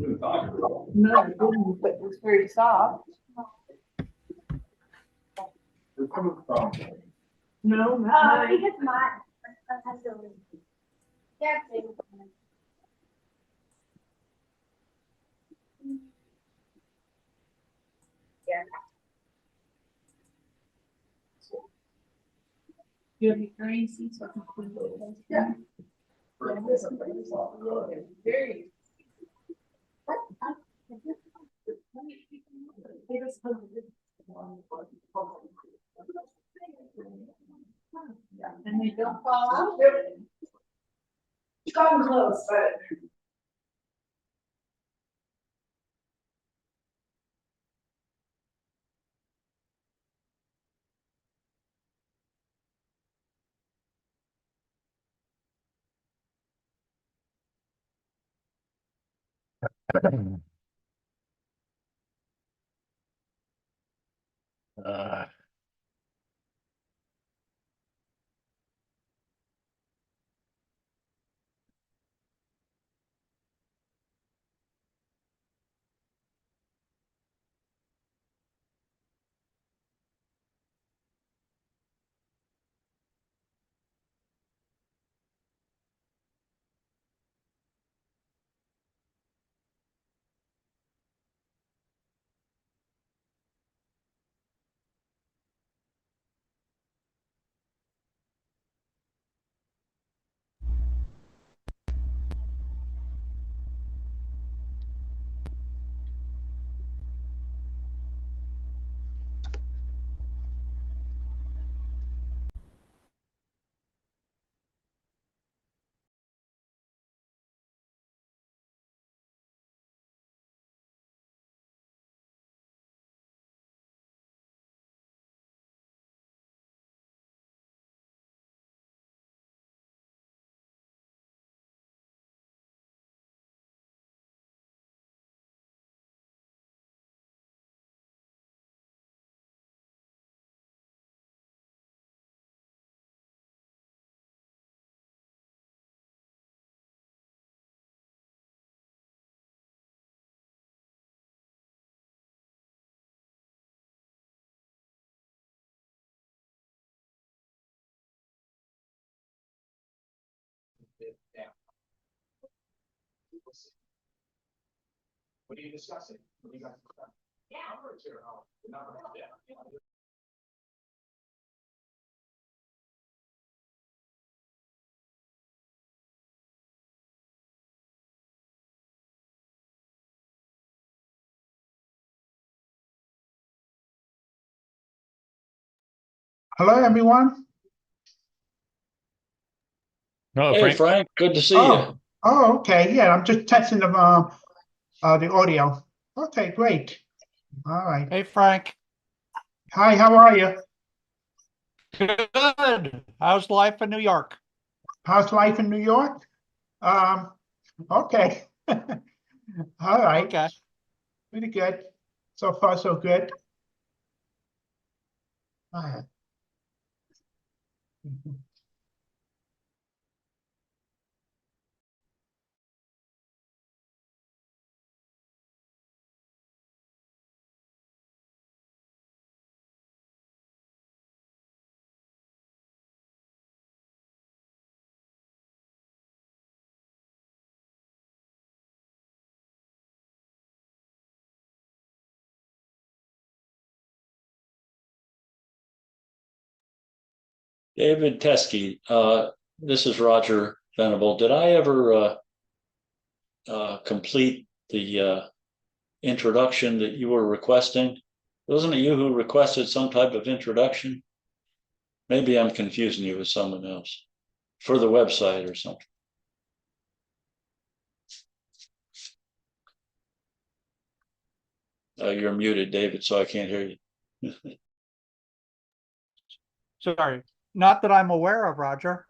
No, it didn't, but it was very soft. No, I think it's mine. Yeah. Yeah. You have your green seats. So I can put it in. Yeah. Very. And they don't fall out. Come close, but. Uh, What are you discussing? What are you guys discussing? Yeah. Hello, everyone. no, Hey, Frank. Frank, good to see you. Oh, okay. Yeah, I'm just testing the audio. Okay, great. All right. Hey, Frank. Hi, how are you? Good. How's life in New York? How's life in New York? Okay. All right. Okay. Pretty good. So far, so good. All right. David Teskey, this is Roger Venable. Did I ever complete the introduction that you were requesting? Wasn't it you who requested some type of introduction? Maybe I'm confusing you with someone else for the website or something. You're muted, David, so I can't hear you. Sorry. Not that I'm aware of, Roger.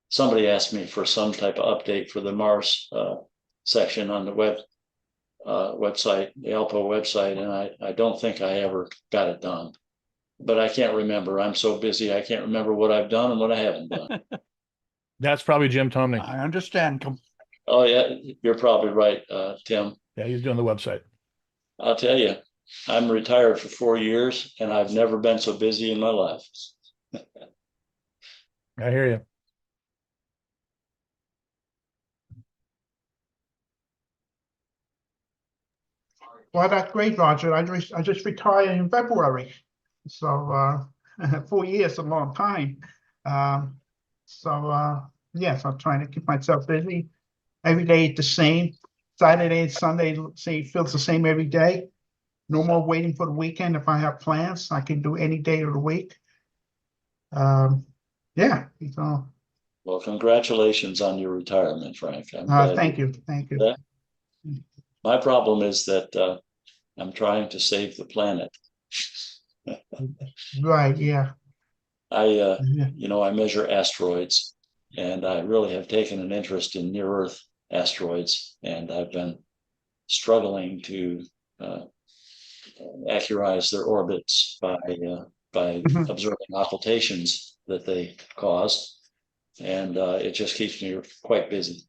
Somebody asked me for some type of update for the Mars section on the website, the ALPO website, and I don't think I ever got it done. but I can't remember. I'm so busy. I can't remember what I've done and what I haven't done. That's probably Jim Tomney. I understand. Oh, yeah, you're probably right, Tim. Yeah, he's doing the website. I'll tell you, I'm retired for 4 years and I've never been so busy in my life. I hear you. Well, that's great, Roger. I just retired in February. So 4 years is a long time. Yes, I'm trying to keep myself busy. Every day it's the same. Saturday and Sunday, say, feels the same every day. No more waiting for the weekend. If I have plans, I can do any day of the week. Yeah, so Well, congratulations on your retirement, Frank. I'm glad thank you. Thank you. that. My problem is that I'm trying to save the planet. Right, yeah. I Yeah. I measure asteroids, and I really have taken an interest in near Earth asteroids, and I've been struggling to accurize their orbits by Mhm. observing occultations that they cause, and it just keeps me quite busy.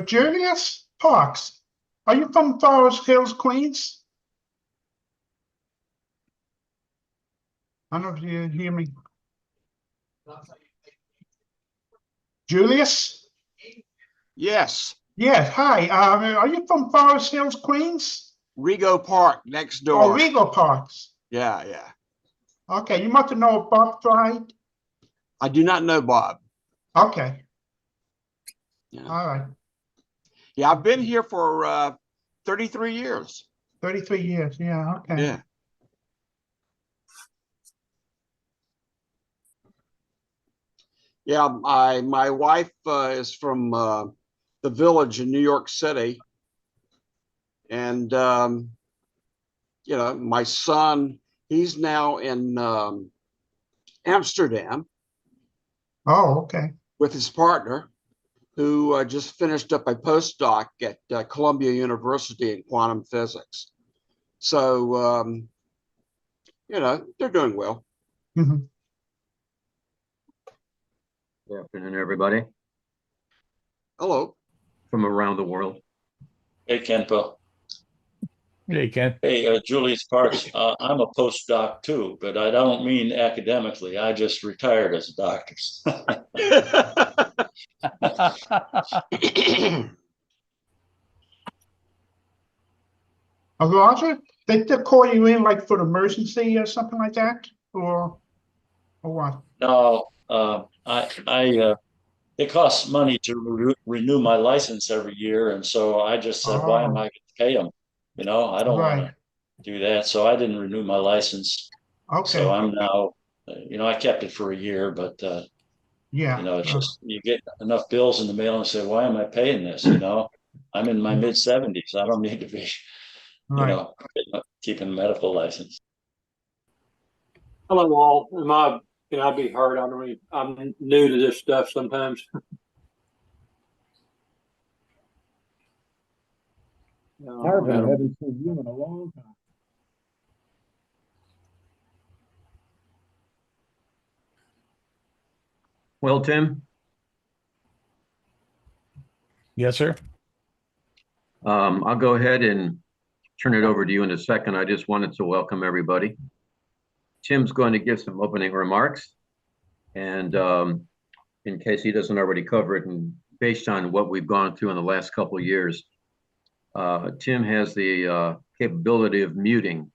Julius Parks, are you from Forest Hills, Queens? I don't know if you hear me. Julius? Yes, Yes, hi. Are you from Forest Hills, Queens? Rego Park next Or door. Regal Parks? Yeah. Okay, you must know Bob Fried. I do not know Bob. Okay, Yeah, all right. yeah, I've been here for 33 years. 33 years. Yeah, okay. Yeah. Yeah, my wife is from the Village in New York City, and my son, he's now in Amsterdam Oh, okay. with his partner, who just finished up a postdoc at Columbia University in quantum physics. So they're doing well. Mhm. Good afternoon, everybody Hello. from around the world. Hey, Kenpo. Yeah, you can. Hey, Julius Parks. I'm a postdoc too, but I don't mean academically. I just retired as a doctor. Roger, they call you in like for an emergency or something like that, or what? No, it costs money to renew my license every year, and so I just said, why am Oh, I going to pay them? I don't want right. to do that, so I didn't renew my license. So Okay. I'm now, I kept it for a year, but Yeah. it's just you get enough bills in the mail and say, why am I paying this? I'm in my mid 70s. I don't need to be, Right. keeping a medical license. Hello, all. Can I be heard? I'm new to this stuff sometimes. Marvin, I haven't seen you in a long time. Well, Tim, Yes, sir. I'll go ahead and turn it over to you in a second. I just wanted to welcome everybody. Tim's going to give some opening remarks, and in case he doesn't already cover it, and based on what we've gone through in the last couple of years, Tim has the capability of muting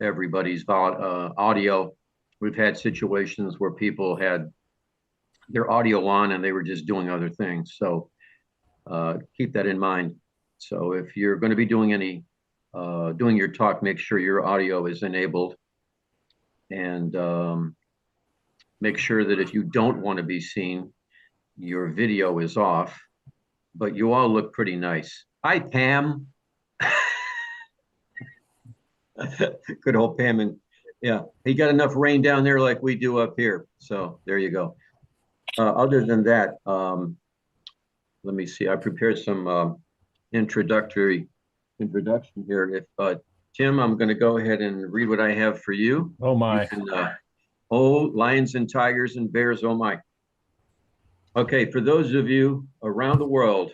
everybody's audio. We've had situations where people had their audio on and they were just doing other things. So keep that in mind. So if you're going to be doing doing your talk, make sure your audio is enabled, and make sure that if you don't want to be seen, your video is off. But you all look pretty nice. Hi, Pam. Good old Pam. And yeah, he got enough rain down there like we do up here. So there you go. Other than that, let me see. I prepared some introduction here. If Tim, I'm going to go ahead and read what I have for you. Oh my. You can, lions and tigers and bears. Oh my. Okay, for those of you around the world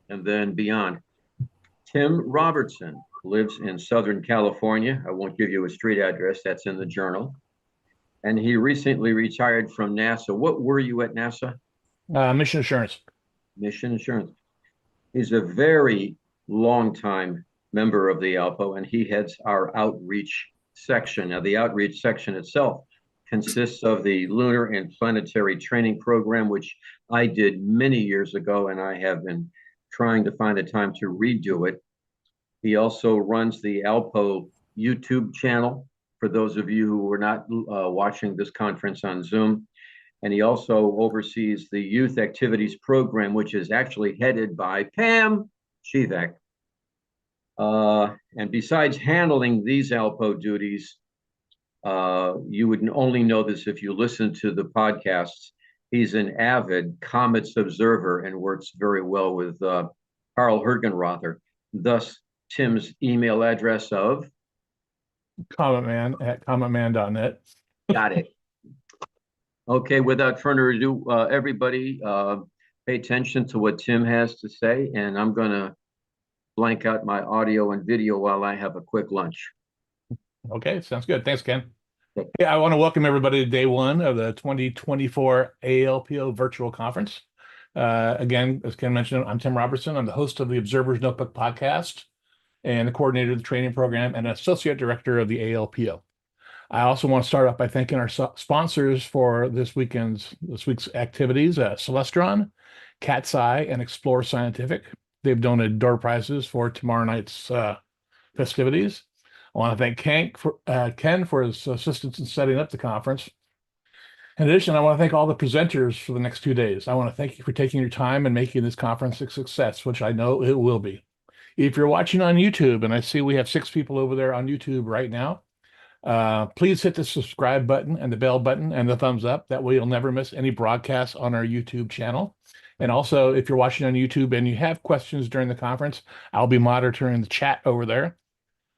and then beyond, Tim Robertson lives in Southern California. I won't give you a street address, that's in the journal. And he recently retired from NASA. What were you at NASA? Mission assurance. Mission Assurance. He's a very long time member of the ALPO, and he heads our outreach section. Now, the outreach section itself consists of the Lunar and Planetary training program, which I did many years ago, and I have been trying to find the time to redo it. He also runs the ALPO YouTube channel for those of you who are not watching this conference on Zoom. And he also oversees the youth activities program, which is actually headed by Pam Shivak. And besides handling these ALPO duties, you would only know this if you listen to the podcasts. He's an avid comets observer and works very well with Carl Hergenrother. Thus, Tim's email address of Cometman@cometman.net. Got it. Okay, without further ado, everybody pay attention to what Tim has to say, and I'm going to blank out my audio and video while I have a quick lunch. Okay, sounds good. Thanks, Ken. Okay. Yeah, I want to welcome everybody to day one of the 2024 ALPO virtual conference. Again, as Ken mentioned, I'm Tim Robertson. I'm the host of the Observer's Notebook podcast and the coordinator of the training program and associate director of the ALPO. I also want to start off by thanking our sponsors for this week's activities, Celestron, Cat's Eye, and Explore Scientific. They've donated door prizes for tomorrow night's festivities. I want to thank Ken for his assistance in setting up the conference. In addition, I want to thank all the presenters for the next 2 days. I want to thank you for taking your time and making this conference a success, which I know it will be. If you're watching on YouTube, and I see we have 6 people over there on YouTube right now, please hit the subscribe button and the bell button and the thumbs up. That way you'll never miss any broadcasts on our YouTube channel. And also, if you're watching on YouTube and you have questions during the conference, I'll be monitoring the chat over there.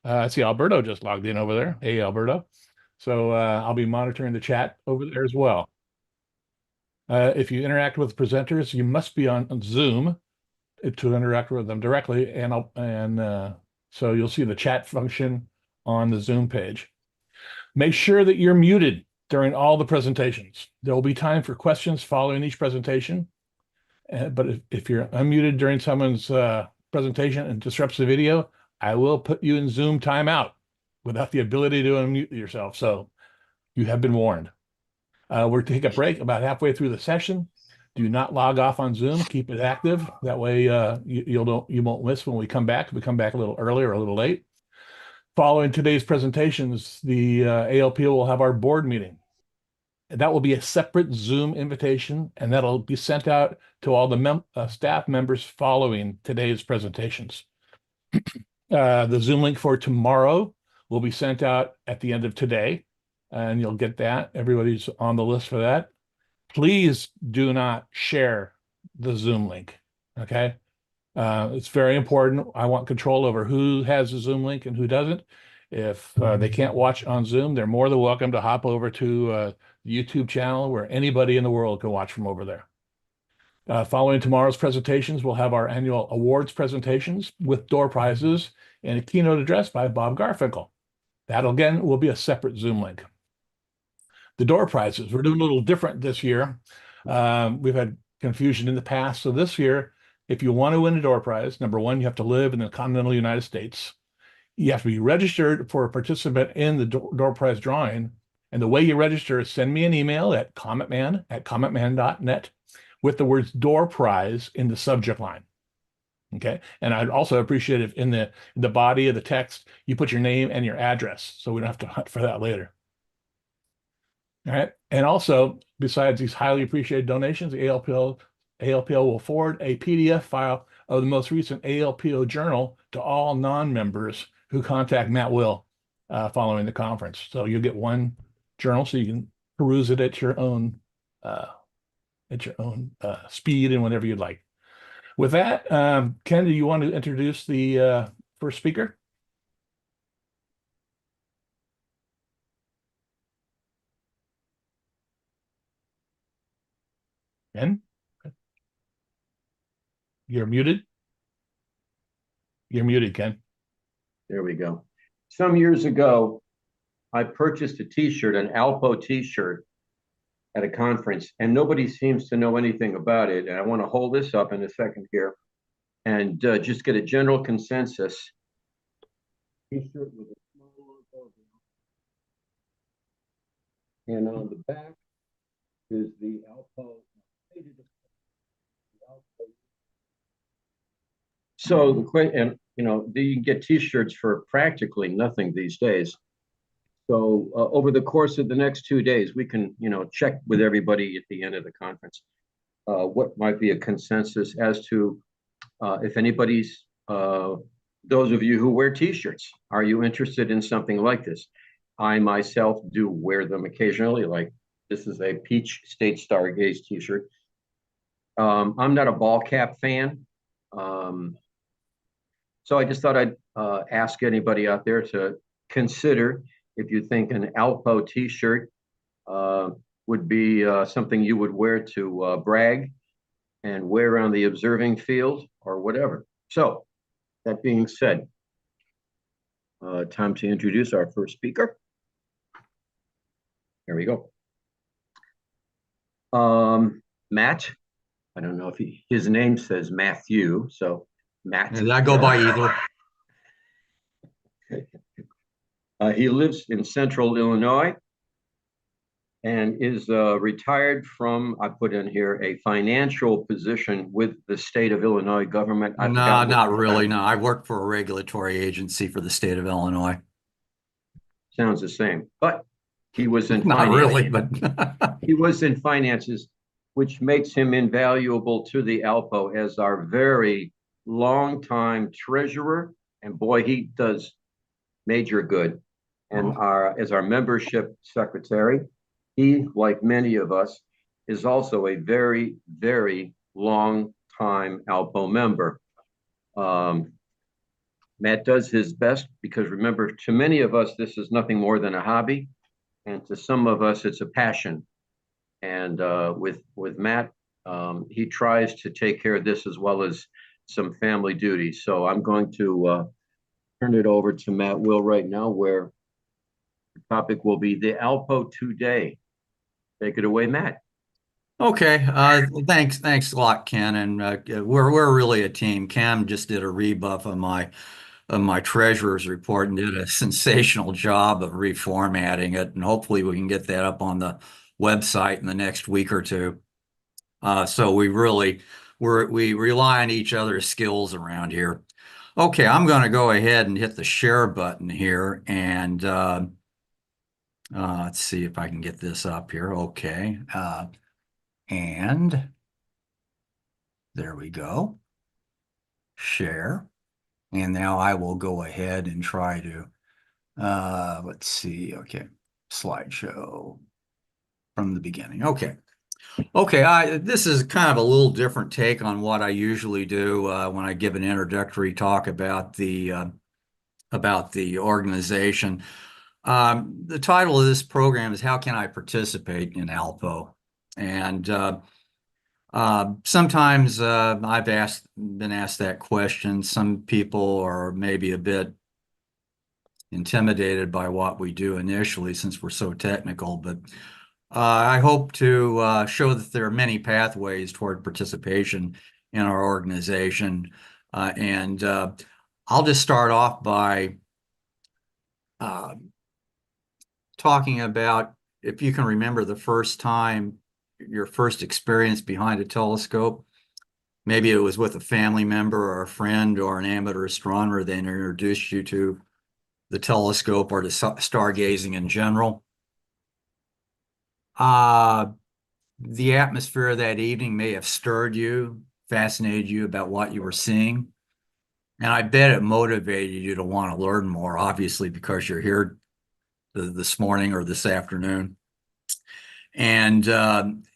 I see Alberto just logged in over there. Hey, Alberto. So I'll be monitoring the chat over there as well. If you interact with presenters, you must be on Zoom to interact with them directly. So you'll see the chat function on the Zoom page. Make sure that you're muted during all the presentations. There will be time for questions following each presentation. But if you're unmuted during someone's presentation and disrupts the video, I will put you in Zoom timeout without the ability to unmute yourself. So you have been warned. We're to take a break about halfway through the session. Do not log off on Zoom. Keep it active. That way you won't miss when we come back. We come back a little early or a little late. Following today's presentations, the ALPO will have our board meeting. That will be a separate Zoom invitation, and that'll be sent out to all the staff members following today's presentations. The Zoom link for tomorrow will be sent out at the end of today, and you'll get that. Everybody's on the list for that. Please do not share the Zoom link, okay? It's very important. I want control over who has the Zoom link and who doesn't. If they can't watch on Zoom, they're more than welcome to hop over to the YouTube channel where anybody in the world can watch from over there. Following tomorrow's presentations, we'll have our annual awards presentations with door prizes and a keynote address by Bob Garfinkel. That, again, will be a separate Zoom link. The door prizes, we're doing a little different this year. We've had confusion in the past. So this year, if you want to win a door prize, number one, you have to live in the continental United States. You have to be registered for a participant in the door prize drawing. And the way you register is send me an email at cometman@cometman.net with the words door prize in the subject line. Okay. And I'd also appreciate if in the body of the text, you put your name and your address so we don't have to hunt for that later. All right. And also, besides these highly appreciated donations, the ALPO will forward a PDF file of the most recent ALPO journal to all non-members who contact Matt Will following the conference. So you'll get one journal so you can peruse it at your own speed and whenever you'd like. With that, Ken, do you want to introduce the first speaker? Ken? You're muted. You're muted, Ken. There we go. Some years ago, I purchased a t-shirt, an ALPO t-shirt at a conference, and nobody seems to know anything about it. And I want to hold this up in a second here and just get a general consensus. T-shirt with a small logo. And on the back is the ALPO. So the question, you can get t-shirts for practically nothing these days. So over the course of the next 2 days, we can, check with everybody at the end of the conference what might be a consensus as to if anybody's, those of you who wear t-shirts, are you interested in something like this? I myself do wear them occasionally, like this is a Peach State Stargaze t-shirt. I'm not a ball cap fan. So I just thought I'd ask anybody out there to consider if you think an ALPO t-shirt would be something you would wear to brag and wear on the observing field or whatever. So that being said, time to introduce our first speaker. Here we go. Matt, I don't know if his name says Matthew, so Matt. I go by either. He lives in central Illinois and is retired from, I put in here, a financial position with the state of Illinois government. No, not really. No, I work for a regulatory agency for the state of Illinois. Sounds the same, but he was in Not finance. really, but He was in finances, which makes him invaluable to the ALPO as our very long-time treasurer. And boy, he does major good. And as our membership secretary, he, like many of us, is also a very, very long-time ALPO member. Matt does his best because remember, to many of us, this is nothing more than a hobby. And to some of us, it's a passion. And with Matt, he tries to take care of this as well as some family duties. So I'm going to turn it over to Matt Will right now, where the topic will be the ALPO today. Take it away, Matt. okay. Thanks a lot, Ken. And we're really a team. Cam just did a rebuff of my treasurer's report and did a sensational job of reformatting it. And hopefully we can get that up on the website in the next week or two. So we rely on each other's skills around here. Okay, I'm going to go ahead and hit the share button here, and let's see if I can get this up here. Okay, and there we go. Share, and now I will go ahead and try to let's see. Okay, slideshow from the beginning. Okay. This is kind of a little different take on what I usually do when I give an introductory talk about the organization. The title of this program is "How Can I Participate in ALPO?" And sometimes I've been asked that question. Some people are maybe a bit intimidated by what we do initially, since we're so technical, but I hope to show that there are many pathways toward participation in our organization. And I'll just start off by talking about, if you can remember the first time, your first experience behind a telescope. Maybe it was with a family member or a friend or an amateur astronomer that introduced you to the telescope or to stargazing in general. The atmosphere of that evening may have stirred you, fascinated you about what you were seeing. And I bet it motivated you to want to learn more, obviously, because you're here this morning or this afternoon. And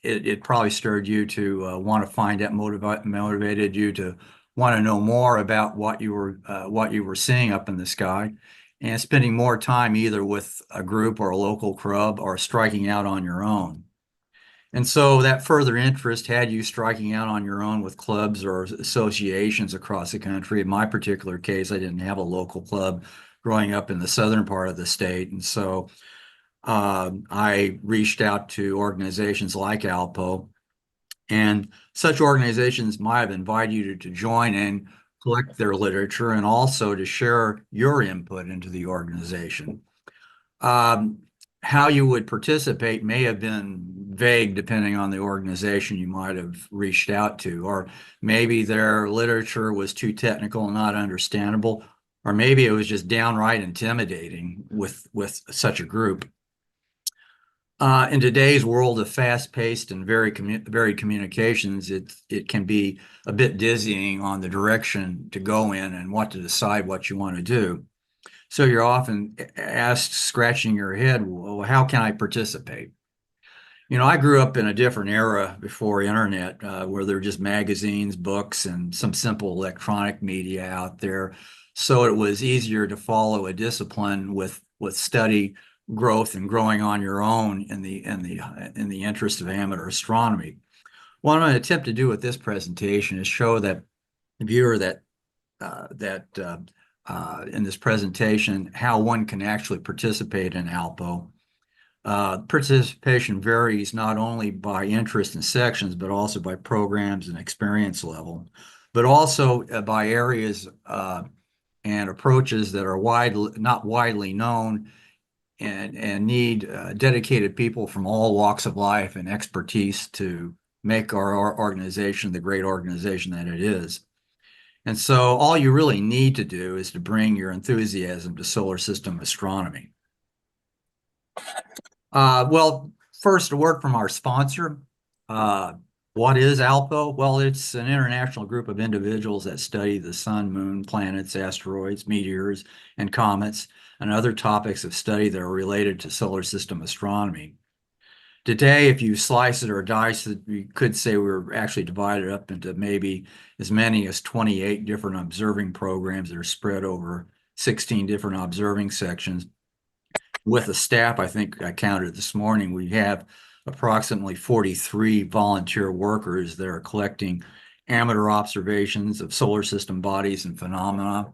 it probably stirred you to want to find out, motivated you to want to know more about what you were seeing up in the sky, and spending more time either with a group or a local club or striking out on your own. And so that further interest had you striking out on your own with clubs or associations across the country. In my particular case, I didn't have a local club growing up in the southern part of the state. And so I reached out to organizations like ALPO, and such organizations might have invited you to join and collect their literature and also to share your input into the organization. How you would participate may have been vague depending on the organization you might have reached out to, or maybe their literature was too technical and not understandable, or maybe it was just downright intimidating with such a group. In today's world of fast-paced and varied communications, it can be a bit dizzying on the direction to go in and what to decide what you want to do. So you're often asked, scratching your head, well, how can I participate? You know, I grew up in a different era before internet, where there were just magazines, books, and some simple electronic media out there. So it was easier to follow a discipline with study, growth, and growing on your own in the interest of amateur astronomy. What I'm going to attempt to do with this presentation is show that viewer that in this presentation how one can actually participate in ALPO. Participation varies not only by interest in sections, but also by programs and experience level, but also by areas and approaches that are not widely known and need dedicated people from all walks of life and expertise to make our organization the great organization that it is. And so all you really need to do is to bring your enthusiasm to solar system astronomy. Well, first, a word from our sponsor. What is ALPO? Well, it's an international group of individuals that study the sun, moon, planets, asteroids, meteors, and comets, and other topics of study that are related to solar system astronomy. Today, if you slice it or dice it, you could say we're actually divided up into maybe as many as 28 different observing programs that are spread over 16 different observing sections. With a staff, I think I counted this morning, we have approximately 43 volunteer workers that are collecting amateur observations of solar system bodies and phenomena,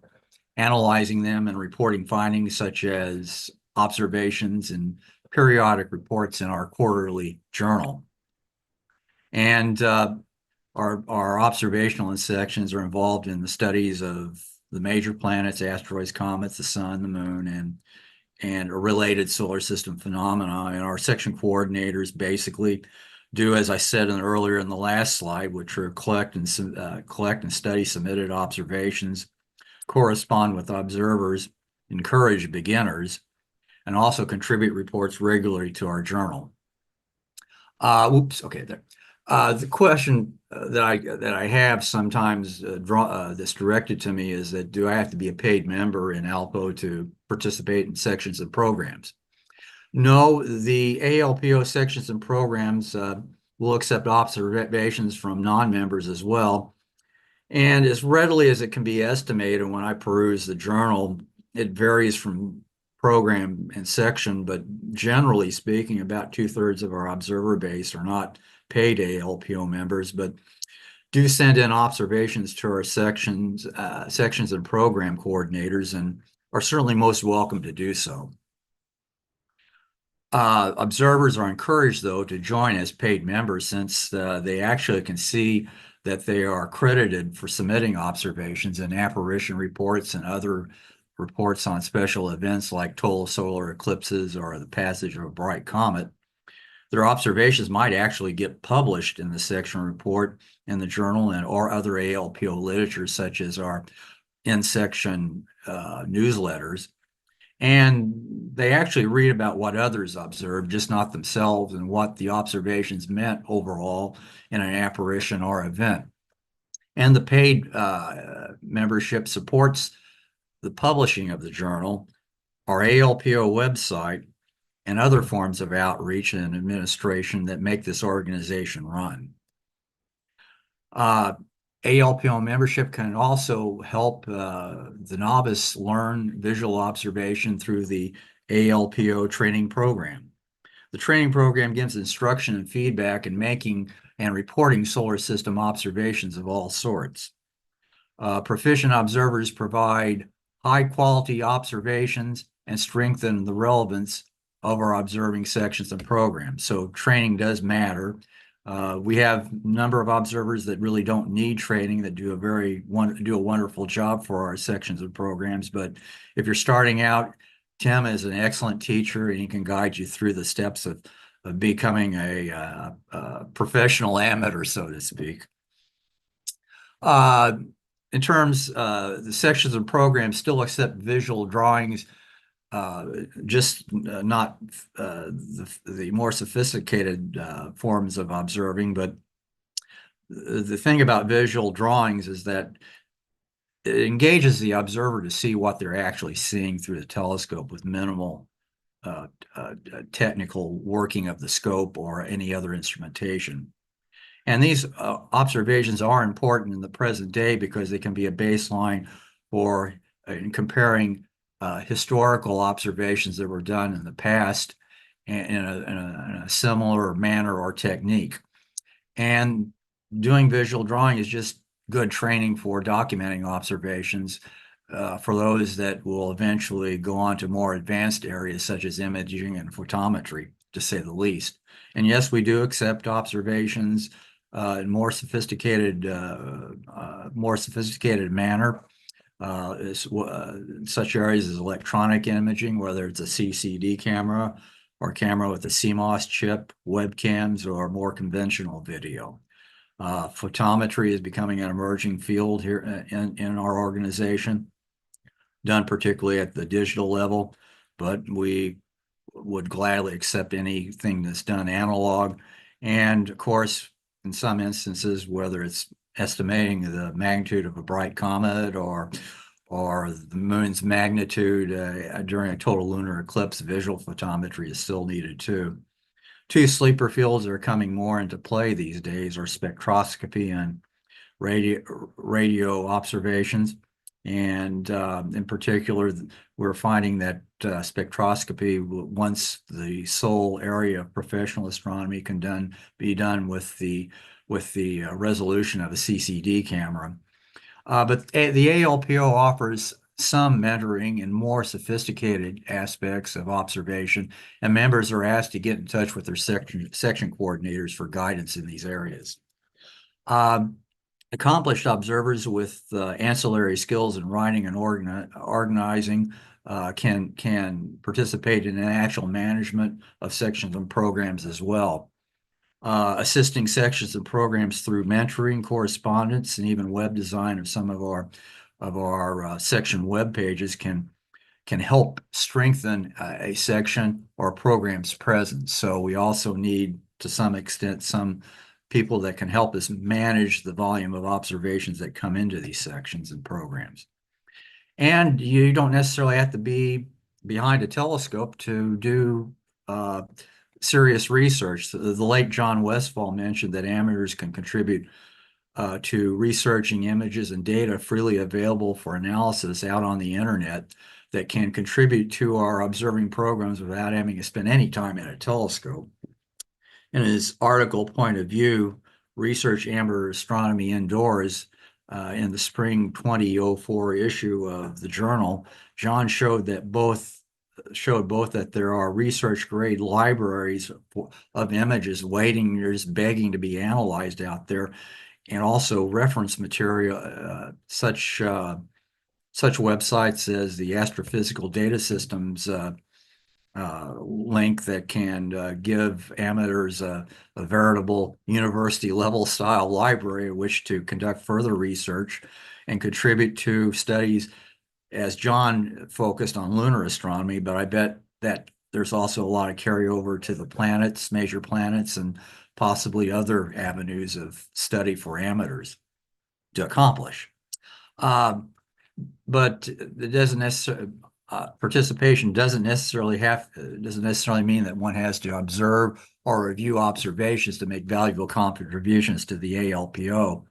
analyzing them and reporting findings such as observations and periodic reports in our quarterly journal. And our observational sections are involved in the studies of the major planets, asteroids, comets, the sun, the moon, and related solar system phenomena. And our section coordinators basically do, as I said earlier in the last slide, which are collect and study submitted observations, correspond with observers, encourage beginners, and also contribute reports regularly to our journal. Okay, there. The question that I have sometimes that's directed to me is that, do I have to be a paid member in ALPO to participate in sections and programs? No, the ALPO sections and programs will accept observations from non-members as well. And as readily as it can be estimated when I peruse the journal, it varies from program and section, but generally speaking, about 2/3 of our observer base are not paid ALPO members, but do send in observations to our sections and program coordinators, and are certainly most welcome to do so. Observers are encouraged, though, to join as paid members, since they actually can see that they are credited for submitting observations and apparition reports and other reports on special events like total solar eclipses or the passage of a bright comet. Their observations might actually get published in the section report in the journal or other ALPO literature, such as our in-section newsletters. And they actually read about what others observed, just not themselves, and what the observations meant overall in an apparition or event. And the paid membership supports the publishing of the journal, our ALPO website, and other forms of outreach and administration that make this organization run. ALPO membership can also help the novice learn visual observation through the ALPO training program. The training program gives instruction and feedback in making and reporting solar system observations of all sorts. Proficient observers provide high-quality observations and strengthen the relevance of our observing sections and programs. So training does matter. We have a number of observers that really don't need training that do a wonderful job for our sections and programs. But if you're starting out, Tim is an excellent teacher and he can guide you through the steps of becoming a professional amateur, so to speak. In terms, the sections and programs still accept visual drawings, just not the more sophisticated forms of observing. But the thing about visual drawings is that it engages the observer to see what they're actually seeing through the telescope with minimal technical working of the scope or any other instrumentation. And these observations are important in the present day because they can be a baseline for comparing historical observations that were done in the past in a similar manner or technique. And doing visual drawing is just good training for documenting observations for those that will eventually go on to more advanced areas such as imaging and photometry, to say the least. And yes, we do accept observations in more sophisticated manner. Such areas as electronic imaging, whether it's a CCD camera or camera with a CMOS chip, webcams, or more conventional video. Photometry is becoming an emerging field here in our organization, done particularly at the digital level, but we would gladly accept anything that's done analog. And of course, in some instances, whether it's estimating the magnitude of a bright comet or the moon's magnitude during a total lunar eclipse, visual photometry is still needed too. Two sleeper fields are coming more into play these days are spectroscopy and radio observations. And in particular, we're finding that spectroscopy, once the sole area of professional astronomy can be done with the resolution of a CCD camera. But the ALPO offers some mentoring and more sophisticated aspects of observation, and members are asked to get in touch with their section coordinators for guidance in these areas. Accomplished observers with ancillary skills in writing and organizing can participate in the actual management of sections and programs as well. Assisting sections and programs through mentoring, correspondence, and even web design of some of our section web pages can help strengthen a section or program's presence. So we also need, to some extent, some people that can help us manage the volume of observations that come into these sections and programs. And you don't necessarily have to be behind a telescope to do serious research. The late John Westfall mentioned that amateurs can contribute to researching images and data freely available for analysis out on the internet that can contribute to our observing programs without having to spend any time in a telescope. In his article, Point of View, Research Amateur Astronomy Indoors, in the spring 2004 issue of the journal, John showed both that there are research-grade libraries of images waiting, just begging to be analyzed out there, and also reference material, such websites as the Astrophysical Data Systems link that can give amateurs a veritable university-level style library in which to conduct further research and contribute to studies, as John focused on lunar astronomy, but I bet that there's also a lot of carryover to the planets, major planets, and possibly other avenues of study for amateurs. accomplish. But it doesn't necessarily participation doesn't necessarily mean that one has to observe or review observations to make valuable contributions to the ALPO.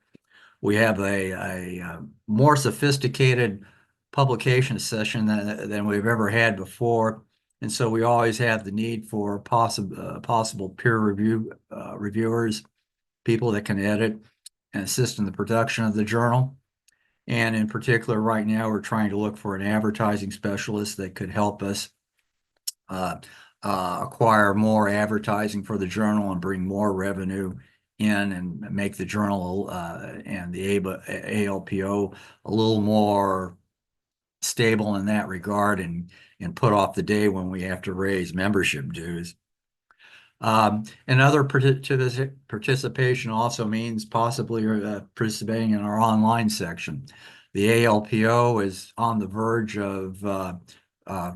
We have a more sophisticated publication session than we've ever had before. And so we always have the need for possible peer reviewers, people that can edit and assist in the production of the journal. And in particular, right now, we're trying to look for an advertising specialist that could help us acquire more advertising for the journal and bring more revenue in and make the journal and the ALPO a little more stable in that regard and put off the day when we have to raise membership dues. And other participation also means possibly participating in our online section. The ALPO is on the verge of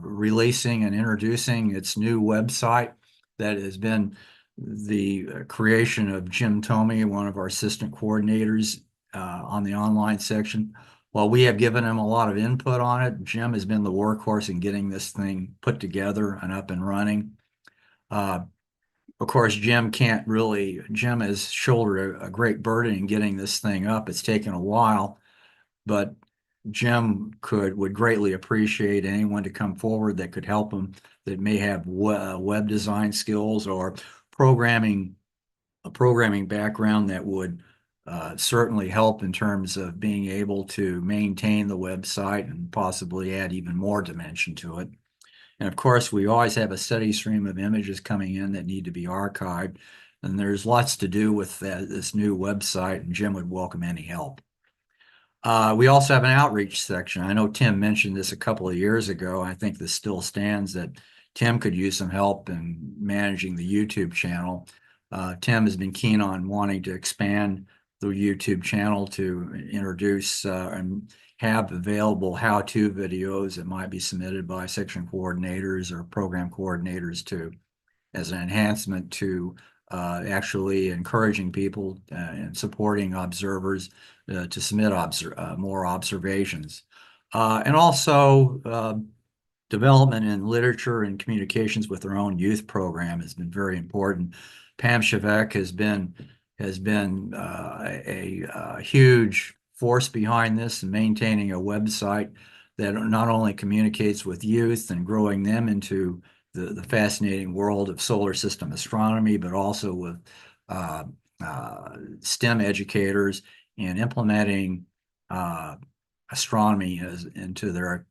releasing and introducing its new website that has been the creation of Jim Tomey, one of our assistant coordinators on the online section. While we have given him a lot of input on it, Jim has been the workhorse in getting this thing put together and up and running. Of course, Jim has shouldered a great burden in getting this thing up. It's taken a while, but Jim would greatly appreciate anyone to come forward that could help him, that may have web design skills or a programming background that would certainly help in terms of being able to maintain the website and possibly add even more dimension to it. And of course, we always have a steady stream of images coming in that need to be archived. And there's lots to do with this new website, and Jim would welcome any help. We also have an outreach section. I know Tim mentioned this a couple of years ago. I think this still stands, that Tim could use some help in managing the YouTube channel. Tim has been keen on wanting to expand the YouTube channel to introduce and have available how-to videos that might be submitted by section coordinators or program coordinators as an enhancement to actually encouraging people and supporting observers to submit more observations. And also development in literature and communications with their own youth program has been very important. Pam Chevek has been a huge force behind this and maintaining a website that not only communicates with youth and growing them into the fascinating world of solar system astronomy, but also with STEM educators and implementing astronomy into their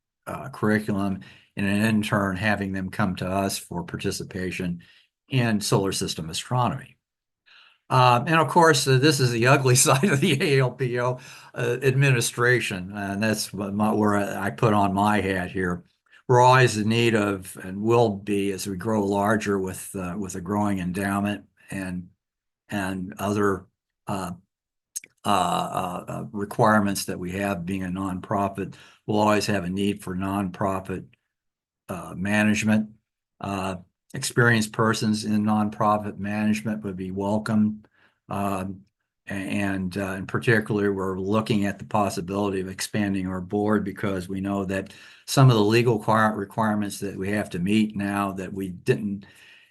curriculum, and in turn having them come to us for participation in solar system astronomy. And of course, this is the ugly side of the ALPO administration, and that's where I put on my hat here. We're always in need of, and will be as we grow larger with a growing endowment and other requirements that we have being a nonprofit. We'll always have a need for nonprofit management. Experienced persons in nonprofit management would be welcome. And in particular, we're looking at the possibility of expanding our board, because we know that some of the legal requirements that we have to meet now that we didn't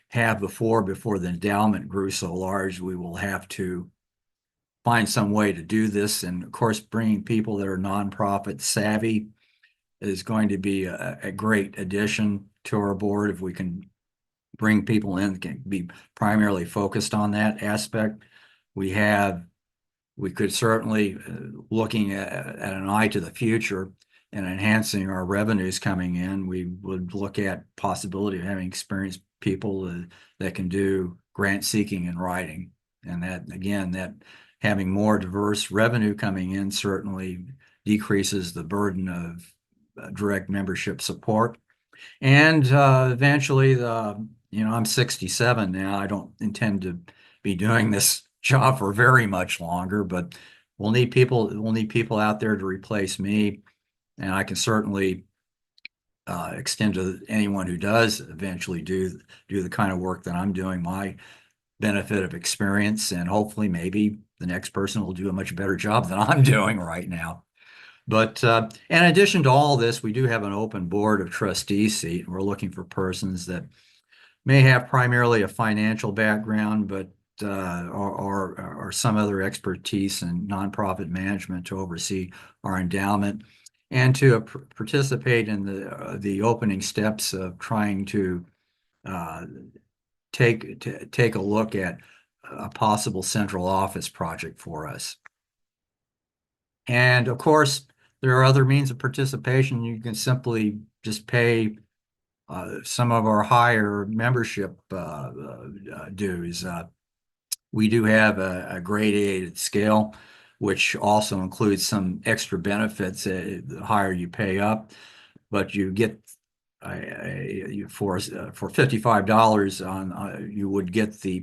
have before the endowment grew so large, we will have to find some way to do this. And of course, bringing people that are nonprofit savvy is going to be a great addition to our board. If we can bring people in that can be primarily focused on that aspect, we could certainly, looking at an eye to the future and enhancing our revenues coming in, we would look at possibility of having experienced people that can do grant seeking and writing. And that, again, that having more diverse revenue coming in certainly decreases the burden of direct membership support. And eventually, I'm 67 now. I don't intend to be doing this job for very much longer, but we'll need people out there to replace me. And I can certainly extend to anyone who does eventually do the kind of work that I'm doing. My benefit of experience, and hopefully maybe the next person will do a much better job than I'm doing right now. But in addition to all this, we do have an open board of trustees seat, and we're looking for persons that may have primarily a financial background, but or some other expertise in nonprofit management to oversee our endowment and to participate in the opening steps of trying to take a look at a possible central office project for us. And of course, there are other means of participation. You can simply just pay some of our higher membership dues. We do have a gradated scale, which also includes some extra benefits the higher you pay up, but you get for $55 on you would get the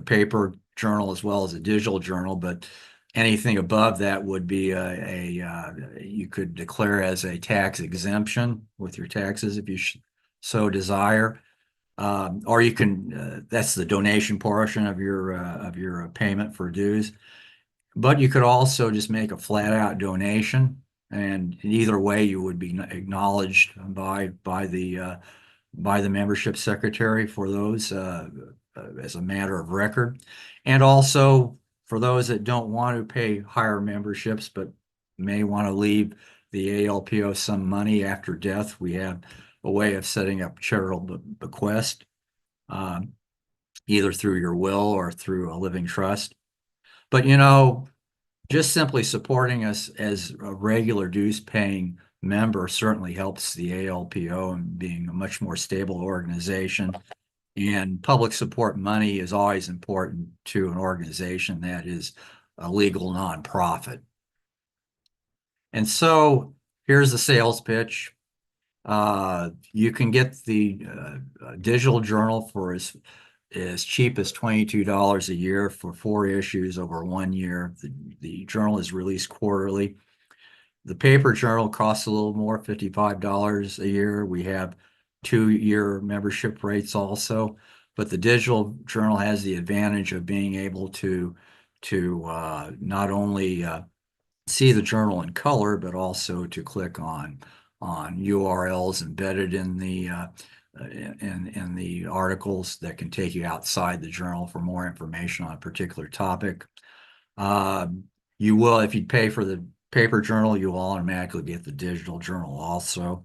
paper journal as well as a digital journal, but anything above that would be you could declare as a tax exemption with your taxes if you so desire. Or you can that's the donation portion of your payment for dues. But you could also just make a flat out donation, and either way you would be acknowledged by the membership secretary for those as a matter of record. And also for those that don't want to pay higher memberships but may want to leave the ALPO some money after death, we have a way of setting up charitable bequest, either through your will or through a living trust. But just simply supporting us as a regular dues paying member certainly helps the ALPO in being a much more stable organization. And public support money is always important to an organization that is a legal nonprofit. And so here's the sales pitch. You can get the digital journal for as cheap as $22 a year for 4 issues over 1 year. The journal is released quarterly. The paper journal costs a little more, $55 a year. We have 2-year membership rates also, but the digital journal has the advantage of being able to not only see the journal in color, but also to click on URLs embedded in the articles that can take you outside the journal for more information on a particular topic. You will, if you pay for the paper journal, you will automatically get the digital journal also.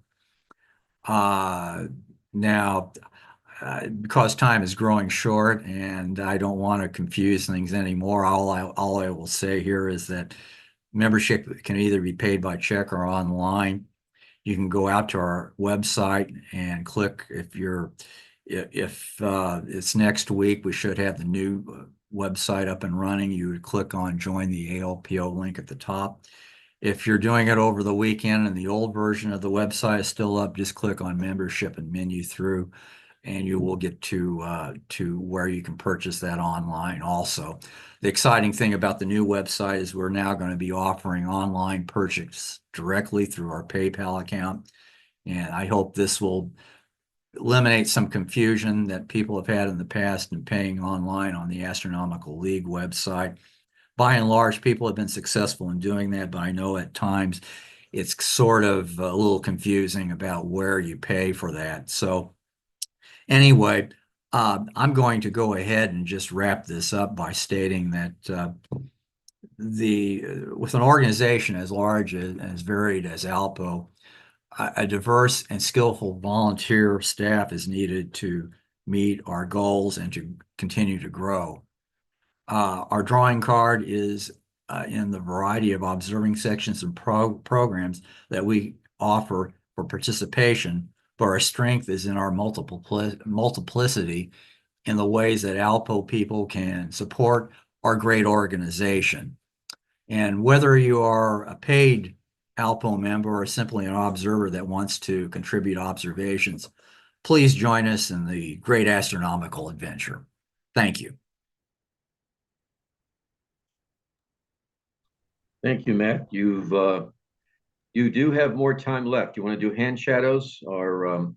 Now, because time is growing short and I don't want to confuse things anymore, all I will say here is that membership can either be paid by check or online. You can go out to our website and click if it's next week, we should have the new website up and running. You would click on join the ALPO link at the top. If you're doing it over the weekend and the old version of the website is still up, just click on membership and menu through, and you will get to where you can purchase that online also. The exciting thing about the new website is we're now going to be offering online purchase directly through our PayPal account. And I hope this will eliminate some confusion that people have had in the past in paying online on the Astronomical League website. By and large, people have been successful in doing that, but I know at times it's sort of a little confusing about where you pay for that. So anyway, I'm going to go ahead and just wrap this up by stating that with an organization as large and as varied as ALPO, a diverse and skillful volunteer staff is needed to meet our goals and to continue to grow. Our drawing card is in the variety of observing sections and programs that we offer for participation, but our strength is in our multiplicity in the ways that ALPO people can support our great organization. And whether you are a paid ALPO member or simply an observer that wants to contribute observations, please join us in the great astronomical adventure. Thank you. Thank you, Matt. You do have more time left. You want to do hand shadows or?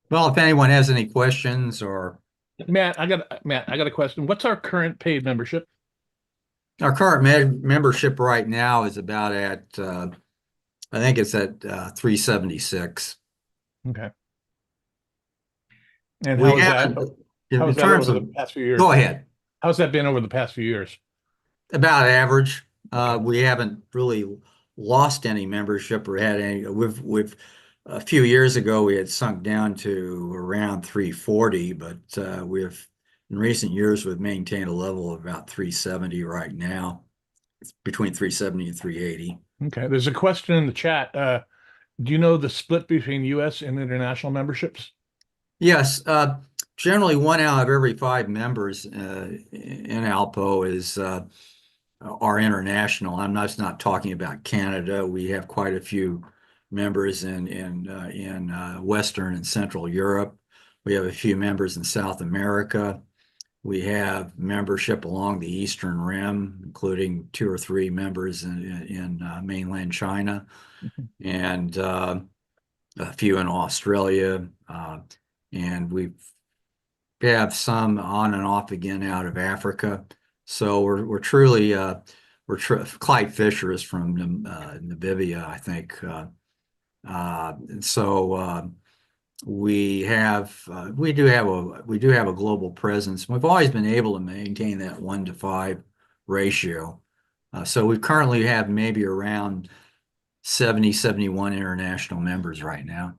Well, if anyone has any questions or Matt, I got a question. What's our current paid membership? Our current membership right now is about at, I think it's at 376. Okay. And We how is that? haven't, How in is that terms over of, the past few years? go ahead, How's that been over the past few years? about average. We haven't really lost any membership or had any, we've, a few years ago, we had sunk down to around 340, but in recent years, we've maintained a level of about 370 right now. It's between 370 and 380. Okay. There's a question in the chat. Do you know the split between US and international memberships? Yes, generally 1 out of every 5 members in ALPO are international. I'm not talking about Canada. We have quite a few members in Western and Central Europe. We have a few members in South America. We have membership along the Eastern Rim, including 2 or 3 members in mainland China, and a few in Australia. And we have some on and off again out of Africa. So we're truly Clyde Fisher is from Namibia, I think. And so we do have a global presence. We've always been able to maintain that 1-to-5 ratio. So we currently have maybe around 71 international members right now.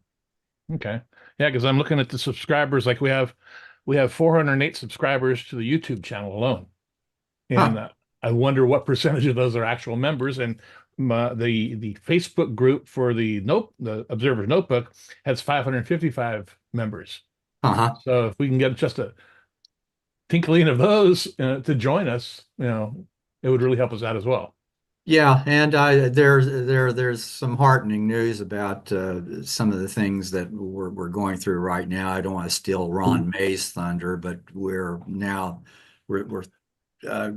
Okay. Yeah, because I'm looking at the subscribers. Like we have 408 subscribers to the YouTube channel alone. And I wonder what percentage of those are actual members. And the Facebook group for the Observer's Notebook has 555 members. So if we can get just a tinkling of those to join us, it would really help us out as well. Yeah, and there's some heartening news about some of the things that we're going through right now. I don't want to steal Ron May's thunder, but we're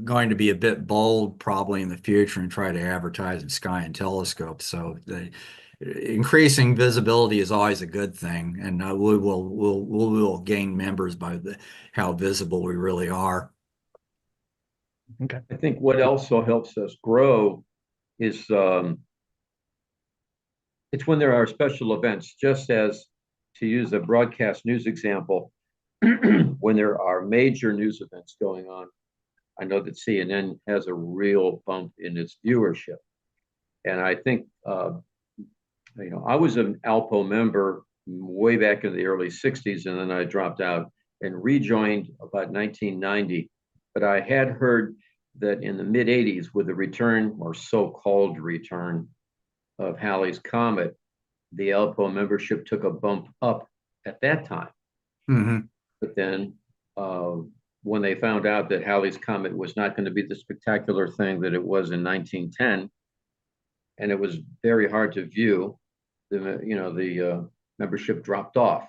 going to be a bit bold probably in the future and try to advertise in Sky and Telescope. So the increasing visibility is always a good thing, and we will gain members by how visible we really are. Okay. I think what also helps us grow is it's when there are special events, just as, to use a broadcast news example, when there are major news events going on. I know that CNN has a real bump in its viewership. And I think, I was an ALPO member way back in the early 60s, and then I dropped out and rejoined about 1990. But I had heard that in the mid 80s, with the return or so-called return of Halley's Comet, the ALPO membership took a bump up at that time. But then when they found out that Halley's Comet was not going to be the spectacular thing that it was in 1910, and it was very hard to view, the membership dropped off.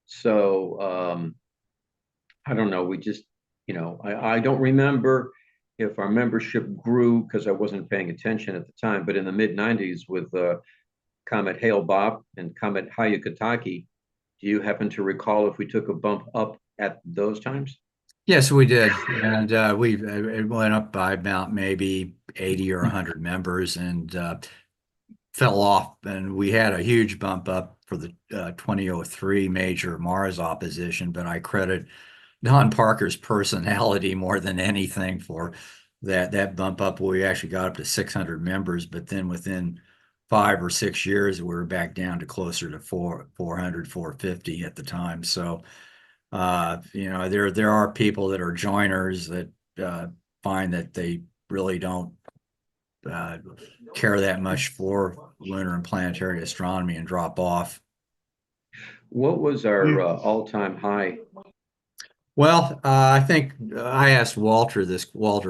So I don't know. We just, I don't remember if our membership grew because I wasn't paying attention at the time. But in the mid 90s with Comet Hale-Bopp and Comet Hayakatake, do you happen to recall if we took a bump up at those times? Yes, we did, and it went up by about maybe 80 or 100 members, and fell off. And we had a huge bump up for the 2003 major Mars opposition, but I credit Don Parker's personality more than anything for that bump up. We actually got up to 600 members, but then within 5 or 6 years, we were back down to closer to 400, 450 at the time. So. There are people that are joiners that find that they really don't care that much for lunar and planetary astronomy and drop off. What was our all-time high? Well, I think I asked Walter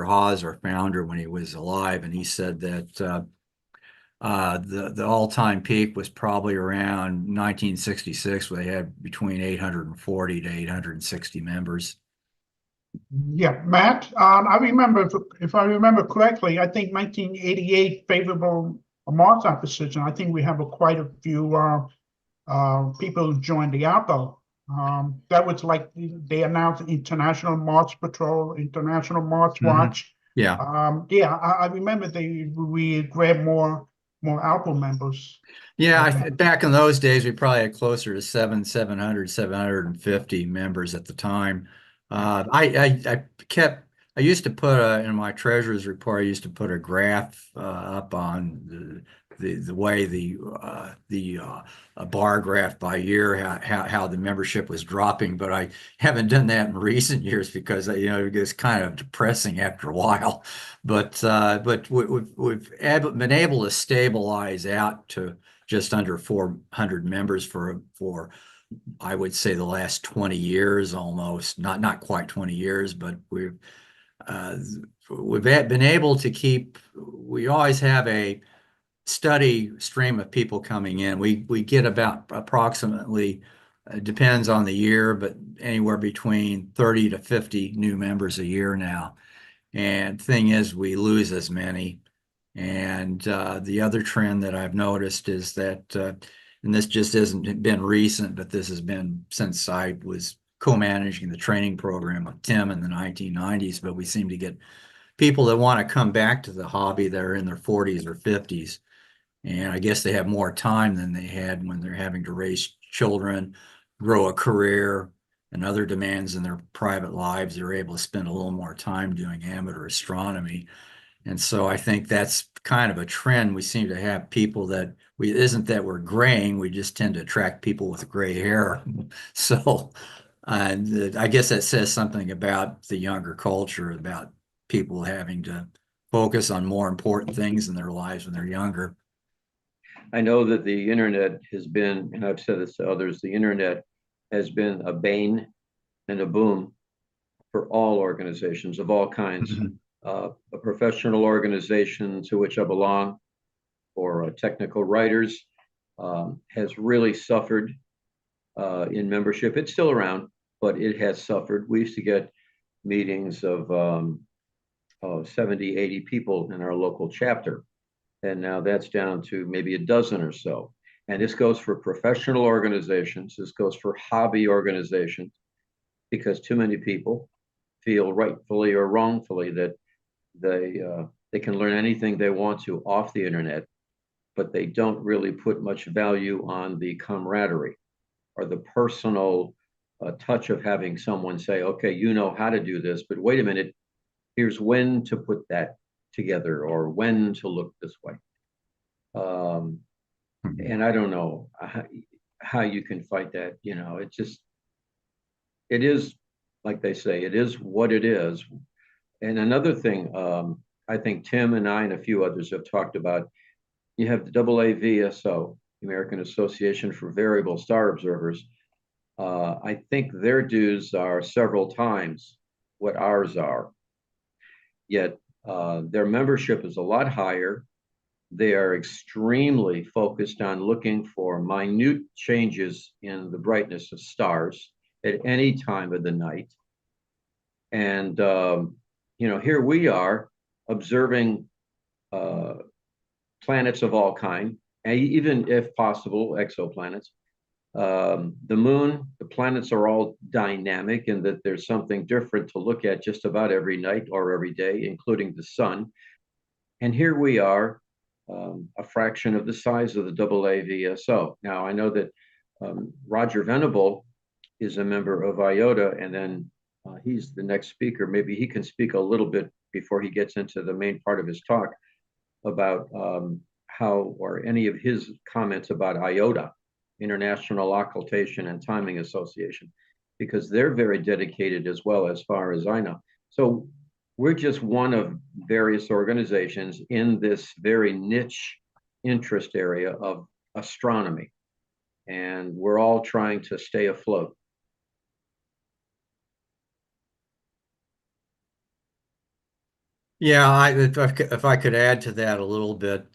Haas, our founder, when he was alive, and he said that the all-time peak was probably around 1966, where they had between 840 to 860 members. Yeah, Matt, I remember, if I remember correctly, I think 1988 favorable Mars opposition. I think we have quite a few people who joined the ALPO That was like they announced International March Patrol, International March Mhm. Watch. Yeah. Yeah, I remember we grabbed more ALPO members. Yeah, Okay. back in those days, we probably had closer to 750 members at the time. I used to put in my treasurer's report, I used to put a graph up on the way a bar graph by year, how the membership was dropping, but I haven't done that in recent years because it gets kind of depressing after a while. But we've been able to stabilize out to just under 400 members for I would say the last 20 years almost, not quite 20 years, but uh, been able to we always have a steady stream of people coming in. We get about approximately, depends on the year, but anywhere between 30 to 50 new members a year now. And thing is, we lose as many. And the other trend that I've noticed is that, and this just hasn't been recent, but this has been since I was co-managing the training program with Tim in the 1990s, but we seem to get people that want to come back to the hobby that are in their 40s or 50s. And I guess they have more time than they had when they're having to raise children, grow a career, and other demands in their private lives. They're able to spend a little more time doing amateur astronomy. And so I think that's kind of a trend. We seem to have people that isn't that we're graying, we just tend to attract people with gray hair. So I guess that says something about the younger culture, about people having to focus on more important things in their lives when they're younger. I know that the internet has been, and I've said this to others, the internet has been a bane and a boom for all organizations of all kinds. Mhm. A professional organization to which I belong, or technical writers, has really suffered in membership. It's still around, but it has suffered. We used to get meetings of 70, 80 people in our local chapter. And now that's down to maybe a dozen or so. And this goes for professional organizations. This goes for hobby organizations, because too many people feel rightfully or wrongfully that they can learn anything they want to off the internet, but they don't really put much value on the camaraderie or the personal touch of having someone say, okay, you know how to do this, but wait a minute, here's when to put that together or when to look this way. And I don't know how you can fight that. It is, like they say, it is what it is. And another thing, I think Tim and I and a few others have talked about, you have the AAVSO, American Association for Variable Star Observers. I think their dues are several times what ours are. Yet their membership is a lot higher. They are extremely focused on looking for minute changes in the brightness of stars at any time of the night. And here we are observing planets of all kind, and even if possible, exoplanets. The moon, the planets are all dynamic in that there's something different to look at just about every night or every day, including the sun. And here we are, a fraction of the size of the AAVSO. Now, I know that Roger Venable is a member of IOTA, and then he's the next speaker. Maybe he can speak a little bit before he gets into the main part of his talk about how, or any of his comments about IOTA, International Occultation and Timing Association, because they're very dedicated as well, as far as I know. So we're just one of various organizations in this very niche interest area of astronomy, and we're all trying to stay afloat. Yeah, if I could add to that a little bit,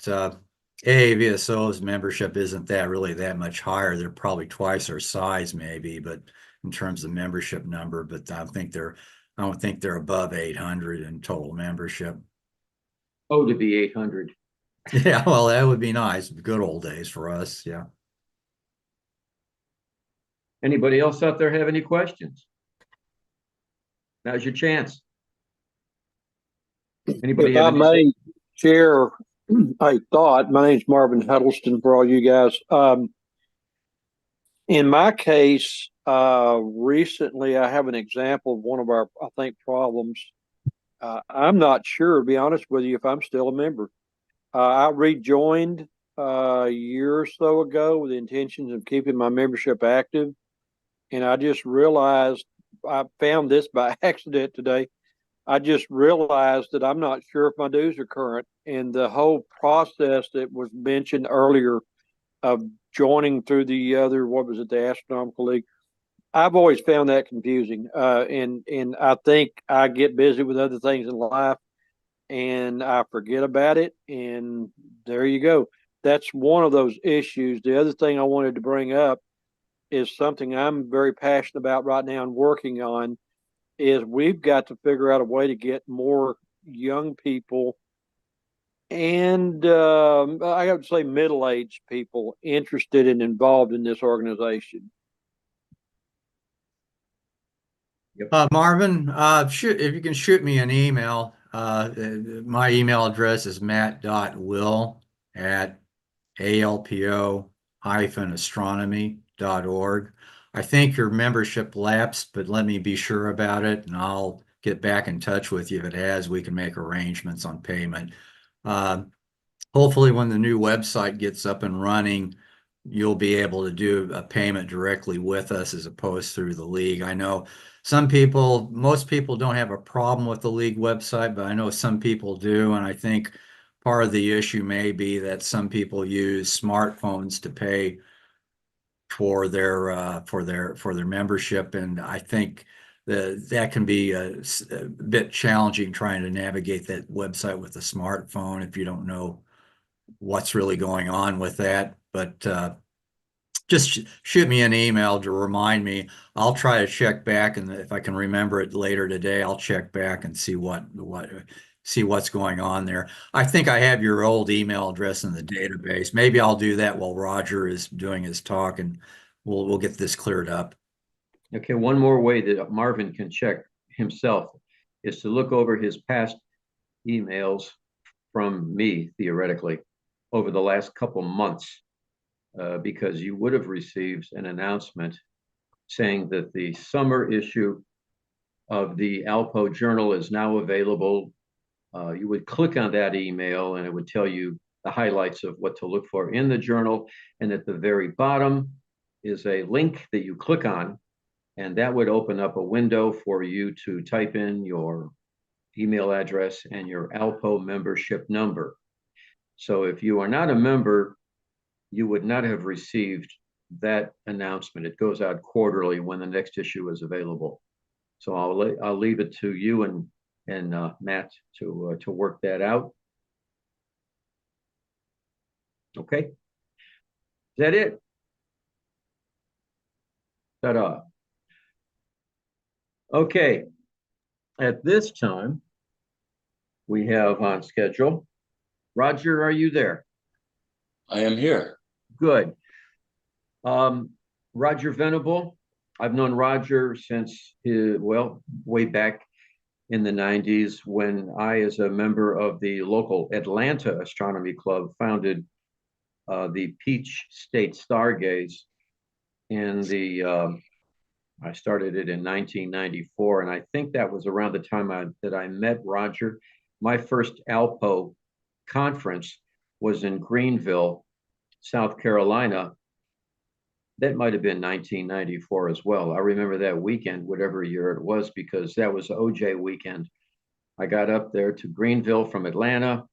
AAVSO's membership isn't really that much higher. They're probably twice our size, maybe, but in terms of membership number, but I don't think they're above 800 in total membership. Oh, to be 800. Yeah, well, that would be nice. Good old days for us. Yeah. Anybody else out there have any questions? Now's your chance. Anybody If have I any? may share a thought, my name's Marvin Huddleston for all you guys. In my case, recently I have an example of one of our, I think, problems. I'm not sure, to be honest with you, if I'm still a member. I rejoined a year or so ago with the intentions of keeping my membership active. And I just realized, I found this by accident today. I just realized that I'm not sure if my dues are current. And the whole process that was mentioned earlier of joining through the other, what was it, the Astronomical League, I've always found that confusing. And I think I get busy with other things in life and I forget about it. And there you go. That's one of those issues. The other thing I wanted to bring up is something I'm very passionate about right now and working on is we've got to figure out a way to get more young people and I have to say middle-aged people interested and involved in this organization. Marvin, if you can shoot me an email, my email address is matt.will@alpo-astronomy.org. I think your membership lapsed, but let me be sure about it, and I'll get back in touch with you if it has. We can make arrangements on payment. Hopefully, when the new website gets up and running, you'll be able to do a payment directly with us as opposed through the league. I know most people don't have a problem with the league website, but I know some people do. And I think part of the issue may be that some people use smartphones to pay for their membership. And I think that can be a bit challenging trying to navigate that website with a smartphone if you don't know what's really going on with that. But just shoot me an email to remind me. I'll try to check back, and if I can remember it later today, I'll check back and see what's going on there. I think I have your old email address in the database. Maybe I'll do that while Roger is doing his talk, and we'll get this cleared up. Okay, one more way that Marvin can check himself is to look over his past emails from me, theoretically, over the last couple months, because you would have received an announcement saying that the summer issue of the ALPO journal is now available. You would click on that email and it would tell you the highlights of what to look for in the journal. And at the very bottom is a link that you click on, and that would open up a window for you to type in your email address and your ALPO membership number. So if you are not a member, you would not have received that announcement. It goes out quarterly when the next issue is available. So I'll leave it to you and Matt to work that out. Okay. Is that it? Ta-da. Okay. At this time, we have on schedule. Roger, are you there? I am here. Good. Roger Venable. I've known Roger since way back in the 90s when I, as a member of the local Atlanta Astronomy Club, founded the Peach State Stargaze. I started it in 1994, and I think that was around the time that I met Roger. My first ALPO conference was in Greenville, South Carolina. That might have been 1994 as well. I remember that weekend, whatever year it was, because that was OJ weekend. I got up there to Greenville from Atlanta.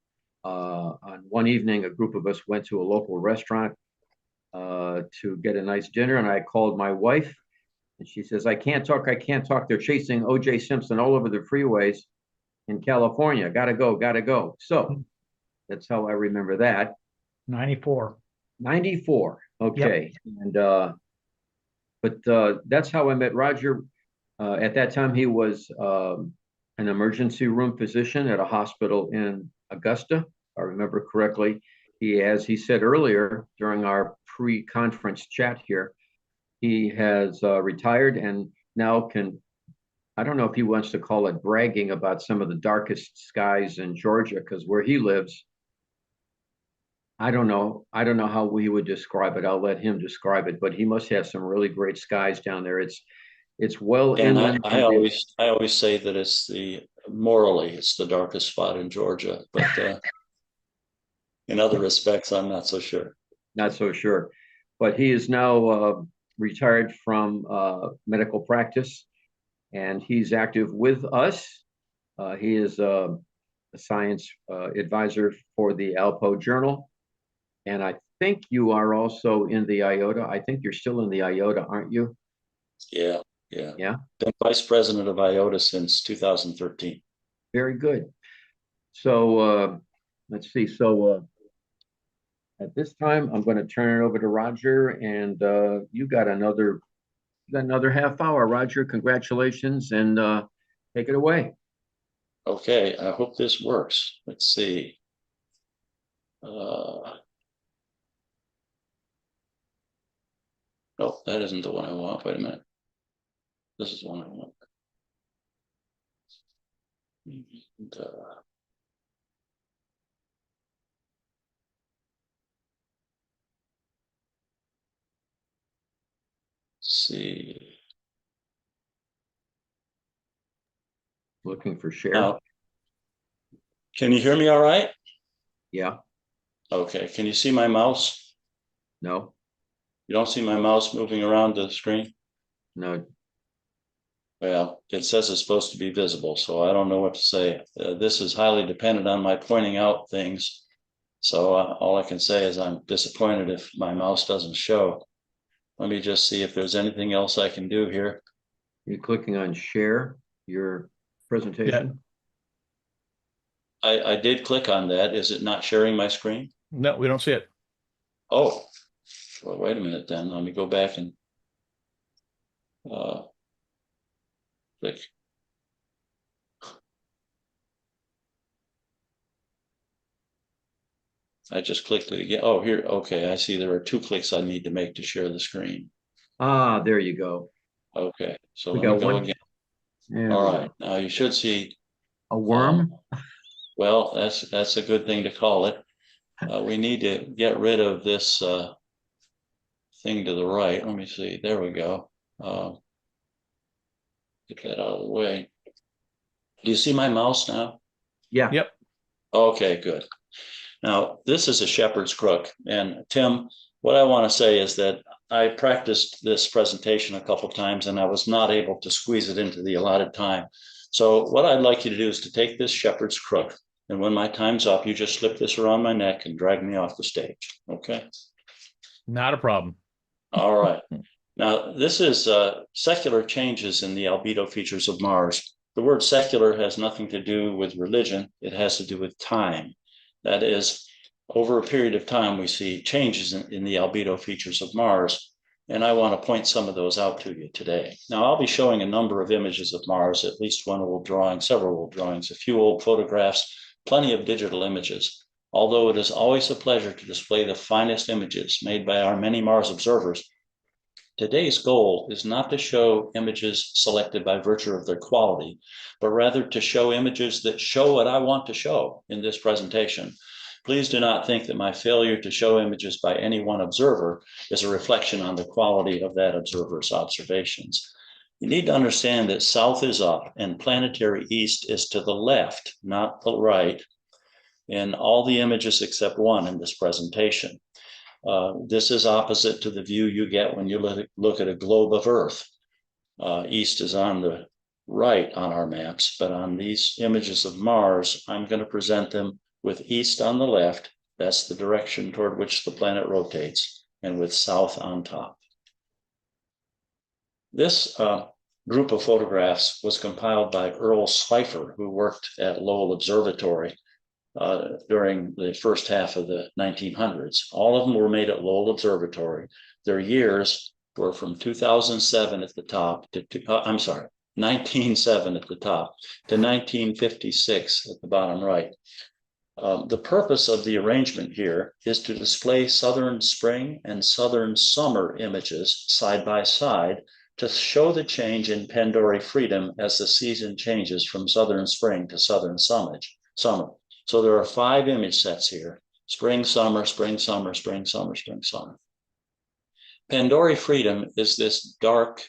On one evening, a group of us went to a local restaurant to get a nice dinner, and I called my wife, and she says, I can't talk. They're chasing OJ Simpson all over the freeways in California. Gotta go. So that's how I remember that. 94. 94. Okay. Yep. But that's how I met Roger. At that time, he was an emergency room physician at a hospital in Augusta, if I remember correctly. As he said earlier during our pre-conference chat here, He has retired and now can, I don't know if he wants to call it bragging about some of the darkest skies in Georgia, because where he lives, I don't know. I don't know how we would describe it. I'll let him describe it, but he must have some really great skies down there. It's well And inland. I always say that it's the darkest spot in Georgia, but in other respects, I'm not so sure. Not so sure, but he is now retired from medical practice, and he's active with us. He is a science advisor for the ALPO journal. And I think you are also in the IOTA. I think you're still in the IOTA, aren't you? Yeah. Yeah. Been vice president of IOTA since 2013. Very good. So let's see. So at this time, I'm going to turn it over to Roger, and you got another half hour. Roger, congratulations, and take it away. Okay, I hope this works. Let's see. No, that isn't the one I want. Wait a minute. This is the one I want. And, see. Looking for share. Now, can you hear me all right? Yeah. Okay. Can you see my mouse? No. You don't see my mouse moving around the screen? No. Well, it says it's supposed to be visible, so I don't know what to say. This is highly dependent on my pointing out things. So all I can say is I'm disappointed if my mouse doesn't show. Let me just see if there's anything else I can do here. You're clicking on share your presentation. I did click on that. Is it not sharing my screen? No, we don't see it. Oh, well, wait a minute then. Let me go back and click. I just clicked it again. Oh, here. Okay, I see there are 2 clicks I need to make to share the screen. Ah, there you go. Okay, so We let me got go one. again. There All we right, go. now you should see A worm. well, that's a good thing to call it. We need to get rid of this thing to the right. Let me see. There we go. Get that out of the way. Do you see my mouse now? Yeah. Yep. Okay, good. Now, this is a shepherd's crook. And Tim, what I want to say is that I practiced this presentation a couple of times and I was not able to squeeze it into the allotted time. So what I'd like you to do is to take this shepherd's crook, and when my time's up, you just slip this around my neck and drag me off the stage. Okay? Not a problem. All right. Now, this is secular changes in the albedo features of Mars. The word secular has nothing to do with religion. It has to do with time. That is, over a period of time, we see changes in the albedo features of Mars. And I want to point some of those out to you today. Now, I'll be showing a number of images of Mars, at least one old drawing, several old drawings, a few old photographs, plenty of digital images. Although it is always a pleasure to display the finest images made by our many Mars observers, today's goal is not to show images selected by virtue of their quality, but rather to show images that show what I want to show in this presentation. Please do not think that my failure to show images by any one observer is a reflection on the quality of that observer's observations. You need to understand that south is up and planetary east is to the left, not the right, in all the images except one in this presentation. This is opposite to the view you get when you look at a globe of Earth. East is on the right on our maps, but on these images of Mars, I'm going to present them with east on the left. That's the direction toward which the planet rotates, and with south on top. This group of photographs was compiled by Earl Schleifer, who worked at Lowell Observatory during the first half of the 1900s. All of them were made at Lowell Observatory. Their years were from 2007 at the top to, 1907 at the top to 1956 at the bottom right. The purpose of the arrangement here is to display southern spring and southern summer images side by side to show the change in Pandora freedom as the season changes from southern spring to southern summer. So there are 5 image sets here: spring, summer, spring, summer, spring, summer, spring, summer. Pandora freedom is this dark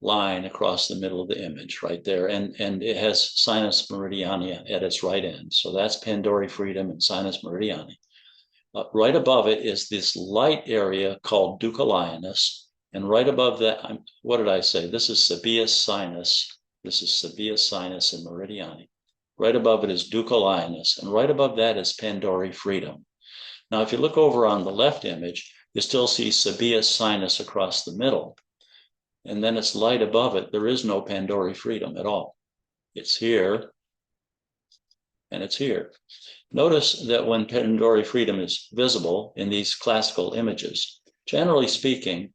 line across the middle of the image right there, and it has Sinus Meridiani at its right end. So that's Pandora freedom and Sinus Meridiani. Right above it is this light area called Duca Lionus, and right above that, what did I say? This is Sabius Sinus. This is Sabius Sinus and Meridiani. Right above it is Duca Lionus, and right above that is Pandora freedom. Now, if you look over on the left image, you still see Sabius Sinus across the middle. And then it's light above it. There is no Pandora freedom at all. It's here and it's here. Notice that when Pandora freedom is visible in these classical images, generally speaking,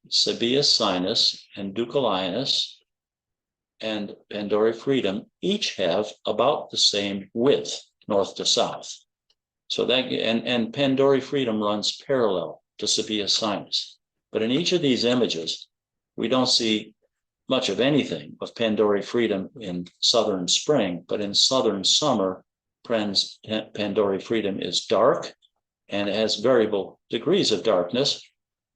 Sabius Sinus and Duca Lionus and Pandora freedom each have about the same width, north to south. So that, and Pandora freedom runs parallel to Sabius Sinus. But in each of these images, we don't see much of anything of Pandora freedom in southern spring, but in southern summer, Pandora freedom is dark and it has variable degrees of darkness,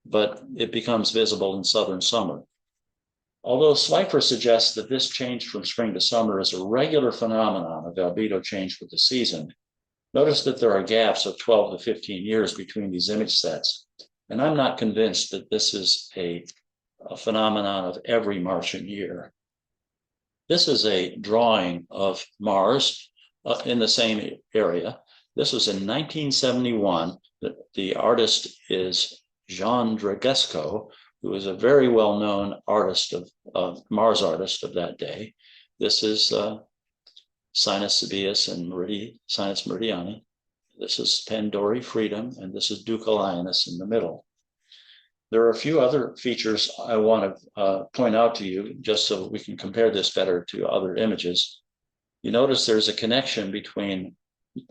but it becomes visible in southern summer. Although Slifer suggests that this change from spring to summer is a regular phenomenon of albedo change with the season, notice that there are gaps of 12 to 15 years between these image sets. And I'm not convinced that this is a phenomenon of every Martian year. This is a drawing of Mars in the same area. This was in 1971. The artist is Jean Dragesco, who is a very well-known artist of Mars artist of that day. This is Sinus Sabius and Sinus Meridiani. This is Pandora freedom, and this is Duca Lionus in the middle. There are a few other features I want to point out to you, just so we can compare this better to other images. You notice there's a connection between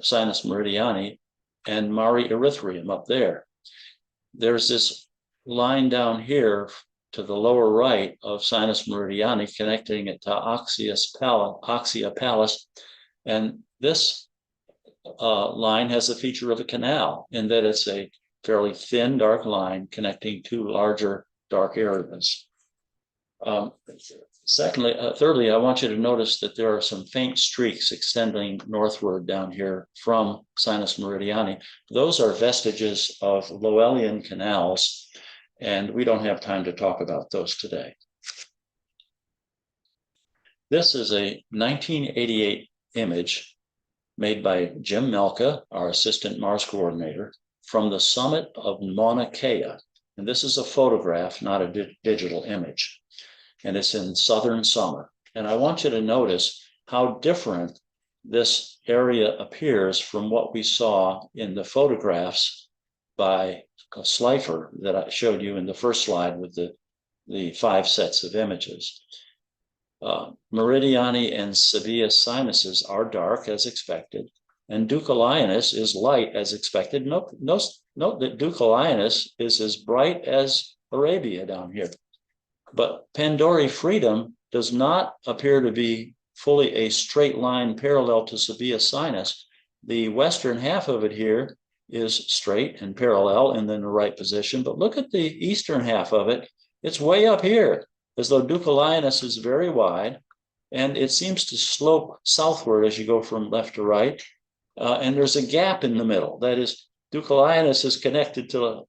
Sinus Meridiani and Mare Erythraeum up there. There's this line down here to the lower right of Sinus Meridiani, connecting it to Oxia Palus. And this line has the feature of a canal in that it's a fairly thin, dark line connecting 2 larger dark areas. Thirdly, I want you to notice that there are some faint streaks extending northward down here from Sinus Meridiani. Those are vestiges of Lowellian canals, and we don't have time to talk about those today. This is a 1988 image made by Jim Melka, our assistant Mars coordinator, from the summit of Mauna Kea. And this is a photograph, not a digital image. And it's in southern summer. And I want you to notice how different this area appears from what we saw in the photographs by Slifer that I showed you in the first slide with the 5 sets of images. Meridiani and Sabius sinuses are dark as expected, and Duca Lionus is light as expected. Note that Duca Lionus is as bright as Arabia down here. But Pandora freedom does not appear to be fully a straight line parallel to Sabius sinus. The western half of it here is straight and parallel and in the right position. But look at the eastern half of it. It's way up here, as though Duca Lionus is very wide, and it seems to slope southward as you go from left to right. And there's a gap in the middle. That is, Duca Lionus is connected to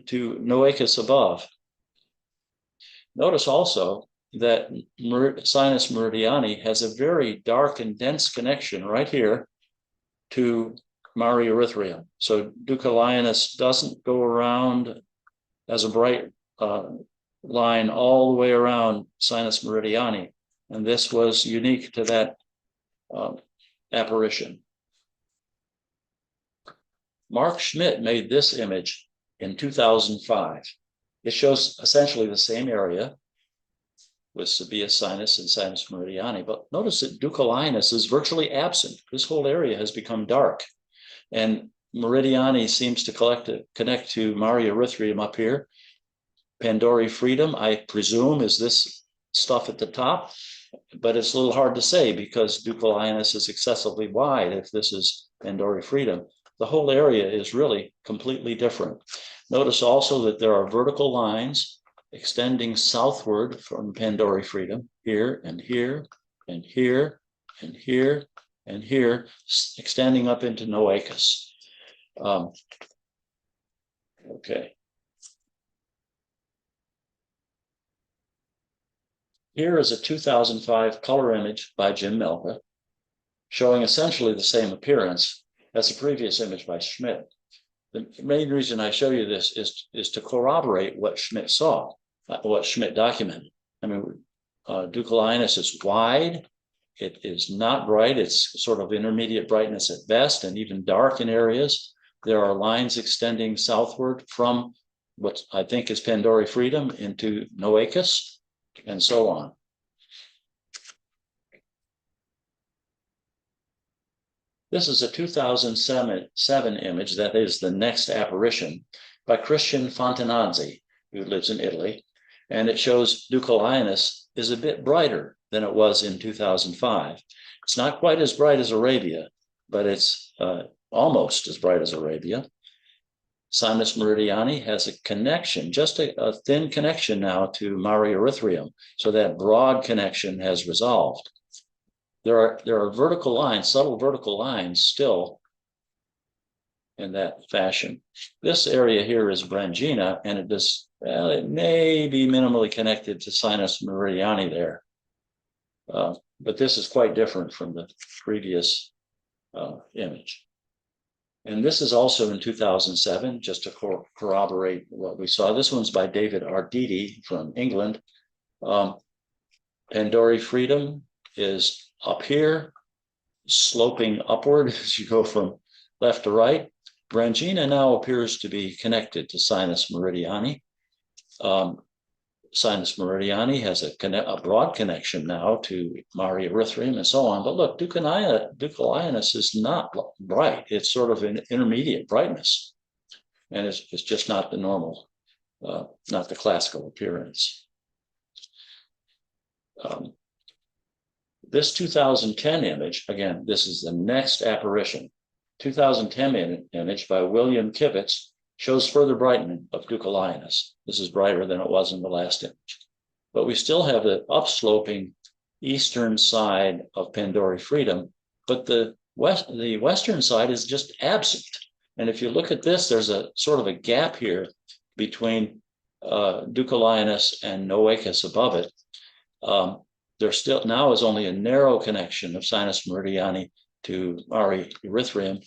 Noachus above. Notice also that Sinus Meridiani has a very dark and dense connection right here to Mare Erythraeum. So Duca Lionus doesn't go around as a bright line all the way around Sinus Meridiani. And this was unique to that apparition. Mark Schmidt made this image in 2005. It shows essentially the same area. with Sabia Sinus and Sinus Meridiani. But notice that Ducal Lionus is virtually absent. This whole area has become dark. And Meridiani seems to connect to Mari Erythraeum up here. Pandori Freedom, I presume, is this stuff at the top, but it's a little hard to say because Ducal Lionus is excessively wide if this is Pandori Freedom. The whole area is really completely different. Notice also that there are vertical lines extending southward from Pandori Freedom, here and here and here and here and here, extending up into Noachus. Okay. Here is a 2005 color image by Jim Melka, showing essentially the same appearance as the previous image by Schmidt. The main reason I show you this is to corroborate what Schmidt saw, what Schmidt documented. I mean, Ducal Lionus is wide. It is not bright. It's sort of intermediate brightness at best and even dark in areas. There are lines extending southward from what I think is Pandori Freedom into Noachus and so on. This is a 2007 image, that is the next apparition, by Christian Fontanazzi, who lives in Italy. And it shows Ducal Lionus is a bit brighter than it was in 2005. It's not quite as bright as Arabia, but it's almost as bright as Arabia. Sinus Meridiani has a connection, just a thin connection now to Mari Erythraeum. So that broad connection has resolved. There are vertical lines, subtle vertical lines still in that fashion. This area here is Brangina, and it may be minimally connected to Sinus Meridiani there. But this is quite different from the previous image. And this is also in 2007, just to corroborate what we saw. This one's by David Arditi from England. Pandori Freedom is up here, sloping upward as you go from left to right. Brangina now appears to be connected to Sinus Meridiani. Sinus Meridiani has a broad connection now to Mari Erythraeum and so on. But look, Ducal Lionus is not bright. It's sort of an intermediate brightness. And it's just not the normal, not the classical appearance. This 2010 image, again, this is the next apparition. 2010 image by William Kivitz shows further brightening of Ducal Lionus. This is brighter than it was in the last image. But we still have the upsloping eastern side of Pandori Freedom, but the western side is just absent. And if you look at this, there's a sort of a gap here between Ducal Lionus and Noachus above it. There still now is only a narrow connection of Sinus Meridiani to Mari Erythraeum.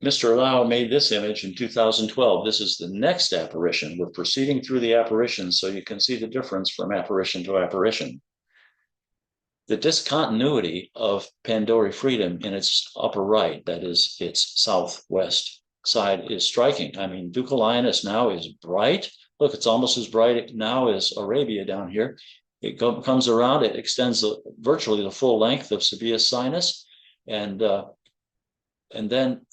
Mr. Lau made this image in 2012. This is the next apparition. We're proceeding through the apparitions so you can see the difference from apparition to apparition. The discontinuity of Pandori Freedom in its upper right, that is its southwest side, is striking. I mean, Ducal Lionus now is bright. Look, it's almost as bright now as Arabia down here. It comes around, it extends virtually the full length of Sabia Sinus. And then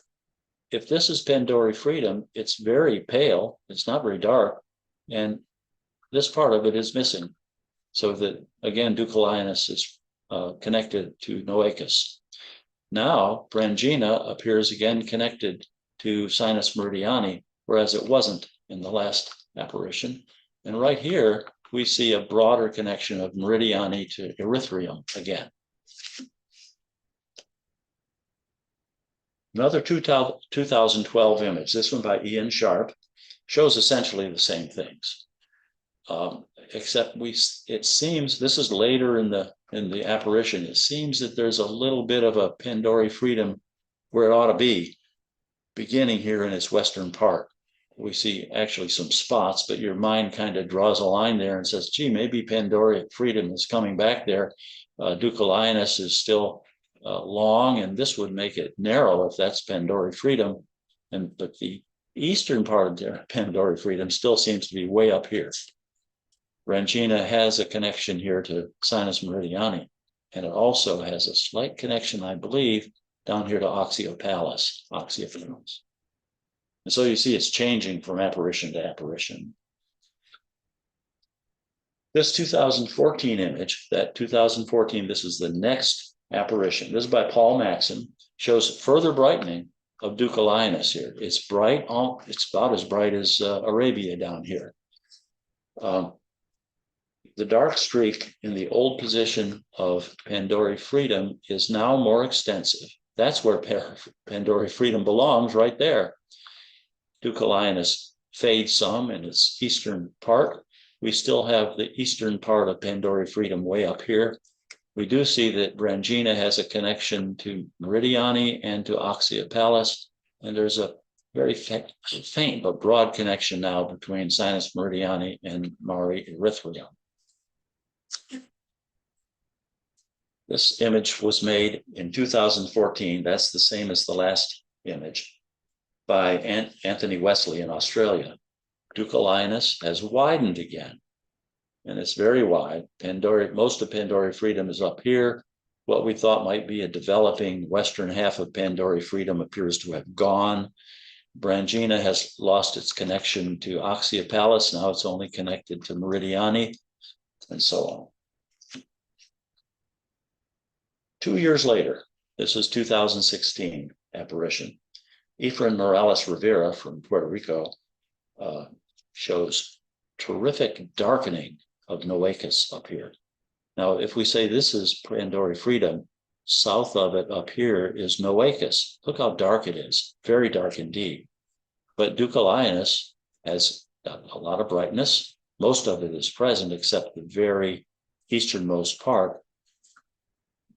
if this is Pandori Freedom, it's very pale. It's not very dark. And this part of it is missing. So that, again, Ducal Lionus is connected to Noachus. Now, Brangina appears again connected to Sinus Meridiani, whereas it wasn't in the last apparition. And right here, we see a broader connection of Meridiani to Erythraeum again. Another 2012 image, this one by Ian Sharp, shows essentially the same things. Except it seems, this is later in the apparition, it seems that there's a little bit of a Pandori Freedom where it ought to be, beginning here in its western part. We see actually some spots, but your mind kind of draws a line there and says, gee, maybe Pandori Freedom is coming back there. Ducal Lionus is still long, and this would make it narrow if that's Pandori Freedom. But the eastern part of the Pandora Freedom still seems to be way up here. Branchina has a connection here to Sinus Meridiani, and it also has a slight connection, I believe, down here to Oxyopalus. And so you see it's changing from apparition to apparition. This 2014 image, that 2014, this is the next apparition. This is by Paul Maxson, shows further brightening of Deucalionus here. It's bright, it's about as bright as Arabia down here. The dark streak in the old position of Pandora Freedom is now more extensive. That's where Pandora Freedom belongs, right there. Deucalionus fades some in its eastern part. We still have the eastern part of Pandora Freedom way up here. We do see that Branchina has a connection to Meridiani and to Oxyopalus, and there's a very faint but broad connection now between Sinus Meridiani and Mare Erythraeum. This image was made in 2014. That's the same as the last image by Anthony Wesley in Australia. Deucalionus has widened again, and it's very wide. Most of Pandora Freedom is up here. What we thought might be a developing western half of Pandora Freedom appears to have gone. Branchina has lost its connection to Oxyopalus. Now it's only connected to Meridiani, and so on. 2 years later, this is 2016 apparition. Efrain Morales Rivera from Puerto Rico shows terrific darkening of Noachus up here. Now, if we say this is Pandora Freedom, south of it up here is Noachus. Look how dark it is, very dark indeed. But Deucalionus has a lot of brightness. Most of it is present except the very easternmost part.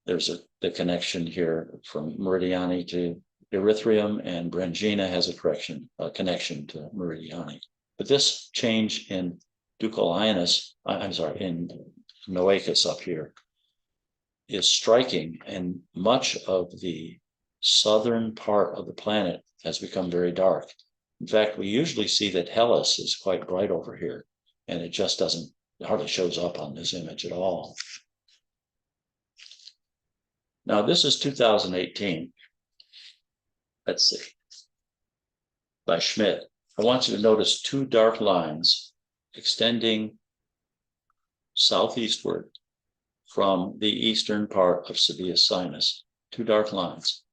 There's the connection here from Meridiani to Erythraeum, and Branchina has a connection to Meridiani. But this change in Deucalionus, in Noachus up here, is striking, and much of the southern part of the planet has become very dark. In fact, we usually see that Hellas is quite bright over here, and it just hardly shows up on this image at all. Now, this is 2018. Let's see. By Schmidt. I want you to notice two dark lines extending southeastward from the eastern part of Sabius Sinus. Two dark lines.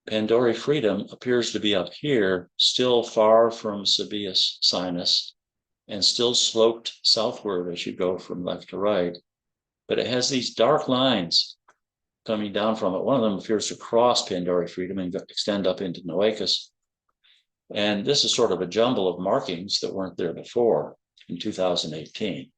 Pandora Freedom appears to be up here, still far from Sabius Sinus, and still sloped southward as you go from left to right. But it has these dark lines coming down from it. One of them appears to cross Pandora Freedom and extend up into Noachus. And this is sort of a jumble of markings that weren't there before in 2018.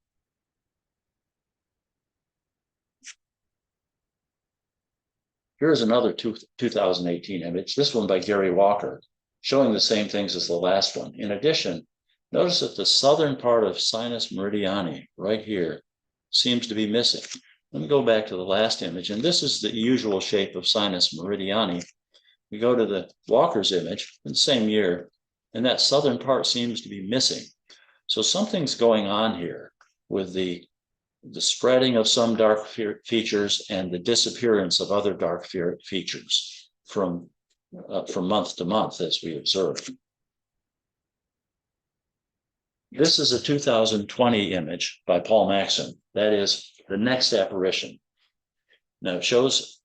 Here's another 2018 image, this one by Gary Walker, showing the same things as the last one. In addition, notice that the southern part of Sinus Meridiani, right here, seems to be missing. Let me go back to the last image, and this is the usual shape of Sinus Meridiani. We go to the Walker's image in the same year, and that southern part seems to be missing. So something's going on here with the spreading of some dark features and the disappearance of other dark features from month to month as we observe. This is a 2020 image by Paul Maxson. That is the next apparition. Now it shows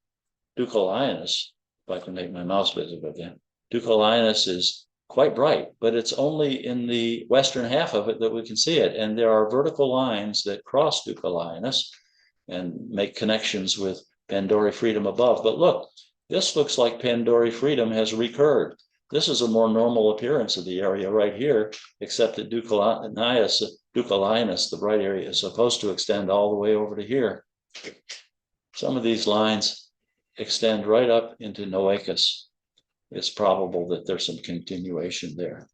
Deucalionus, if I can make my mouse visible again. Deucalionus is quite bright, but it's only in the western half of it that we can see it. And there are vertical lines that cross Deucalionus and make connections with Pandora Freedom above. But look, this looks like Pandora Freedom has recurred. This is a more normal appearance of the area right here, except that Deucalionus, the bright area, is supposed to extend all the way over to here. Some of these lines extend right up into Noachus. It's probable that there's some continuation there.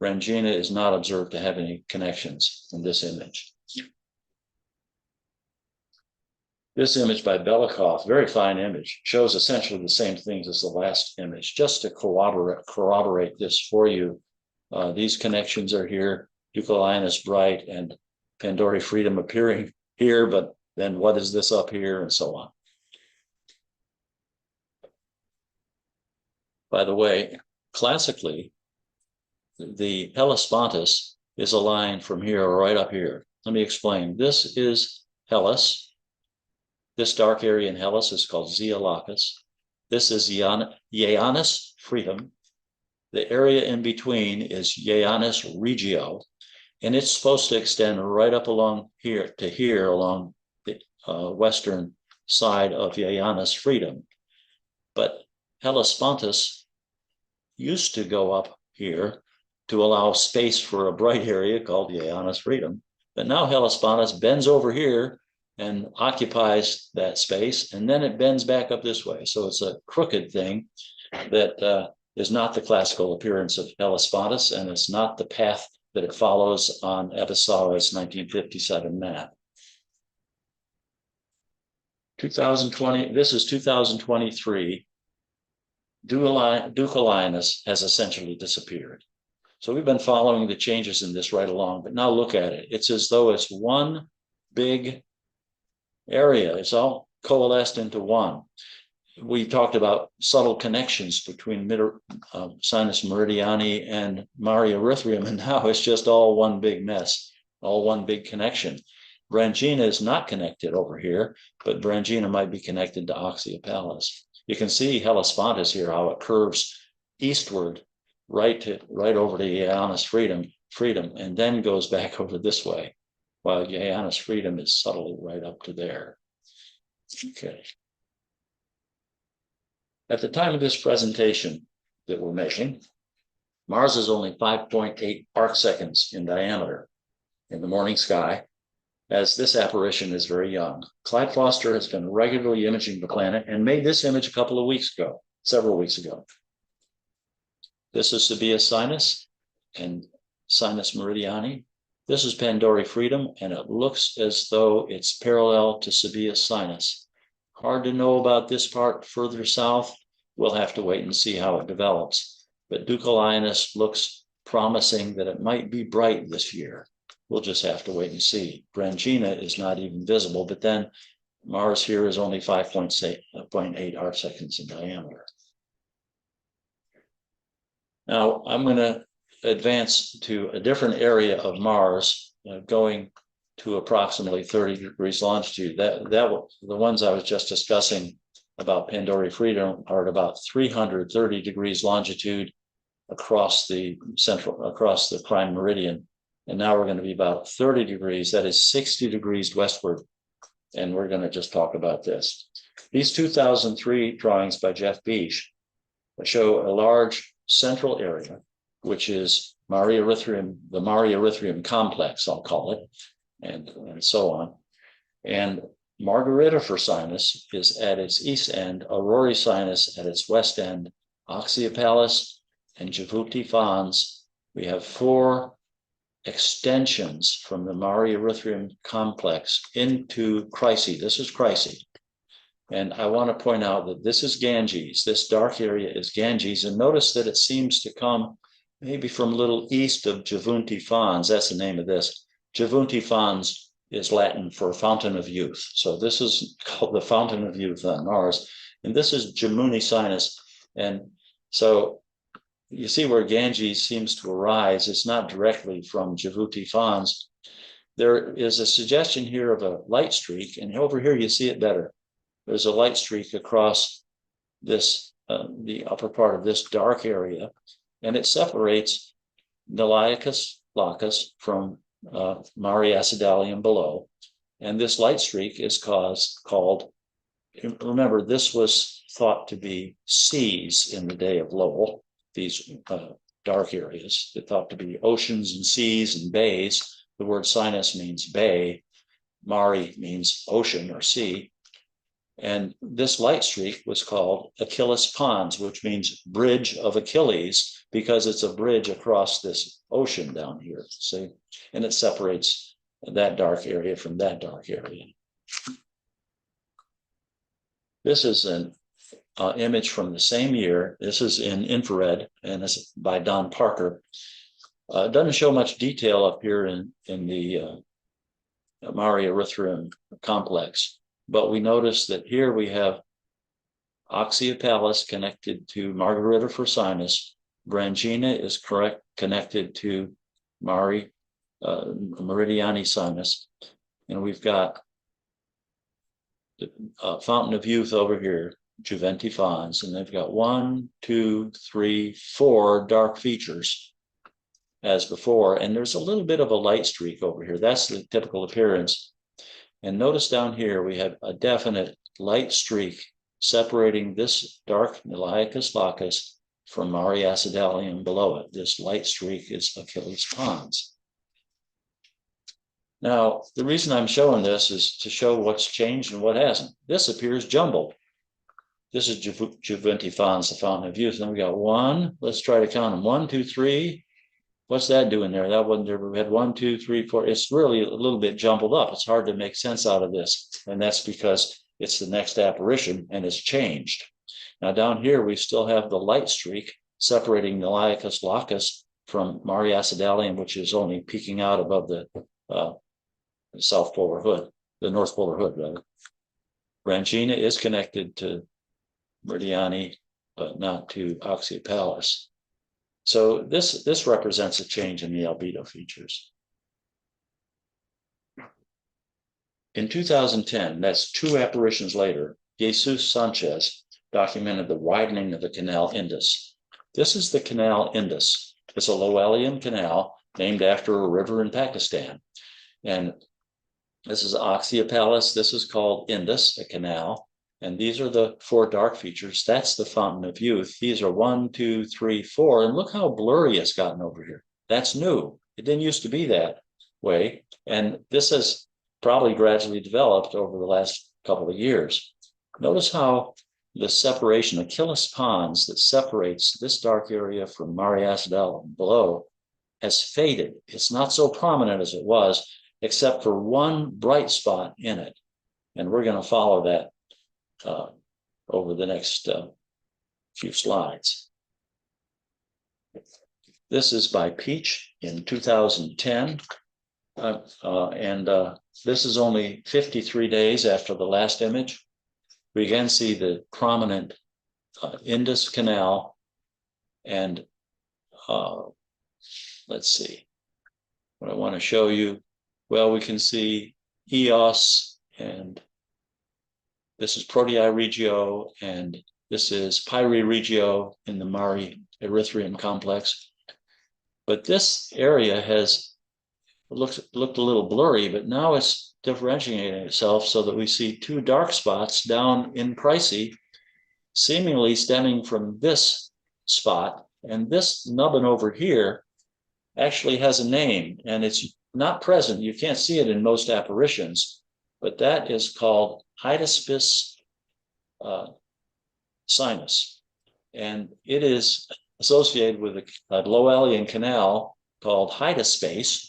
Branchina is not observed to have any connections in this image. This image by Belikov, very fine image, shows essentially the same things as the last image. Just to corroborate this for you, these connections are here, Ducallinus bright and Pandora freedom appearing here, but then what is this up here, and so on. By the way, classically, the Hellespontus is a line from here right up here. Let me explain. This is Hellas. This dark area in Hellas is called Zia Lacus. This is Ioannis freedom. The area in between is Ioannis Regio, and it's supposed to extend right up along here to here along the western side of Ioannis freedom. But Hellespontus used to go up here to allow space for a bright area called Ioannis freedom. But now Hellespontus bends over here and occupies that space, and then it bends back up this way. So it's a crooked thing that is not the classical appearance of Hellespontus, and it's not the path that it follows on Episaurus' 1957 map. 2020, this is 2023. Ducallinus has essentially disappeared. So we've been following the changes in this right along, but now look at it. It's as though it's one big area. It's all coalesced into one. We talked about subtle connections between Sinus Meridiani and Mare Erythraeum, and now it's just all one big mess, all one big connection. Branchina is not connected over here, but Branchina might be connected to Oxyopalus. You can see Hellespontus here, how it curves eastward, right over to Ioannis freedom, and then goes back over this way, while Ioannis freedom is subtly right up to there. Okay. At the time of this presentation that we're making, Mars is only 5.8 arcseconds in diameter in the morning sky, as this apparition is very young. Clyde Foster has been regularly imaging the planet and made this image a couple of weeks ago, several weeks ago. This is Sabia Sinus and Sinus Meridiani. This is Pandora freedom, and it looks as though it's parallel to Sabia Sinus. Hard to know about this part further south. We'll have to wait and see how it develops. But Ducallinus looks promising that it might be bright this year. We'll just have to wait and see. Branchina is not even visible, but then Mars here is only 5.8 arcseconds in diameter. Now I'm going to advance to a different area of Mars, going to approximately 30 degrees longitude. The ones I was just discussing about Pandora freedom are at about 330 degrees longitude across the prime meridian. And now we're going to be about 30 degrees, that is 60 degrees westward. And we're going to just talk about this. These 2003 drawings by Jeff Beach show a large central area, which is Mare Erythraeum, the Mare Erythraeum complex, I'll call it, and so on. And Margarita for Sinus is at its east end, Aurora Sinus at its west end, Oxyopalus and Javuti Fons. We have 4 extensions from the Mare Erythraeum complex into Chryse. This is Chryse. And I want to point out that this is Ganges. This dark area is Ganges. And notice that it seems to come maybe from a little east of Javunti Fons. That's the name of this. Javunti Fons is Latin for fountain of youth. So this is called the fountain of youth on Mars. And this is Gemini Sinus. And so you see where Ganges seems to arise. It's not directly from Javuti Fons. There is a suggestion here of a light streak, and over here you see it better. There's a light streak across this, the upper part of this dark area, and it separates Neleicus Lacus from Mare Acidalium below. And this light streak is called, remember, this was thought to be seas in the day of Lowell. These dark areas, they're thought to be oceans and seas and bays. The word sinus means bay, Mare means ocean or sea. And this light streak was called Achilles Pons, which means bridge of Achilles, because it's a bridge across this ocean down here, see? And it separates that dark area from that dark area. This is an image from the same year. This is in infrared, and it's by Don Parker. It doesn't show much detail up here in the Mare Erythraeum complex, but we notice that here we have Oxyopalus connected to Margarita Fursinus. Branchina is connected to Meridiani sinus, and we've got the Fountain of Youth over here, Juventifans, and they've got 1, 2, 3, 4 dark features as before, and there's a little bit of a light streak over here. That's the typical appearance. And notice down here we have a definite light streak separating this dark Nelaicus lacus from Mare acidalium below it. This light streak is Achilles pons. Now, the reason I'm showing this is to show what's changed and what hasn't. This appears jumbled. This is Juventifans, the Fountain of Youth. And we got 1. Let's try to count them. 1, 2, 3. What's that doing there? That wasn't there. We had 1, 2, 3, 4. It's really a little bit jumbled up. It's hard to make sense out of this. And that's because it's the next apparition and it's changed. Now down here, we still have the light streak separating Nelaicus lacus from Mare acidalium, which is only peeking out above the south polar hood, the north polar hood, rather. Branchina is connected to Meridiani, but not to Oxyopalus. So this represents a change in the albedo features. In 2010, that's 2 apparitions later, Jesus Sanchez documented the widening of the Canal Indus. This is the Canal Indus. It's a Lowellian canal named after a river in Pakistan. And this is Oxyopalus. This is called Indus, a canal. And these are the 4 dark features. That's the Fountain of Youth. These are 1, 2, 3, 4. And look how blurry it's gotten over here. That's new. It didn't used to be that way. And this has probably gradually developed over the last couple of years. Notice how the separation, Achilles pons, that separates this dark area from Mare acidalium below has faded. It's not so prominent as it was, except for 1 bright spot in it. And we're going to follow that over the next few slides. This is by Peach in 2010. This is only 53 days after the last image. We again see the prominent Indus Canal, and let's see what I want to show you. Well, we can see Eos, and this is Protea Regio, and this is Pyri Regio in the Mare Erythraeum complex. But this area has looked a little blurry, but now it's differentiating itself so that we see 2 dark spots down in Chryse, seemingly stemming from this spot. And this nubbin over here actually has a name, and it's not present. You can't see it in most apparitions, but that is called Hydaspes sinus. And it is associated with a Lowellian canal called Hydaspes.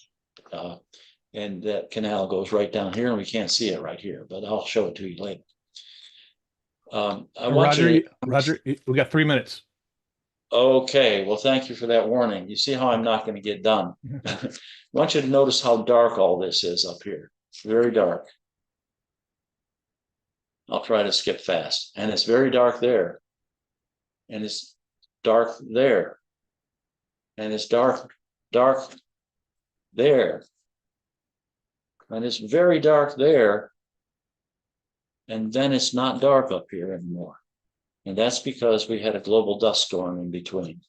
And that canal goes right down here, and we can't see it right here, but I'll show it to you later. Roger, we got 3 minutes. Okay, well, thank you for that warning. You see how I'm not going to get done. I want you to notice how dark all this is up here. Very dark. I'll try to skip fast. And it's very dark there. And it's dark there. And it's dark there. And it's very dark there. And then it's not dark up here anymore. And that's because we had a global dust storm in between.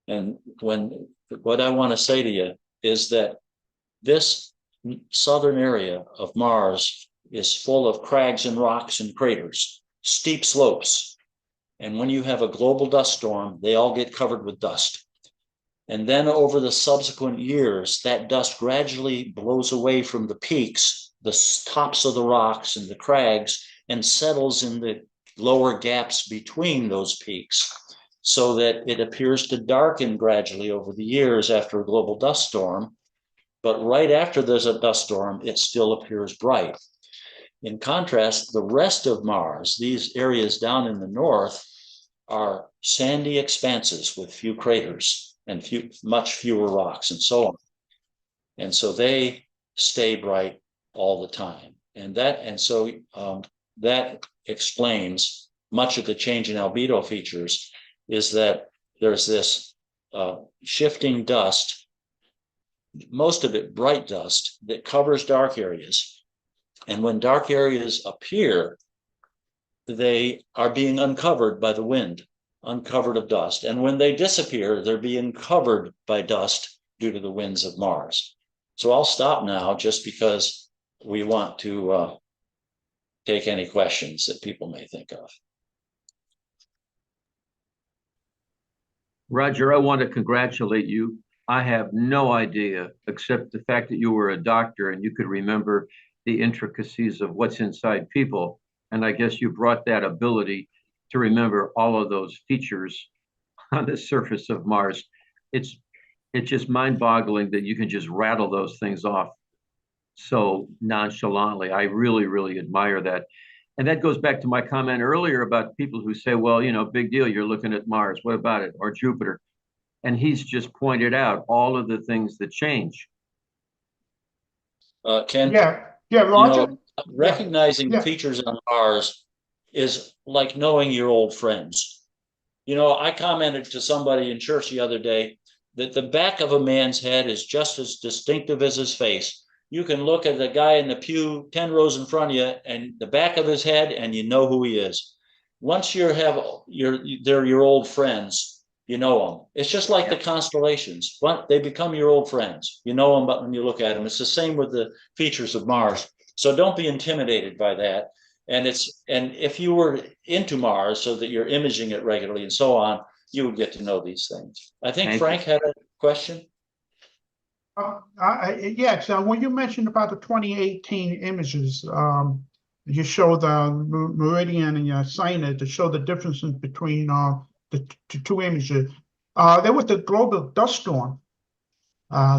And what I want to say to you is that this southern area of Mars is full of crags and rocks and craters, steep slopes. And when you have a global dust storm, they all get covered with dust. And then over the subsequent years, that dust gradually blows away from the peaks, the tops of the rocks and the crags, and settles in the lower gaps between those peaks, so that it appears to darken gradually over the years after a global dust storm. But right after there's a dust storm, it still appears bright. In contrast, the rest of Mars, these areas down in the north, are sandy expanses with few craters and much fewer rocks and so on. And so they stay bright all the time. And so that explains much of the change in albedo features, is that there's this shifting dust, most of it bright dust, that covers dark areas. And when dark areas appear, they are being uncovered by the wind, uncovered of dust. And when they disappear, they're being covered by dust due to the winds of Mars. So I'll stop now just because we want to take any questions that people may think of. Roger, I want to congratulate you. I have no idea, except the fact that you were a doctor and you could remember the intricacies of what's inside people. And I guess you brought that ability to remember all of those features on the surface of Mars. It's just mind-boggling that you can just rattle those things off so nonchalantly. I really, really admire that. And that goes back to my comment earlier about people who say, well, you know, big deal, you're looking at Mars, what about it? Or Jupiter. And he's just pointed out all of the things that change. Ken? Yeah, Roger. You know, recognizing features on Mars is like knowing your old friends. You know, I commented to somebody in church the other day that the back of a man's head is just as distinctive as his face. You can look at the guy in the pew 10 rows in front of you and the back of his head, and you know who he is. Once they're your old friends, you know them. It's just like the constellations. But they become your old friends. You know them, but when you look at them, it's the same with the features of Mars. So don't be intimidated by that. And if you were into Mars so that you're imaging it regularly and so on, you would get to know these things. I think Frank had a question. Yeah, so when you mentioned about the 2018 images, you show the meridian and your signet to show the differences between the two images. There was the global dust storm.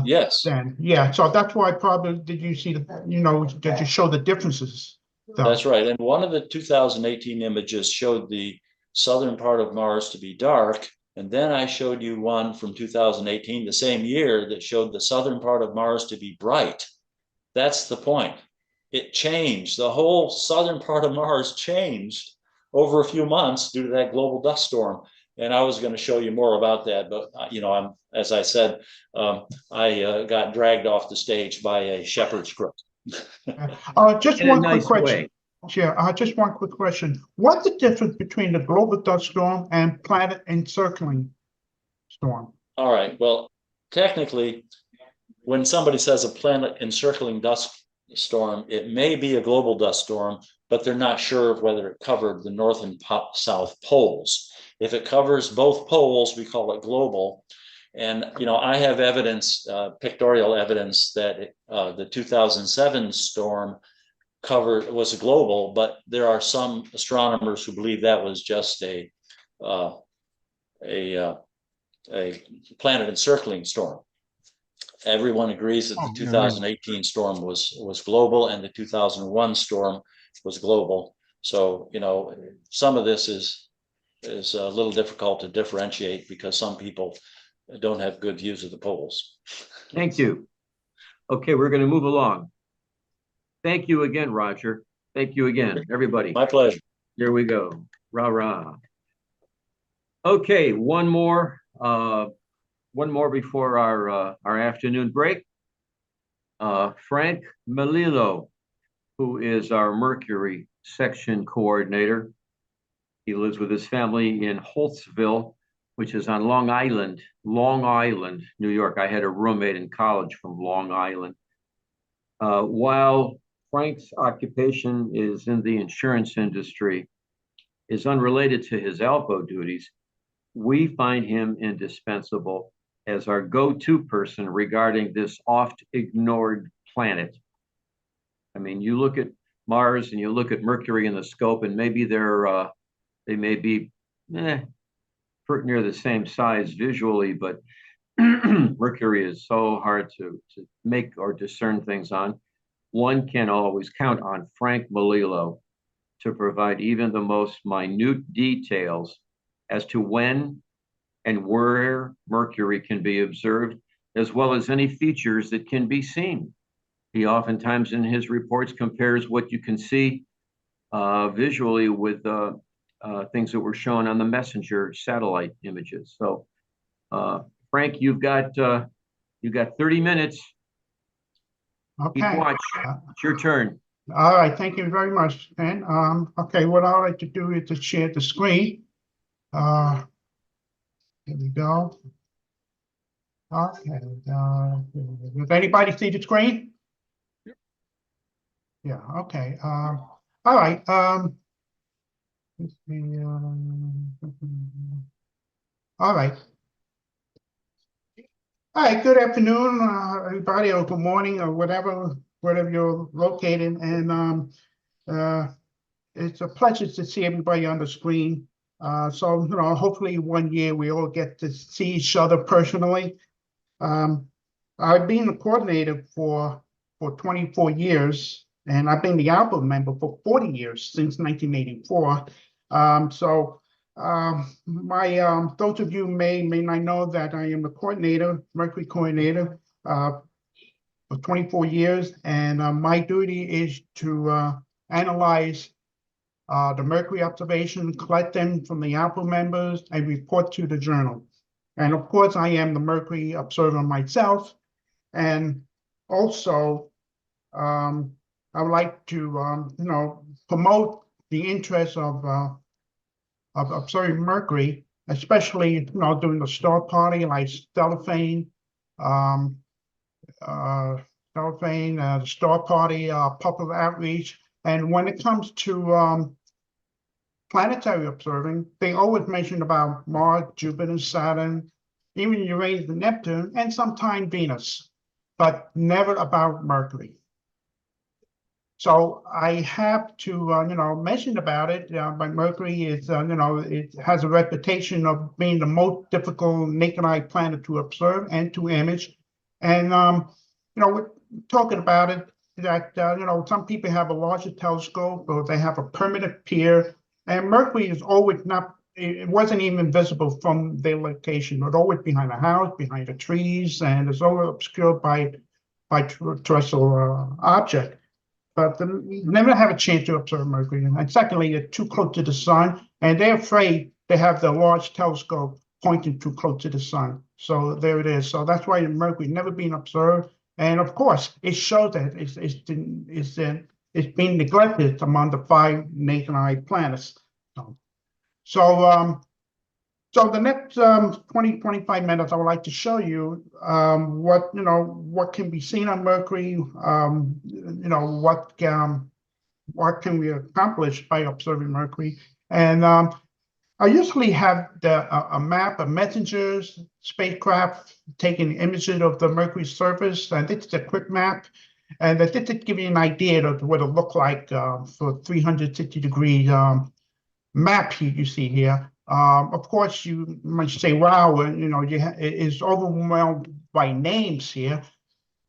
Yes. Then, yeah, so that's why probably did you see the, you know, did you show the differences? That's right. And one of the 2018 images showed the southern part of Mars to be dark. And then I showed you one from 2018, the same year, that showed the southern part of Mars to be bright. That's the point. It changed. The whole southern part of Mars changed over a few months due to that global dust storm. And I was going to show you more about that, but you know, as I said, I got dragged off the stage by a shepherd's crook. Just one quick question. Yeah, just one quick question. What's the difference between the global dust storm and planet encircling storm? All right. Well, technically, when somebody says a planet encircling dust storm, it may be a global dust storm, but they're not sure of whether it covered the north and south poles. If it covers both poles, we call it global. And, you know, I have evidence, pictorial evidence that the 2007 storm was global, but there are some astronomers who believe that was just a planet encircling storm. Everyone agrees that the 2018 storm was global and the 2001 storm was global. So, you know, some of this is a little difficult to differentiate because some people don't have good views of the poles. Thank you. Okay, we're going to move along. Thank you again, Roger. Thank you again, everybody. My pleasure. Here we go. Rah, rah. Okay, one more before our afternoon break. Frank Melillo, who is our Mercury section coordinator. He lives with his family in Holtzville, which is on Long Island, New York. I had a roommate in college from Long Island. While Frank's occupation is in the insurance industry, is unrelated to his ALPO duties, we find him indispensable as our go-to person regarding this oft-ignored planet. I mean, you look at Mars and you look at Mercury in the scope, and maybe they may be pretty near the same size visually, but Mercury is so hard to make or discern things on. one can always count on Frank Melillo to provide even the most minute details as to when and where Mercury can be observed, as well as any features that can be seen. He oftentimes in his reports compares what you can see visually with things that were shown on the messenger satellite images. So, Frank, you've got 30 minutes. Keep Okay. watch. It's your turn. All right, thank you very much, Ken. Okay, what I'd like to do is to share the screen. Here we go. Okay, does anybody see the screen? Yeah, okay. All right. Let's see, all right. All right, good afternoon, everybody, or good morning, or whatever, wherever you're located. And it's a pleasure to see everybody on the screen. So, hopefully one year we all get to see each other personally. I've been the coordinator for 24 years, and I've been the ALPO member for 40 years, since 1984. Those of you may not know that I am the coordinator, Mercury coordinator, for 24 years, and my duty is to analyze the Mercury observation, collect them from the ALPO members, and report to the journal. And of course, I am the Mercury observer myself, and also I would like to promote the interest of observing Mercury, especially during the star party like Stellarphane, the star party, popular outreach. And when it comes to planetary observing, they always mention about Mars, Jupiter, Saturn, even Uranus and Neptune, and sometimes Venus, but never about Mercury. So I have to, mention about it. But Mercury is, it has a reputation of being the most difficult naked eye planet to observe and to image. And we're talking about it that some people have a larger telescope or they have a permanent pier, and Mercury is always not. It wasn't even visible from their location. It was always behind the house, behind the trees, and it's always obscured by terrestrial object. But they never have a chance to observe Mercury. And secondly, they're too close to the sun, and they're afraid they have the large telescope pointing too close to the sun. So there it is. So that's why Mercury never been observed. And of course, it shows that it's been neglected among the 5 naked eye planets. So the next 25 minutes, I would like to show you what can be seen on Mercury, what can we accomplish by observing Mercury. And I usually have a map of messengers, spacecraft taking images of the Mercury surface, and this is a quick map. And this to give you an idea of what it looked like for 360-degree map here you see here. Of course, you might say, "Wow, it's overwhelmed by names here."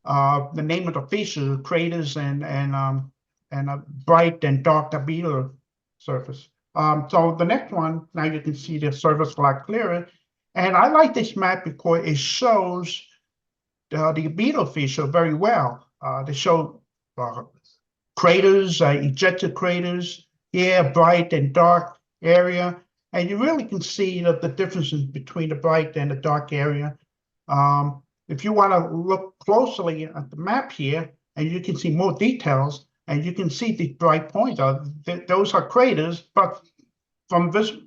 The name of the features, craters, and a bright and dark albedo surface. So the next one, now you can see the surface a lot clearer. And I like this map because it shows the albedo feature very well. They show craters, ejected craters, bright and dark area. And you really can see the differences between the bright and the dark area. If you want to look closely at the map here, and you can see more details, and you can see the bright points. Those are craters, but from Earth,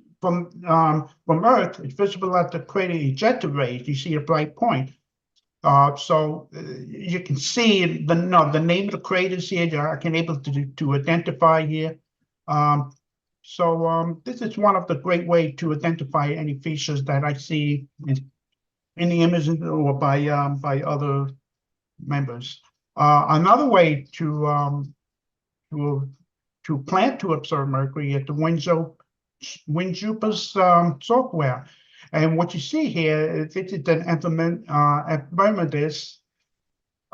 it's visible at the crater ejected rays. You see a bright point. So you can see the name of the craters here. I can able to identify here. This is one of the great ways to identify any features that I see in the images or by other members. Another way to plan to observe Mercury is the WinJupiter's software. And what you see here is this is an ephemeris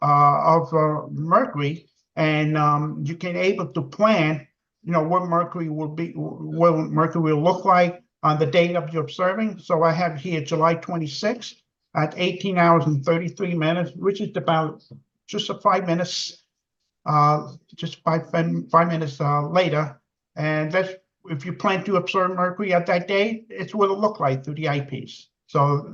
of Mercury. and you can able to plan, what Mercury will be, what Mercury will look like on the date of your observing. So I have here July 26th at 18 hours and 33 minutes, which is about just 5 minutes, just 5 minutes later. And that's, if you plan to observe Mercury at that date, it's what it'll look like through the eyepiece. So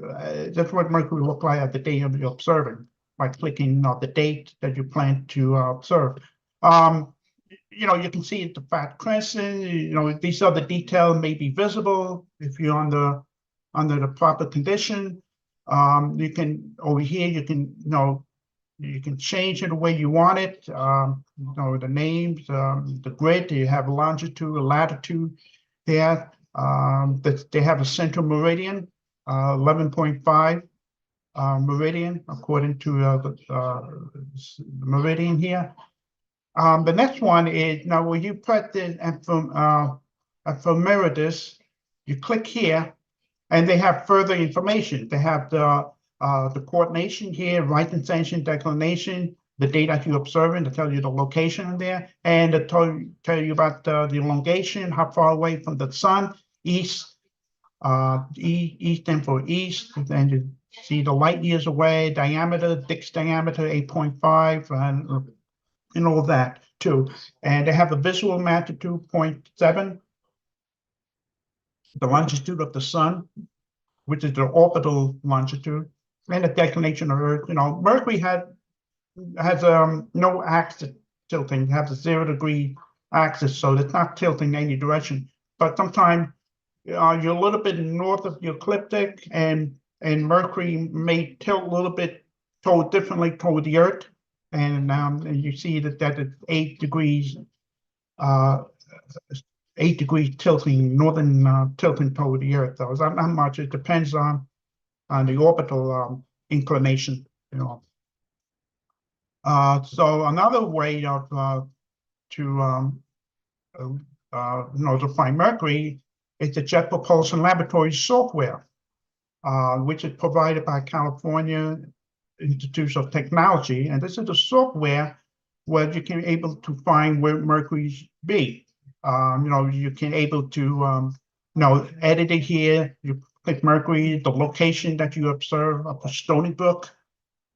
that's what Mercury will look like at the date of your observing by clicking the date that you plan to observe. You can see the fat crescent. These other details may be visible if you're under the proper condition. You can over here. You can change it the way you want it. The names, the grid. You have longitude, latitude. There. They have a central meridian, 11.5. Meridian according to the meridian here. The next one is now when you put the ephemeridis, you click here, and they have further information. They have the coordination here, right intention declination, the date that you're observing to tell you the location there, and to tell you about the elongation, how far away from the sun, east. East and for east, and you see the light years away, diameter, Dick's diameter 8.5, and all that too. And they have a visual magnitude 0.7, the longitude of the sun, which is the orbital longitude, and the declination of Earth. Mercury has no axis tilting, has a 0-degree axis, so it's not tilting in any direction. But sometimes you're a little bit north of your ecliptic, and Mercury may tilt a little bit differently toward the Earth, and you see that it's 8 degrees, 8 degrees tilting, northern tilting toward the Earth. Though not much. It depends on the orbital inclination. So another way of to find Mercury. It's the Jet Propulsion Laboratory software, which is provided by California Institute of Technology. And this is the software where you can able to find where Mercury be. You can able to, edit it here. You click Mercury, the location that you observe of the Stony Brook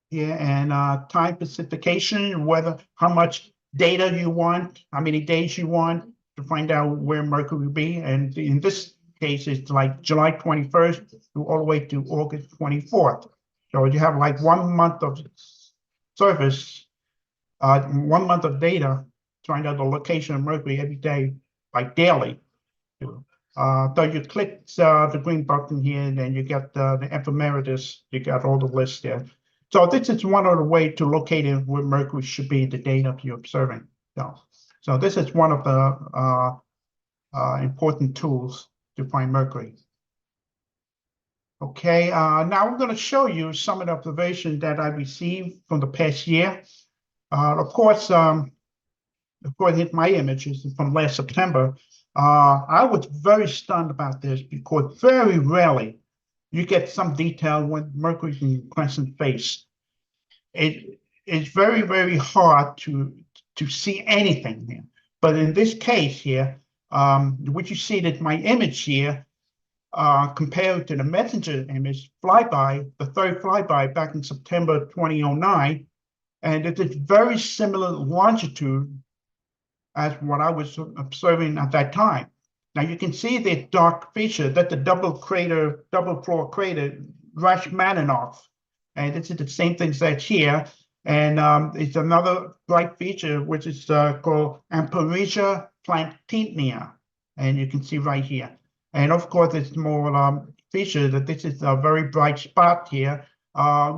here, and time specification, how much data you want, how many days you want, to find out where Mercury will be. And in this case, it's like July 21st all the way to August 24th. So you have like 1 month of service, 1 month of data to find out the location of Mercury every day, like daily. So you click the green button here, and then you get the ephemeridis. You got all the lists there. So this is one of the ways to locate it where Mercury should be the data you're observing. So this is one of the important tools to find Mercury. Okay, now I'm going to show you some of the observations that I received from the past year. Of course, hit my images from last September. I was very stunned about this because very rarely you get some detail when Mercury's in crescent phase. It's very, very hard to see anything here. But in this case here, what you see that my image here, compared to the messenger image flyby, the third flyby back in September 2009, and it is very similar longitude as what I was observing at that time. Now you can see the dark feature, that the double floor crater, Rashmaninoff, and this is the same thing that's here. And it's another bright feature, which is called Amperesia Plantinea, and you can see right here. And of course, it's more feature that this is a very bright spot here,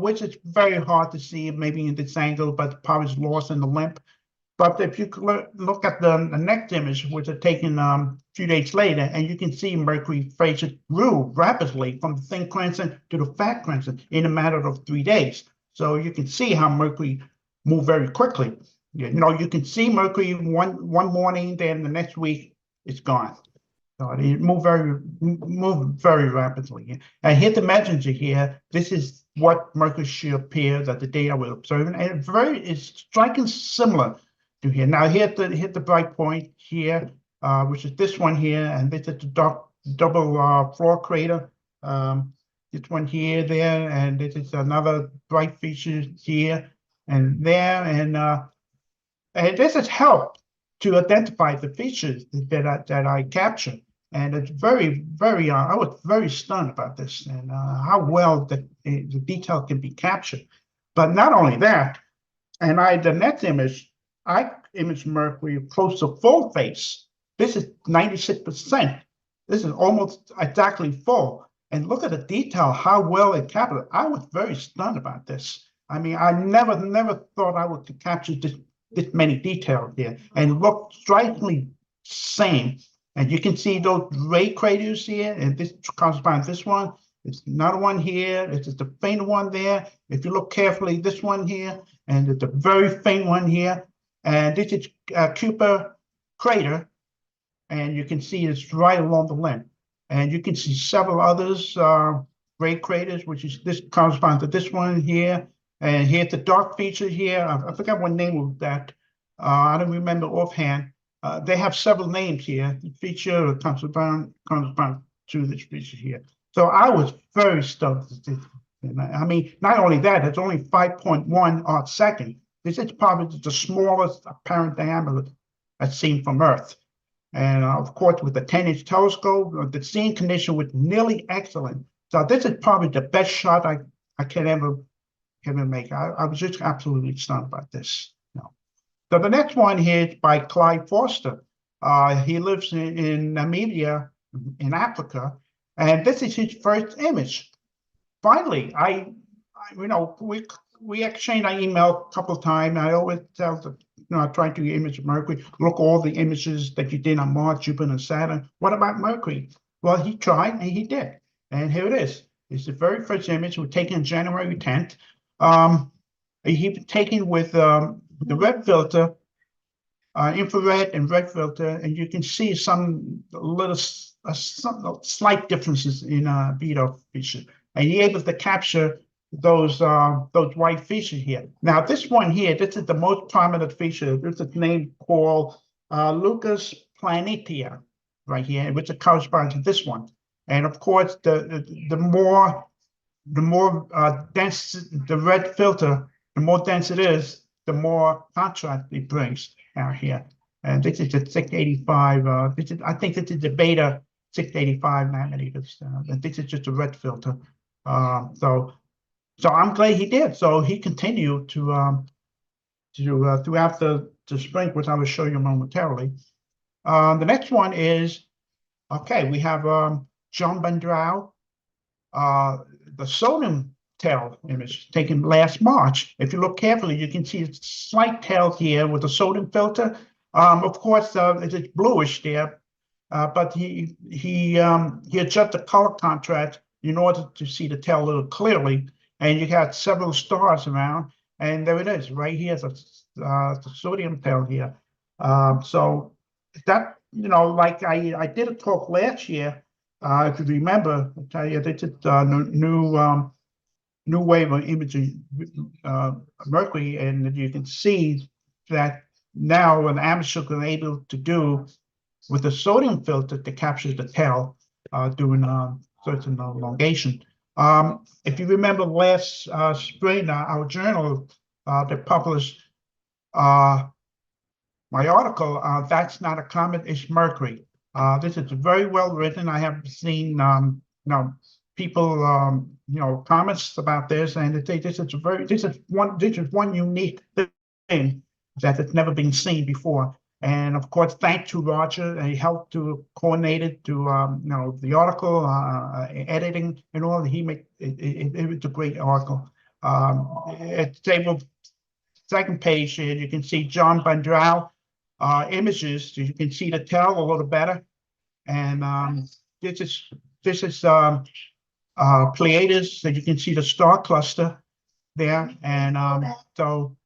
which is very hard to see maybe in this angle, but the power is lost in the limp. But if you look at the next image, which is taken a few days later, and you can see Mercury phase grew rapidly from the thin crescent to the fat crescent in a matter of 3 days. So you can see how Mercury moved very quickly. You can see Mercury one morning, then the next week it's gone. So it moved very rapidly. And here's the messenger here. This is what Mercury should appear that the day I was observing, and it's striking similar to here. Now hit the bright point here, which is this one here, and this is the double floor crater. This one here, there, and this is another bright feature here and there, and this has helped to identify the features that I captured. And it's very, very, I was very stunned about this and how well the detail can be captured. But not only that, and the next image, I imaged Mercury close to full face. This is 96%. This is almost exactly full. And look at the detail, how well it captured. I was very stunned about this. I mean, I never thought I would capture this many details here, and look strikingly same. And you can see those ray craters here, and this corresponds to this one. It's another one here. It's just a faint one there. If you look carefully, this one here, and it's a very faint one here. And this is Cooper crater, and you can see it's right along the limb. And you can see several others, ray craters, which is this corresponds to this one here. And here's the dark feature here. I forgot what name was that. I don't remember offhand. They have several names here. The feature corresponds to this feature here. So I was very stoked. I mean, not only that, it's only 5.1 odd second. This is probably the smallest apparent diameter that's seen from Earth. And of course, with the 10-inch telescope, the seeing condition was nearly excellent. So this is probably the best shot I can ever make. I was just absolutely stunned about this. So the next one here is by Clyde Foster. He lives in Namibia, in Africa, and this is his first image. Finally, we exchanged an email a couple of times. I always tell the, I try to image Mercury. Look all the images that you did on Mars, Jupiter, and Saturn. What about Mercury? Well, he tried and he did, and here it is. It's the very first image. We're taken January 10th. He was taken with the red filter, infrared and red filter, and you can see some slight differences in BDO feature. And you're able to capture those white features here. Now, this one here, this is the most prominent feature. This is named called Lucas Planitia, right here, which corresponds to this one. And of course, the more dense the red filter, the more dense it is, the more contrast it brings out here. And this is the 685. I think this is the beta 685 nanometers. And this is just a red filter. So I'm glad he did. So he continued to throughout the spring, which I will show you momentarily. The next one is, okay, we have John Bandrau, the sodium tail image taken last March. If you look carefully, you can see a slight tail here with the sodium filter. Of course, it's bluish there, but he adjusted the color contrast in order to see the tail a little clearly. And you got several stars around, and there it is, right here, the sodium tail here. So that, like I did a talk last year, if you remember, I tell you, they did new wave of imaging Mercury, and you can see that now an amateur is able to do with the sodium filter to capture the tail doing certain elongation. If you remember last spring, our journal that published my article, that's not a comet, it's Mercury. This is very well written. I have seen people comments about this, and they say this is one unique thing that has never been seen before. And of course, thanks to Roger, he helped to coordinate it to the article, editing and all. He made it was a great article. At table second page here, you can see John Bandrau images. So you can see the tail a little better. And this is Pleiades, so you can see the star cluster there. And so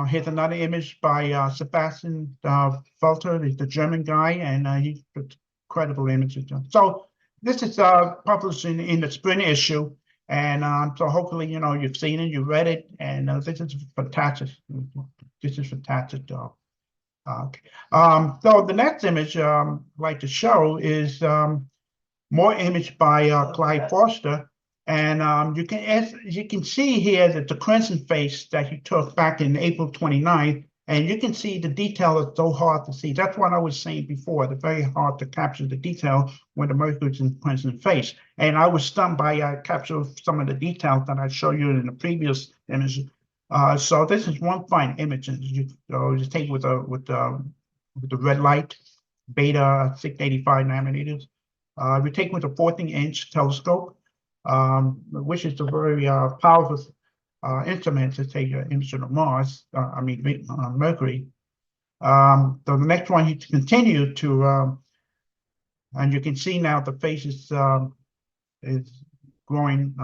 here's another image by Sebastian Felter, the German guy, and he put incredible images. So this is published in the spring issue, And so hopefully, you've seen it, you read it, and this is fantastic. This is fantastic, though. Okay. So the next image I'd like to show is more image by Clyde Foster. And as you can see here that the crescent face that he took back in April 29th, and you can see the detail is so hard to see. That's what I was saying before. It's very hard to capture the detail when the Mercury's in crescent face. And I was stunned by capture some of the details that I showed you in the previous image. So this is one fine image. You just take with the red light, beta 685 nanometers. We take with a 14-inch telescope, which is a very powerful instrument to take an image of Mars. Mercury. So the next one, he continued to, and you can see now the face is growing.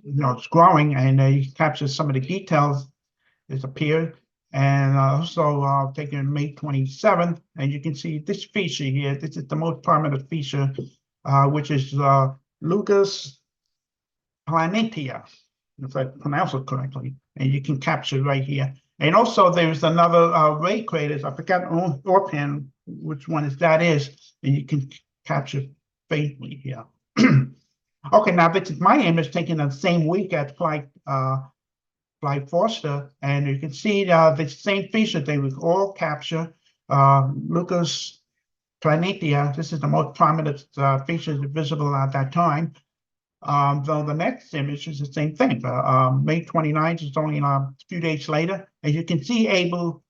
It's growing, and he captures some of the details that appeared. And also taken May 27th, and you can see this feature here. This is the most prominent feature, which is Lucas Planitia, if I pronounce it correctly, and you can capture right here. And also there's another ray craters. I forgot offhand which one that is, and you can capture faintly here. Okay, now this is my image taken the same week as Clyde Foster, and you can see the same feature they would all capture. Lucas Planitia, this is the most prominent feature visible at that time. Though the next image is the same thing. May 29th is only a few days later, and you can see able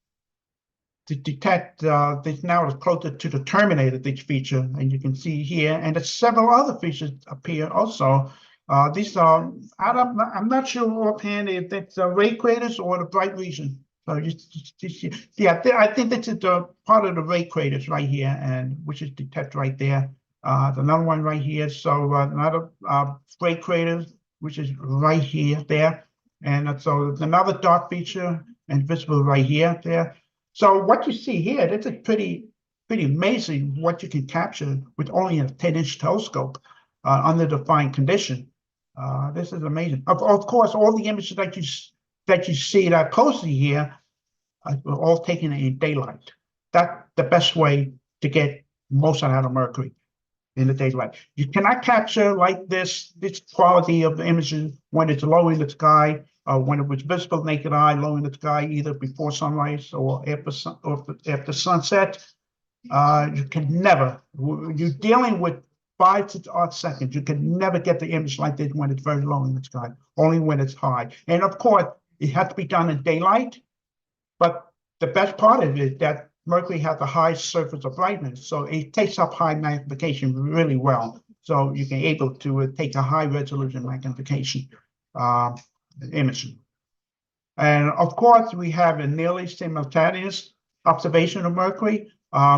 to detect this now is closer to the terminator, this feature, and you can see here, and several other features appear also. These are, I'm not sure offhand if it's ray craters or the bright region. So yeah, I think this is the part of the ray craters right here, and which is detected right there. Another one right here. So another ray craters, which is right here, there, and so another dark feature and visible right here, there. So what you see here, this is pretty amazing what you can capture with only a 10-inch telescope under defined condition. This is amazing. Of course, all the images that you see that posted here were all taken in daylight. That's the best way to get most out of Mercury, in the daylight. You cannot capture like this quality of the images when it's low in the sky, when it was visible naked eye, low in the sky, either before sunrise or after sunset. You can never. You're dealing with 5 to odd seconds. You can never get the image like this when it's very low in the sky, only when it's high. And of course, it has to be done in daylight. But the best part of it is that Mercury has a high surface of brightness, so it takes up high magnification really well. So you can able to take a high resolution magnification image. And of course, we have a nearly simultaneous observation of Mercury.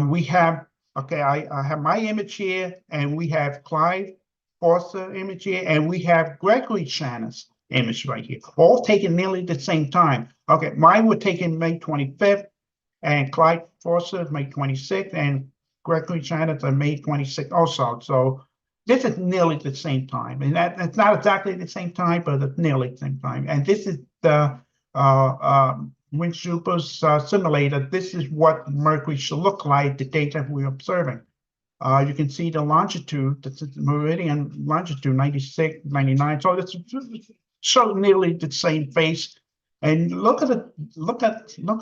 We have, okay, I have my image here, and we have Clyde Foster image here, and we have Gregory Shannon's image right here, all taken nearly the same time. Okay, mine were taken May 25th, and Clyde Foster May 26th, and Gregory Shannon's on May 26th also. So this is nearly the same time, and it's not exactly the same time, but it's nearly the same time. And this is the Windschuber's simulator. This is what Mercury should look like the data we're observing. You can see the longitude, the meridian longitude 96, 99. So it's so nearly the same face. And look at it, look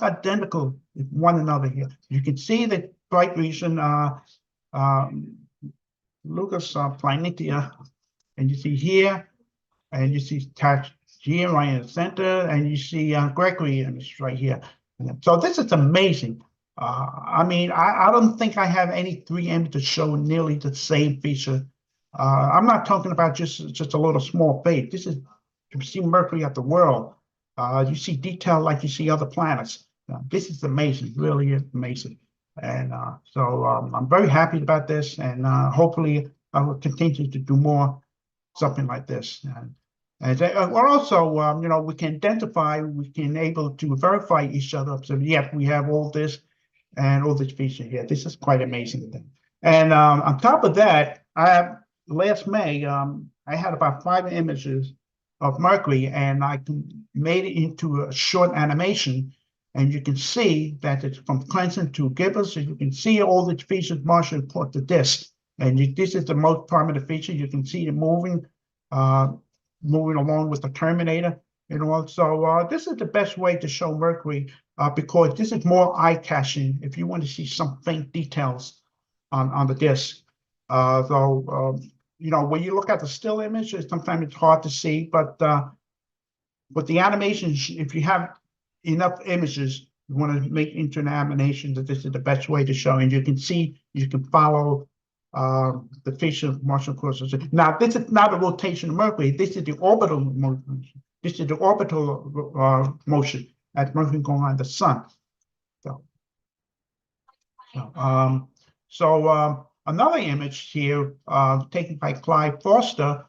identical with one another here. You can see the bright region, Lucas Planitia, and you see here, and you see attached here right in the center, and you see Gregory image right here. So this is amazing. I mean, I don't think I have any 3 images show nearly the same feature. I'm not talking about just a little small face. This is, you see Mercury at the world. You see detail like you see other planets. This is amazing, really amazing. And so I'm very happy about this, and hopefully I will continue to do more something like this. And we're also, we can identify, we can able to verify each other. So yeah, we have all this and all this feature here. This is quite amazing thing. And on top of that, last May, I had about 5 images of Mercury, and I made it into a short animation. And you can see that it's from Clemson to Gibbous, and you can see all the features Marshall put the disk. And this is the most prominent feature. You can see it moving along with the Terminator. So this is the best way to show Mercury because this is more eye catching if you want to see some faint details on the disk. When you look at the still image, sometimes it's hard to see, but with the animations, if you have enough images, you want to make into an animation, that this is the best way to show. And you can follow the feature of Martian courses. Now, this is not a rotation of Mercury. This is the orbital motion. This is the orbital motion as Mercury going around the sun. Another image here taken by Clive Foster.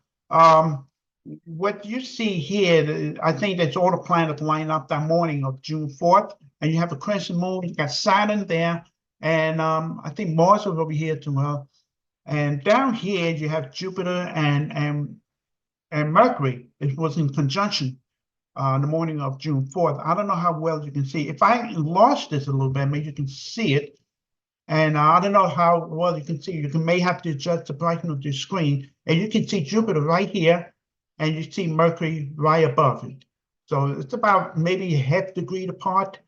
What you see here, I think that's all the planets line up that morning of June 4th, and you have a crescent moon. You got Saturn there, and I think Mars was over here too. And down here you have Jupiter and Mercury. It was in conjunction the morning of June 4th. I don't know how well you can see. If I enlarge this a little bit, maybe you can see it. And I don't know how well you can see. You may have to adjust the brightness of your screen. And you can see Jupiter right here, and you see Mercury right above it. So it's about maybe a half degree apart.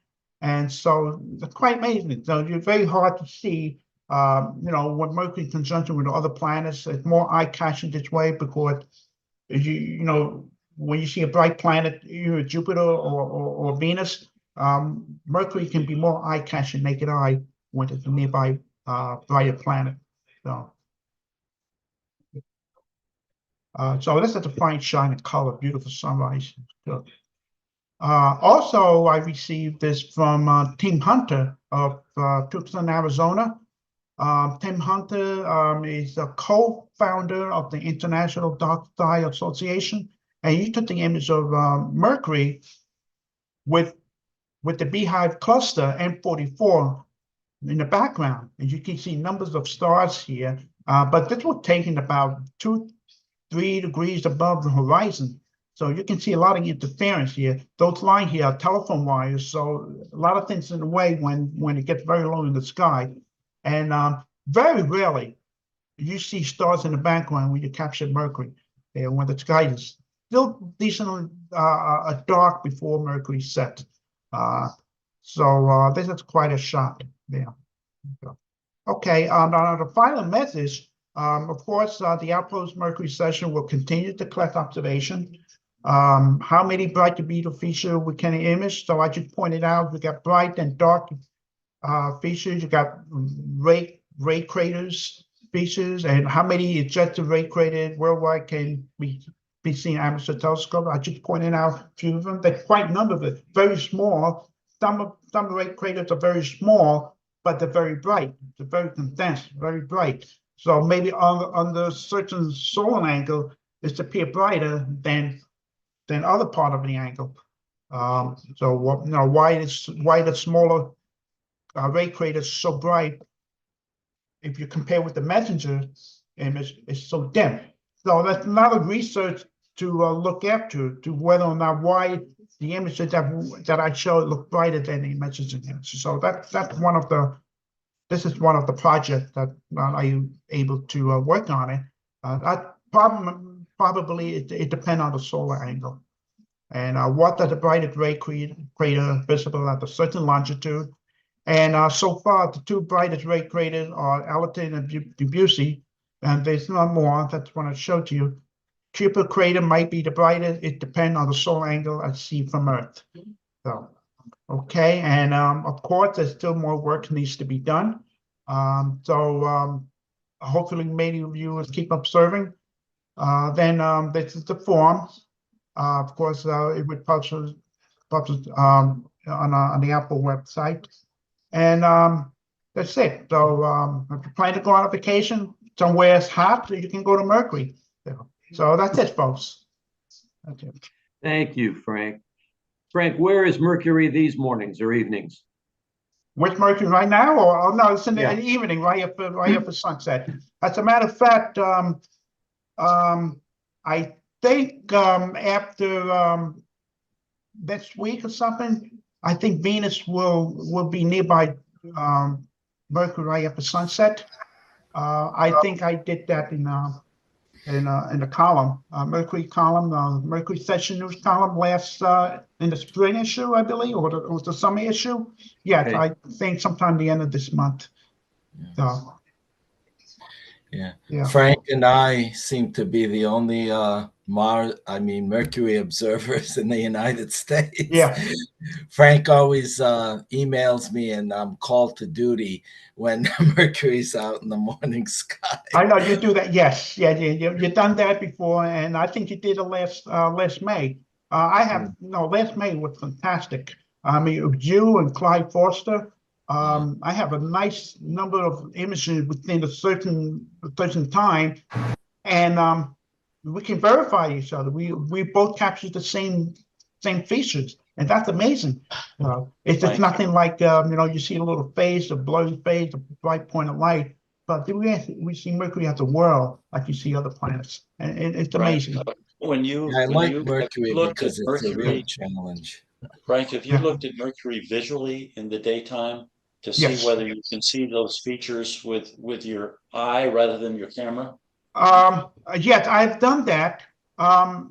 And so it's quite amazing. So it's very hard to see, when Mercury in conjunction with the other planets. It's more eye-catching this way because, when you see a bright planet, either Jupiter or Venus, Mercury can be more eye-catching, naked eye, when it's a nearby brighter planet. So this is a fine shining color, beautiful sunrise. Also, I received this from Tim Hunter of Tucson, Arizona. Tim Hunter is a co-founder of the International Dark Sky Association, and he took the image of Mercury with the Beehive cluster M44 in the background, and you can see numbers of stars here. But this was taken about 2-3 degrees above the horizon, so you can see a lot of interference here. Those lines here are telephone wires, so a lot of things in the way when it gets very low in the sky. And very rarely you see stars in the background when you capture Mercury, when the sky is still decently dark before Mercury sets. So this is quite a shot there. Okay, the final message, of course, the ALPO's Mercury session will continue to collect observation. How many bright to beetle feature we can image? So I just pointed out, we got bright and dark features. You got ray craters features, and how many ejected ray craters worldwide can be seen in amateur telescope. I just pointed out a few of them. They're quite a number of it, very small. Some ray craters are very small, but they're very bright. They're very condensed, very bright. So maybe under a certain solar angle, it's appear brighter than other part of the angle. So why the smaller ray craters so bright? If you compare with the messenger image, it's so dim. So that's another research to look after, to whether or not why the images that I showed look brighter than the messenger image. So this is one of the projects that I'm able to work on it. That probably it depends on the solar angle. And what are the brightest ray crater visible at a certain longitude? And so far, the two brightest ray craters are Allerton and Debussy, and there's no more. That's what I showed to you. Kuiper crater might be the brightest. It depends on the solar angle I see from Earth. So, okay, and of course, there's still more work needs to be done. Hopefully, many of you will keep observing. Then this is the form. Of course, it would publish on the ALPO website. And that's it. So if you plan to go on vacation somewhere it's hot, you can go to Mercury. So that's it, folks. That's it. Thank you, Frank. Frank, where is Mercury these mornings or evenings? Which Mercury right now? Or no, it's in the Yeah. evening, right after sunset. As a matter of fact, I think after next week or something, I think Venus will be nearby Mercury right after sunset. I think I did that in the column, Mercury column, Mercury Session News column last in the spring issue, I believe, or the summer issue. Yes, Okay. I think sometime the end of this month. So Yeah. yeah. Frank and I seem to be the only Mercury observers in the United States. Yeah. Frank always emails me and I'm called to duty when Mercury's out in the morning sky. I know you do that. Yes, yeah, you've done that before, and I think you did it last May. I have no, last May was fantastic. I mean, it was you and Clyde Foster. I have a nice number of images within a certain time, and we can verify each other. We both captured the same features, and that's amazing. It's just Right. nothing like you see a little phase, a blurry phase, a bright point of light. But we see Mercury as a world, like you see other planets, and it's amazing. When you I like have Mercury looked at because it's a real Mercury, challenge. Frank, have you Yeah. looked at Mercury visually in the daytime to see Yes. whether you can see those features with your eye rather than your camera? Yes, I've done that. I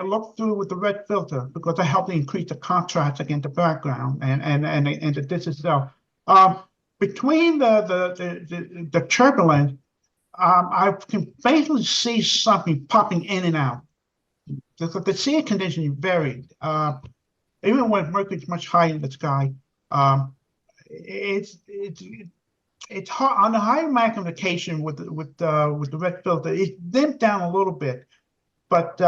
looked through with the red filter because I helped increase the contrast against the background and the this itself. Between the turbulence, I can basically see something popping in and out. The sea condition is varied. Even when Mercury's much higher in the sky, it's hard on the higher magnification with the red filter. It's dimmed down a little bit, but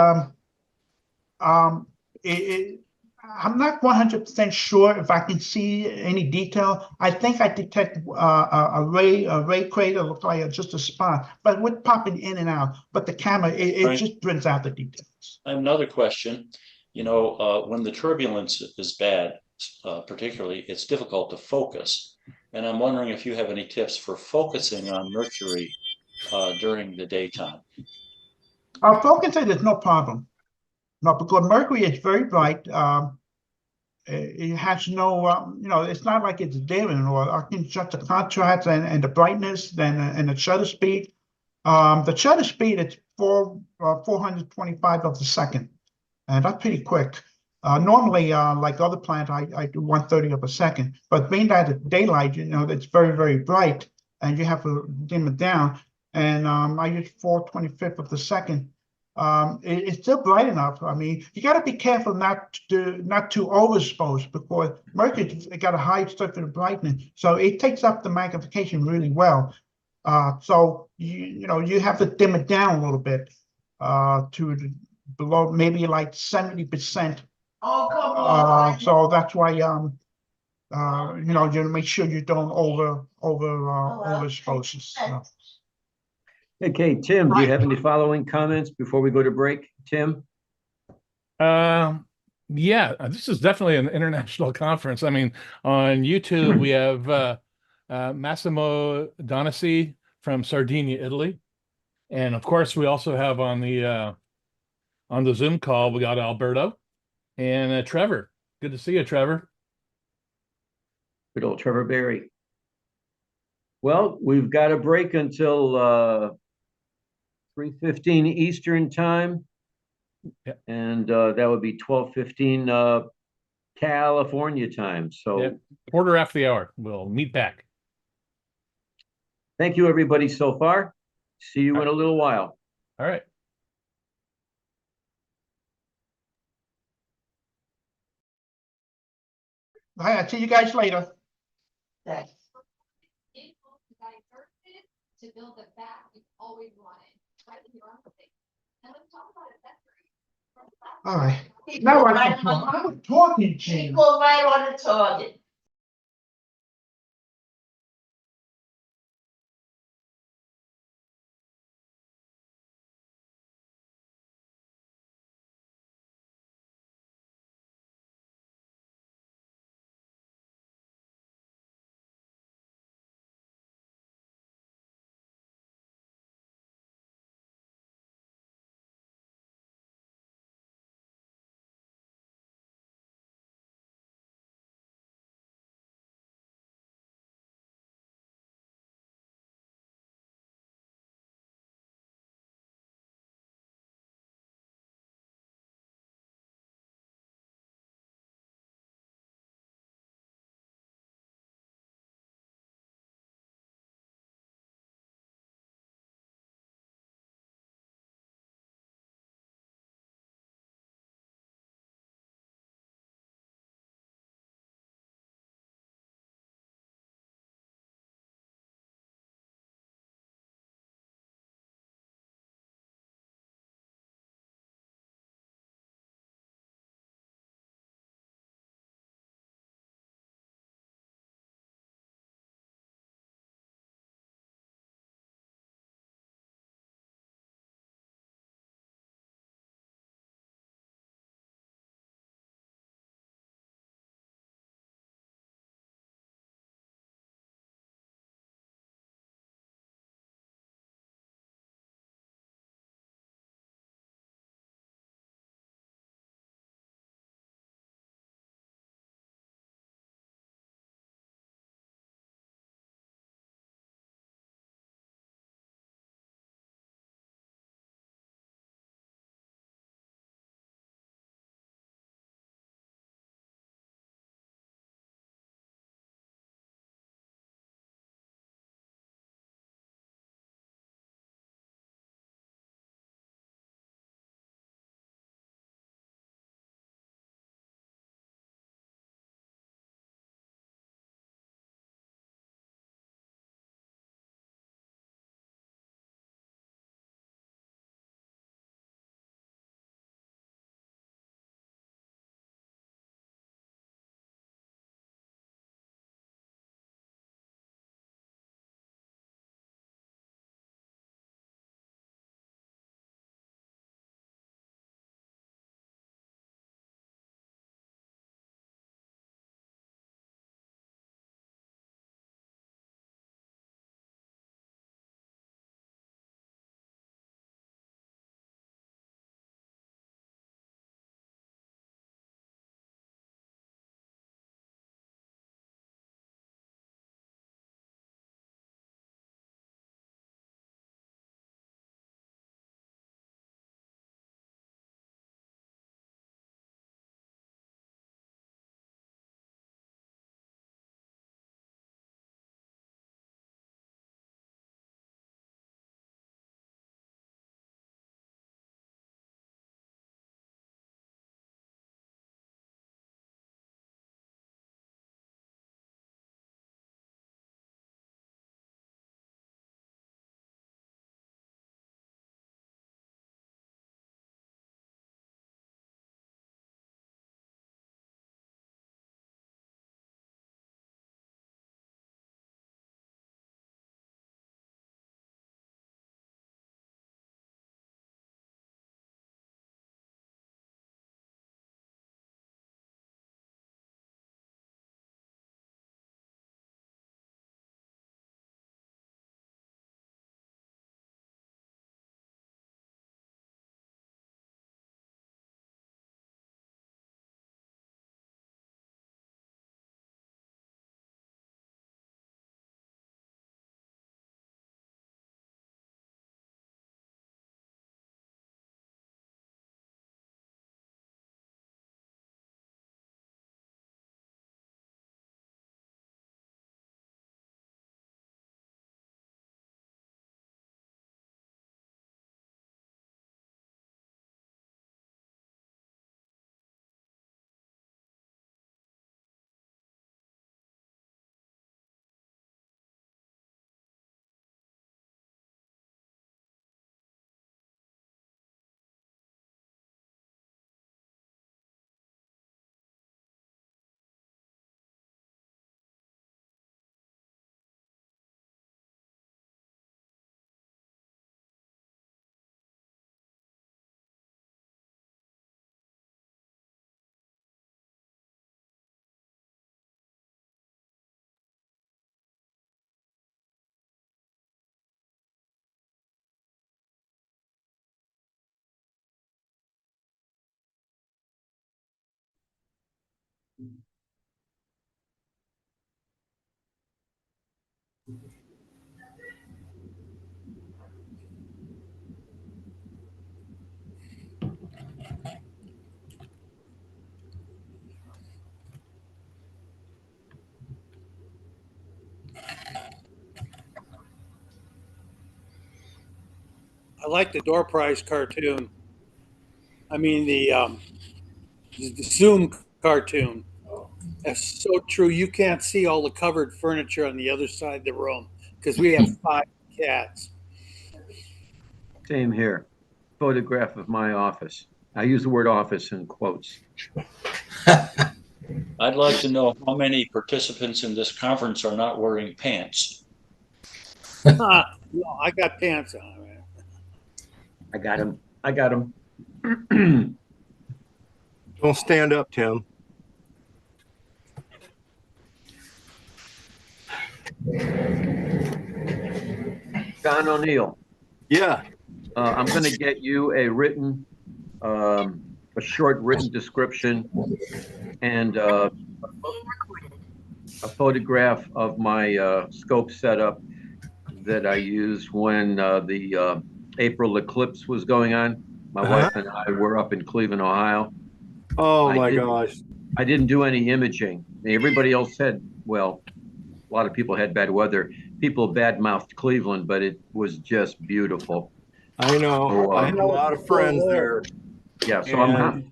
I'm not 100% sure if I can see any detail. I think I detect a ray crater looks like just a spot, but with popping in and out. But the camera it Right. just brings out the details. I have another question. When the turbulence is bad, particularly, it's difficult to focus. And I'm wondering if you have any tips for focusing on Mercury during the daytime. Focusing is no problem. No, because Mercury is very bright. It has no, it's not like it's dim, or I can adjust the contrast and the brightness and the shutter speed. The shutter speed is 425 of a second, and that's pretty quick. Normally, like other planets, I do 1/30 of a second, but being that it's daylight, it's very, very bright, and you have to dim it down. And I use 4/25 of the second. It's still bright enough. I mean, you got to be careful not to overexpose because Mercury got a high surface brightness, so it takes up the magnification really well. So you have to dim it down a little bit to below maybe like 70%. Oh, come on. So that's why you make sure you don't overexpose yourself. Okay, Tim, do you have any following comments before we go to break? Tim? Yeah, this is definitely an international conference. I mean, on YouTube, we have Massimo Donasi from Sardinia, Italy. And of course, we also have on the Zoom call, we got Alberto and Trevor. Good to see you, Trevor. Good old Trevor Berry. Well, we've got a break until 3:15 Eastern time. Yep. And that would be 12:15 California time. So Yep. Quarter after the hour. We'll meet back. thank you, everybody, so far. See you in a little while. All right. All right, I'll see you guys later. Thanks. To build it back, we've always wanted. Right in your own thing. And let's talk about it better. All right. Now I'm talking, Jane. Go right on the target. I like the door prize cartoon. I mean the Zoom cartoon. That's so true. You can't see all the covered furniture on the other side of the room because we have 5 cats. Same here. Photograph of my office. I use the word office in quotes. I'd like to know how many participants in this conference are not wearing pants. No, I got pants on, man. I got him. I got him. Don't stand up, Tim. John O'Neill. Yeah. I'm going to get you a short written description and a photograph of my scope setup that I used when the April eclipse was going on. My wife and I were up in Cleveland, Ohio. Oh my gosh. I didn't do any imaging. Everybody else said, well, a lot of people had bad weather. People badmouthed Cleveland, but it was just beautiful. I know. So, I have a lot of friends there. Yeah, so I'm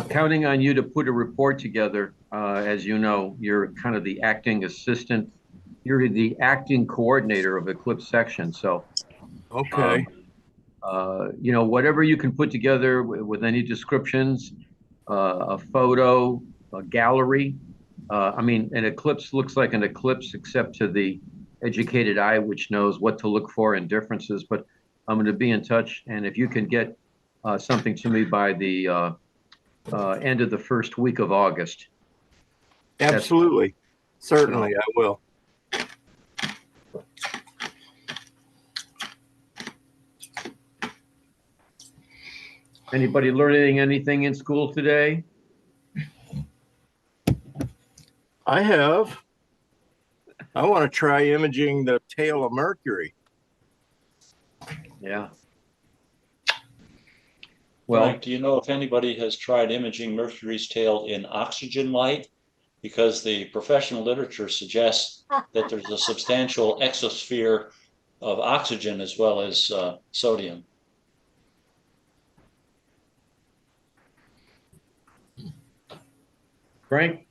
counting on you to put a report together. As you know, you're kind of the acting assistant. You're the acting coordinator of Eclipse section. So, okay. Whatever you can put together with any descriptions, a photo, a gallery. An eclipse looks like an eclipse, except to the educated eye, which knows what to look for and differences. But I'm going to be in touch, and if you can get something to me by the end of the first week of August. Absolutely. Certainly, I will. Anybody learning anything in school today? I have. I want to try imaging the tail of Mercury. Yeah. Well, Frank, do you know if anybody has tried imaging Mercury's tail in oxygen light? Because the professional literature suggests that there's a substantial exosphere of oxygen as well as sodium. Frank,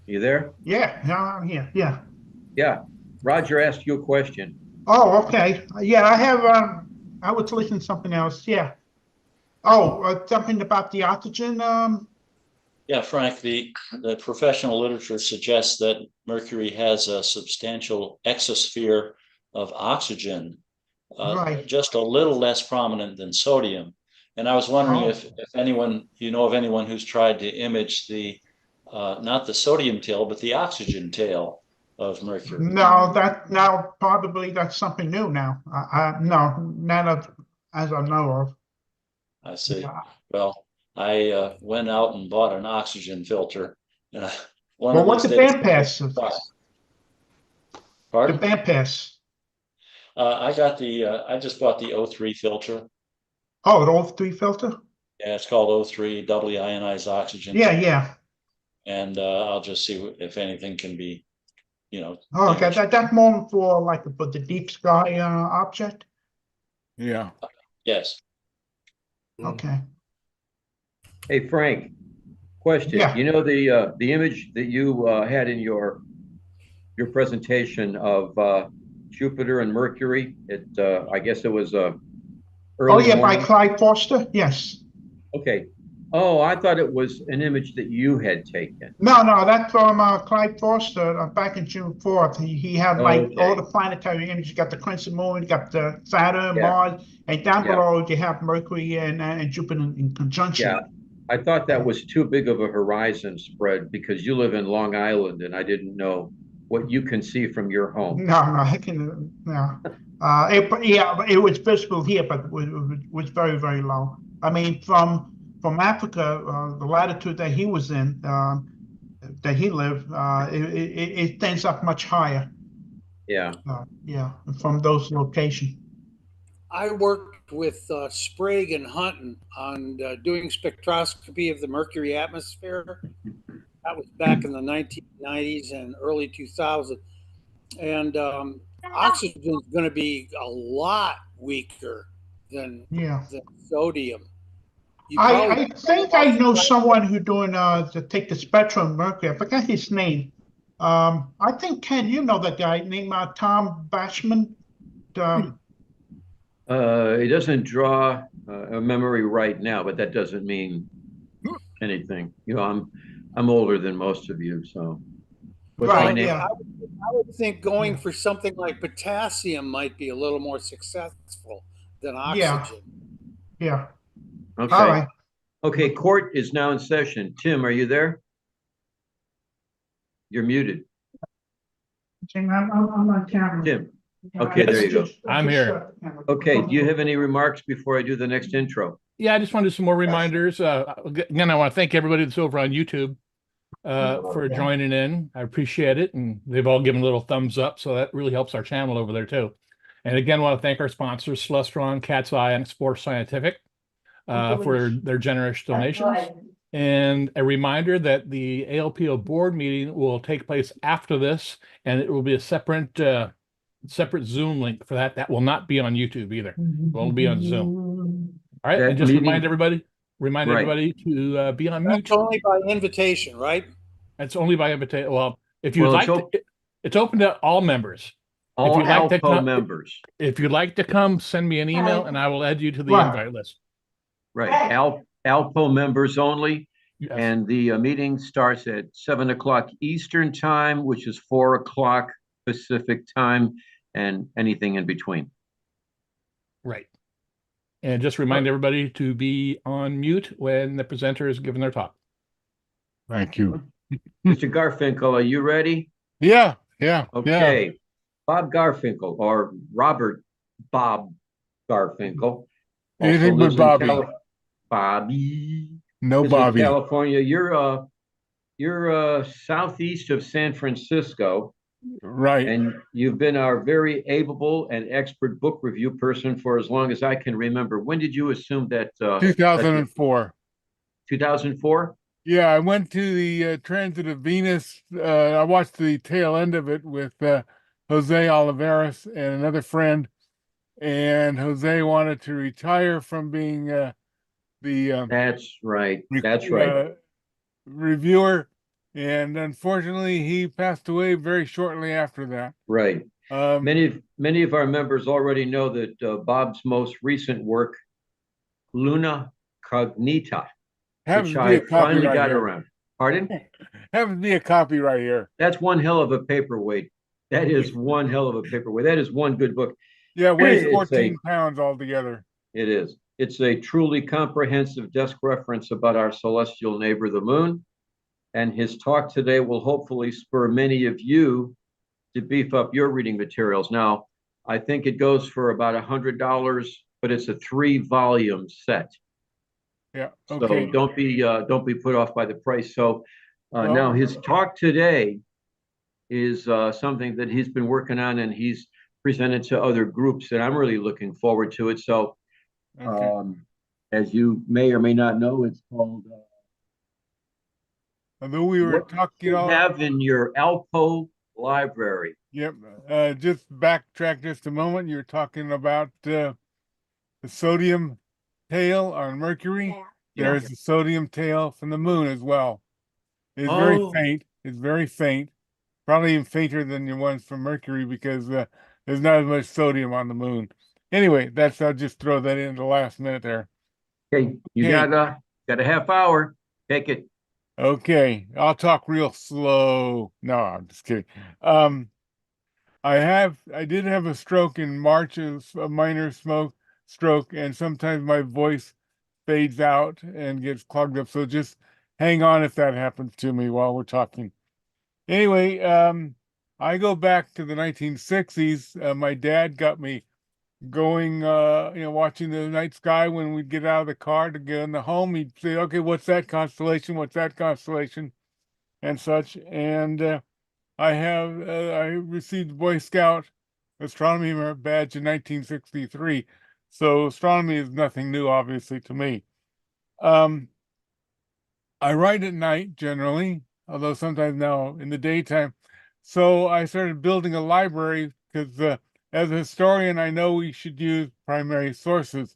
you there? Yeah, I'm here. Yeah. Yeah. Roger asked you a question. Oh, okay. Yeah, I have. I was listening to something else. Yeah. Oh, something about the oxygen. Yeah, Frank, the professional literature suggests that Mercury has a substantial exosphere of oxygen, Right. just a little less prominent than sodium. And I was wondering if anyone, of anyone who's tried to image the, not the sodium tail, but the oxygen tail of Mercury. No, probably that's something new now. No, none of, as I know of. I see. Yeah. Well, I went out and bought an oxygen filter. And What's the band pass? Pardon? The band pass. I just bought the O3 filter. Oh, the O3 filter? Yeah, it's called O3, doubly ionized oxygen. Yeah. And I'll just see if anything can be, Oh, okay. That's more for the deep sky object. Yeah. Yes. Okay. Hey, Frank, question. Yeah. You know the image that you had in your presentation of Jupiter and Mercury? I guess it was early morning. By Clyde Foster. Yes. Okay. Oh, I thought it was an image that you had taken. No, that's from Clyde Foster back in June 4th. He had all the planetary images. You got the crescent moon, you got the Saturn, Mars, and down below you have Mercury and Jupiter in conjunction. Yeah. I thought that was too big of a horizon spread because you live in Long Island and I didn't know what you can see from your home. No, I can. No. It was visible here, but it was very, very low. I mean, from from Africa, the latitude that he was in, that he lived, it ends up much higher. Yeah. Yeah, from those locations. I worked with Sprague and Hunton on doing spectroscopy of the mercury atmosphere. That was back in the 1990s and early 2000s. And oxygen is going to be a lot weaker than Yeah. sodium. You I probably think I know someone who doing to take the spectrum of mercury. I forgot his name. I think Ken, you know that guy named Tom Bashman. It doesn't draw a memory right now, but that doesn't mean anything. You know, I'm older than most of you, so. What's my Right, name? yeah. I would think going for something like potassium might be a little more successful than Yeah. oxygen. Yeah. Okay. All right. Okay, court is now in session. Tim, are you there? You're muted. I'm on camera. Tim. Okay, there you go. I'm here. Okay, do you have any remarks before I do the next intro? Yeah, I just wanted some more reminders. Again, I want to thank everybody that's over on YouTube for joining in. I appreciate it. And they've all given a little thumbs up. So that really helps our channel over there too. And again, I want to thank our sponsors, Celestron, Cat's Eye, and Explore Scientific for their generous donations. And a reminder that the ALPO board meeting will take place after this, and it will be a separate Zoom link for that. That will not be on YouTube either. It will be on Zoom. All right, and just remind everybody to be on mute. That's only by invitation, right? It's only by invitation. Well, if you'd like to, it's open to all members. All if you'd like to come, members. If you'd like to come, send me an email and I will add you to the invite list. Right. ALPO members only. Yes. And the meeting starts at 7 o'clock Eastern time, which is 4 o'clock Pacific time, and anything in between. Right. And just remind everybody to be on mute when the presenter is giving their talk. Thank you. Mr. Garfinkel, are you ready? Yeah. Okay. Yeah. Bob Garfinkel, or Robert Bob Garfinkel. Anything but Bobby. Bobby. No Bobby. California. You're southeast of San Francisco. Right. And you've been our very able and expert book review person for as long as I can remember. When did you assume that? 2004. 2004? Yeah, I went to the Transit of Venus. I watched the tail end of it with Jose Olivares and another friend. And Jose wanted to retire from being That's right. That's right. Reviewer. And unfortunately, he passed away very shortly after that. Right. Many of our members already know that Bob's most recent work, Luna Cognita, which I finally got around. Pardon? Happens to be a copy right here. That's one hell of a paperweight. That is one hell of a paperweight. That is one good book. Yeah, it weighs 14 pounds altogether. It is. It's a truly comprehensive desk reference about our celestial neighbor, the moon. And his talk today will hopefully spur many of you to beef up your reading materials. Now, I think it goes for about $100, but it's a 3-volume set. Yeah. Okay. So don't be put off by the price. So now his talk today is something that he's been working on, and he's presented to other groups, and I'm really looking forward to it. So, as you may or may not know, it's called. Although we were talking, you have in your ALPO library. Yep. Just backtrack just a moment. You're talking about the sodium tail on Mercury. Yeah. There's the sodium tail from the moon as well. It's very faint. It's very faint. Probably even fainter than the ones from Mercury because there's not as much sodium on the moon. Anyway, I'll just throw that in the last minute there. Okay, you got a half hour. Take it. Okay, I'll talk real slow. No, I'm just kidding. I did have a stroke in March, a minor stroke, and sometimes my voice fades out and gets clogged up. So just hang on if that happens to me while we're talking. Anyway, I go back to the 1960s. My dad got me going, watching the night sky when we'd get out of the car to get in the home. He'd say, okay, what's that constellation? What's that constellation? And such. And I received the Boy Scout astronomy badge in 1963. So astronomy is nothing new, obviously, to me. I write at night generally, although sometimes now in the daytime. So I started building a library because as a historian, I know we should use primary sources.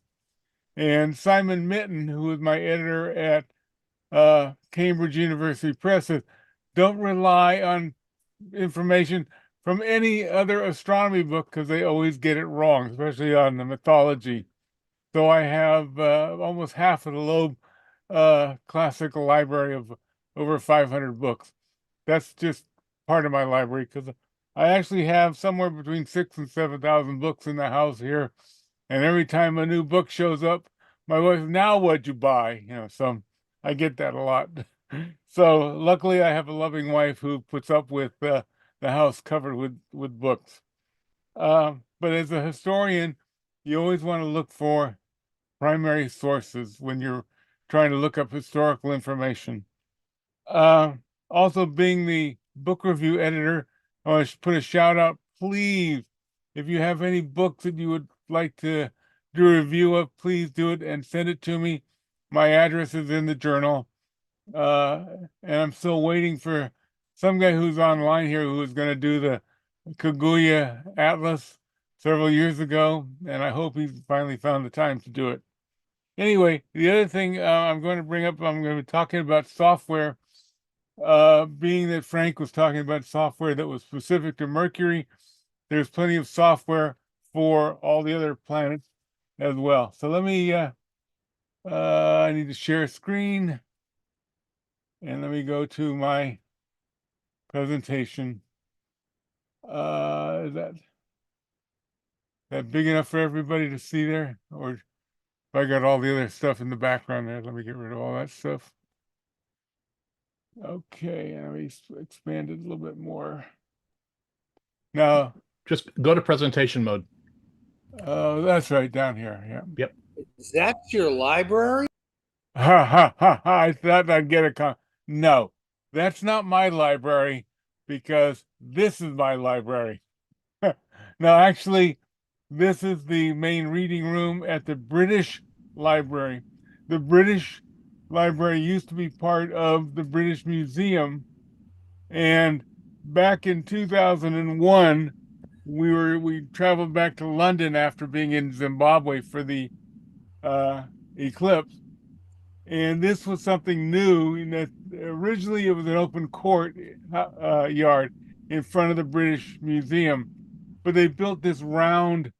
And Simon Mitten, who was my editor at Cambridge University Press, says, don't rely on information from any other astronomy book because they always get it wrong, especially on the mythology. So I have almost half of the Loeb classical library of over 500 books. That's just part of my library because I actually have somewhere between 6,000 and 7,000 books in the house here. And every time a new book shows up, my wife, now what'd you buy? So I get that a lot. So luckily I have a loving wife who puts up with the house covered with books. But as a historian, you always want to look for primary sources when you're trying to look up historical information. Also, being the book review editor, I want to put a shout out, please, if you have any books that you would like to do a review of, please do it and send it to me. My address is in the journal. And I'm still waiting for some guy who's online here who was going to do the Kaguya Atlas several years ago, and I hope he's finally found the time to do it. Anyway, the other thing I'm going to bring up, I'm going to be talking about software. Being that Frank was talking about software that was specific to Mercury, there's plenty of software for all the other planets as well. So let me, I need to share a screen. And let me go to my presentation. Is that big enough for everybody to see there? Or if I got all the other stuff in the background there, let me get rid of all that stuff. Okay, let me expand it a little bit more. Now, just go to presentation mode. That's right down here. Yeah. Yep. Is that your library? Ha ha ha ha! I thought I'd get a No, that's not my library because this is my library. No, actually, this is the main reading room at the British Library. The British Library used to be part of the British Museum, and back in 2001, we traveled back to London after being in Zimbabwe for the eclipse. And this was something new in that originally it was an open court yard in front of the British Museum, but they built this round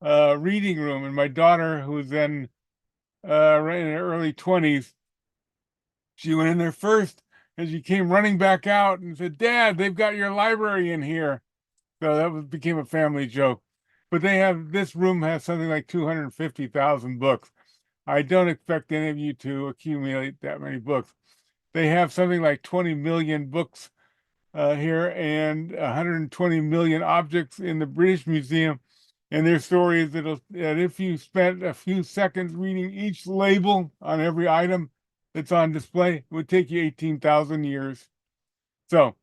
reading room. And my daughter, who was then right in her early 20s, she went in there first and she came running back out and said, Dad, they've got your library in here. So that became a family joke. But this room has something like 250,000 books. I don't expect any of you to accumulate that many books. They have something like 20 million books here and 120 million objects in the British Museum. And their story is that if you spent a few seconds reading each label on every item that's on display, it would take you 18,000 years. So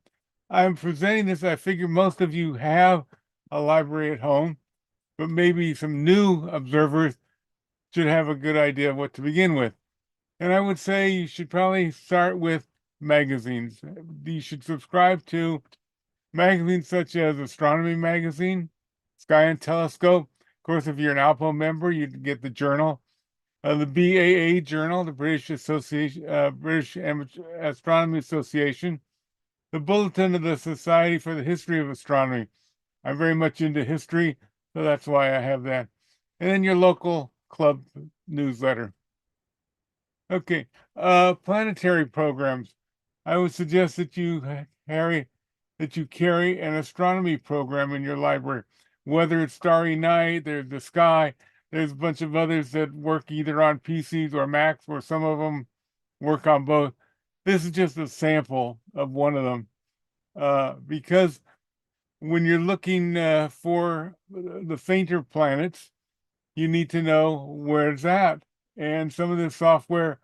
I'm presenting this. I figure most of you have a library at home, but maybe some new observers should have a good idea of what to begin with. And I would say you should probably start with magazines. You should subscribe to magazines such as Astronomy Magazine, Sky and Telescope. Of course, if you're an ALPO member, you'd get the journal. The BAA journal, the British Association, British Astronomy Association, the Bulletin of the Society for the History of Astronomy. I'm very much into history, so that's why I have that. And then your local club newsletter. Okay, planetary programs. I would suggest that you carry an astronomy program in your library, whether it's Starry Night, there's the Sky, there's a bunch of others that work either on PCs or Macs, or some of them work on both. This is just a sample of one of them, because when you're looking for the fainter planets, you need to know where it's at. And some of the software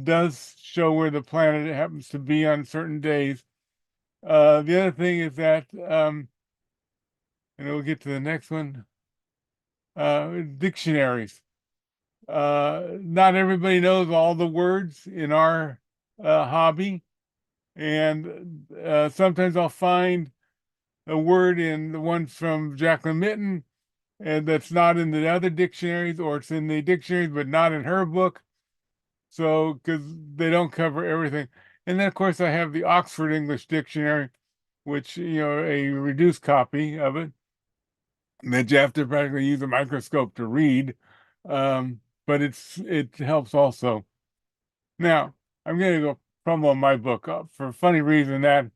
does show where the planet happens to be on certain days. The other thing is that, and we'll get to the next one, dictionaries. Not everybody knows all the words in our hobby. And sometimes I'll find a word in the ones from Jacqueline Mitten, and that's not in the other dictionaries, or it's in the dictionaries but not in her book. So, because they don't cover everything. And then, of course, I have the Oxford English Dictionary, which, a reduced copy of it that you have to practically use a microscope to read. But it helps also. Now, I'm going to go promo my book for a funny reason that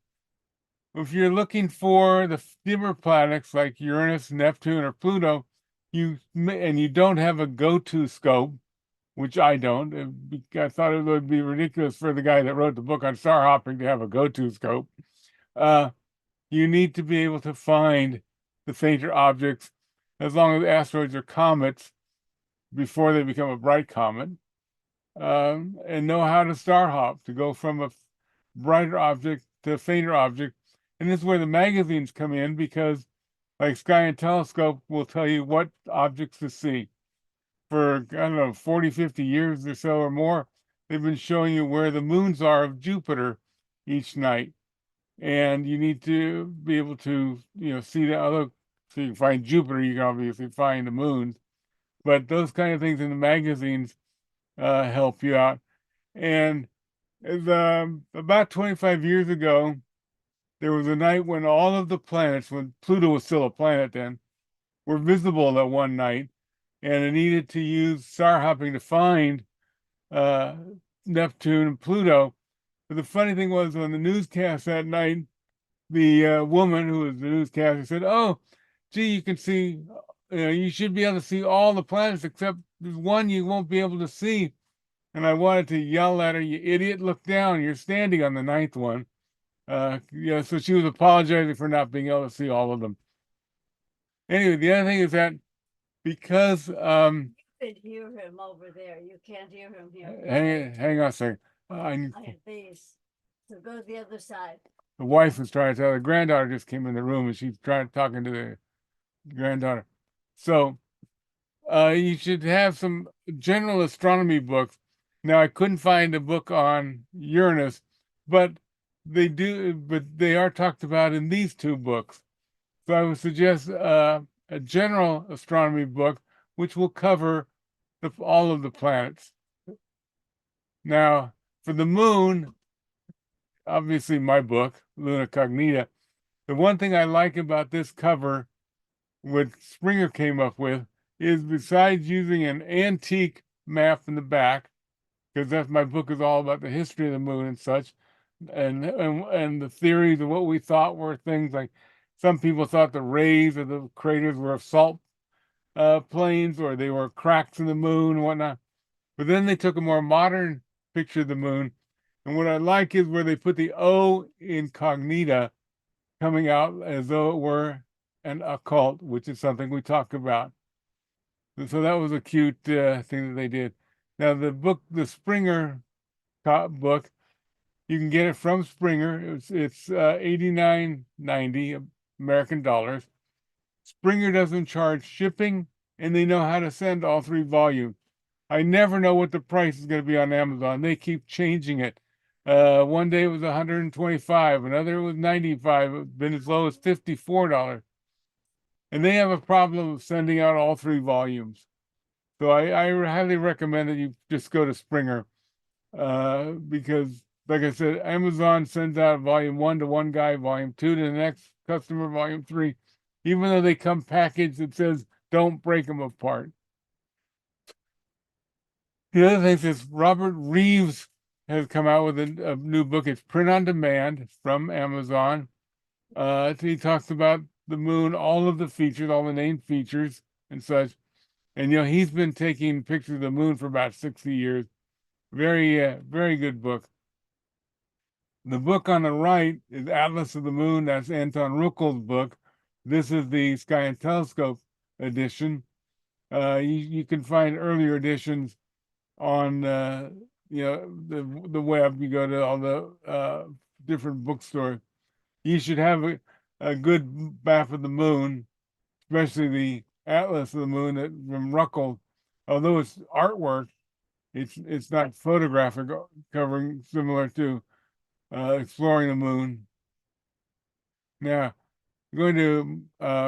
if you're looking for the dimmer planets like Uranus, Neptune, or Pluto, you don't have a go-to scope, which I don't. I thought it would be ridiculous for the guy that wrote the book on star hopping to have a go-to scope. You need to be able to find the fainter objects, as long as asteroids or comets, before they become a bright comet, and know how to star hop to go from a brighter object to a fainter object. And this is where the magazines come in, because like Sky and Telescope will tell you what objects to see. For, I don't know, 40, 50 years or so or more, they've been showing you where the moons are of Jupiter each night. And you need to be able to, see the other, so you can find Jupiter, you can obviously find the moons. But those kind of things in the magazines help you out. And about 25 years ago, there was a night when all of the planets, when Pluto was still a planet then, were visible that one night, and it needed to use star hopping to find Neptune and Pluto. But the funny thing was, on the newscast that night, the woman who was the newscaster said, "Oh, gee, you can see, you should be able to see all the planets except there's one you won't be able to see." And I wanted to yell at her, "You idiot, look down, you're standing on the ninth one." So she was apologizing for not being able to see all of them. Anyway, the other thing is that because You can hear him over there. You can't hear him here. hang on a second. I have these. So go to the other side. The wife was trying to tell, the granddaughter just came in the room and she's talking to the granddaughter. So you should have some general astronomy books. Now, I couldn't find a book on Uranus, but they are talked about in these two books. So I would suggest a general astronomy book, which will cover all of the planets. Now, for the moon, obviously my book, Luna Cognita, the one thing I like about this cover, what Springer came up with, is besides using an antique map in the back, because that's my book is all about the history of the moon and such, and the theories of what we thought were things like, some people thought the rays of the craters were salt plains, or they were cracks in the moon and whatnot. But then they took a more modern picture of the moon, and what I like is where they put the O in Cognita coming out as though it were an occult, which is something we talk about. So that was a cute thing that they did. Now the Springer book, you can get it from Springer. It's $89.90 American dollars. Springer doesn't charge shipping, and they know how to send all 3 volumes. I never know what the price is going to be on Amazon. They keep changing it. One day it was $125, another it was $95, it's been as low as $54. And they have a problem of sending out all 3 volumes. So I highly recommend that you just go to Springer, because, like I said, Amazon sends out volume 1 to one guy, volume 2 to the next customer, volume 3, even though they come packaged that says don't break them apart. The other thing is Robert Reeves has come out with a new book. It's print on demand from Amazon. He talks about the moon, all of the features, all the named features and such. And, he's been taking pictures of the moon for about 60 years. Very, very good book. The book on the right is Atlas of the Moon. That's Anton Ruckel's book. This is the Sky and Telescope edition. You can find earlier editions on the web. You go to all the different bookstores. You should have a good map of the moon, especially the atlas of the moon from Ruckle. Although it's artwork, it's not photographic covering, similar to exploring the moon. Now, going to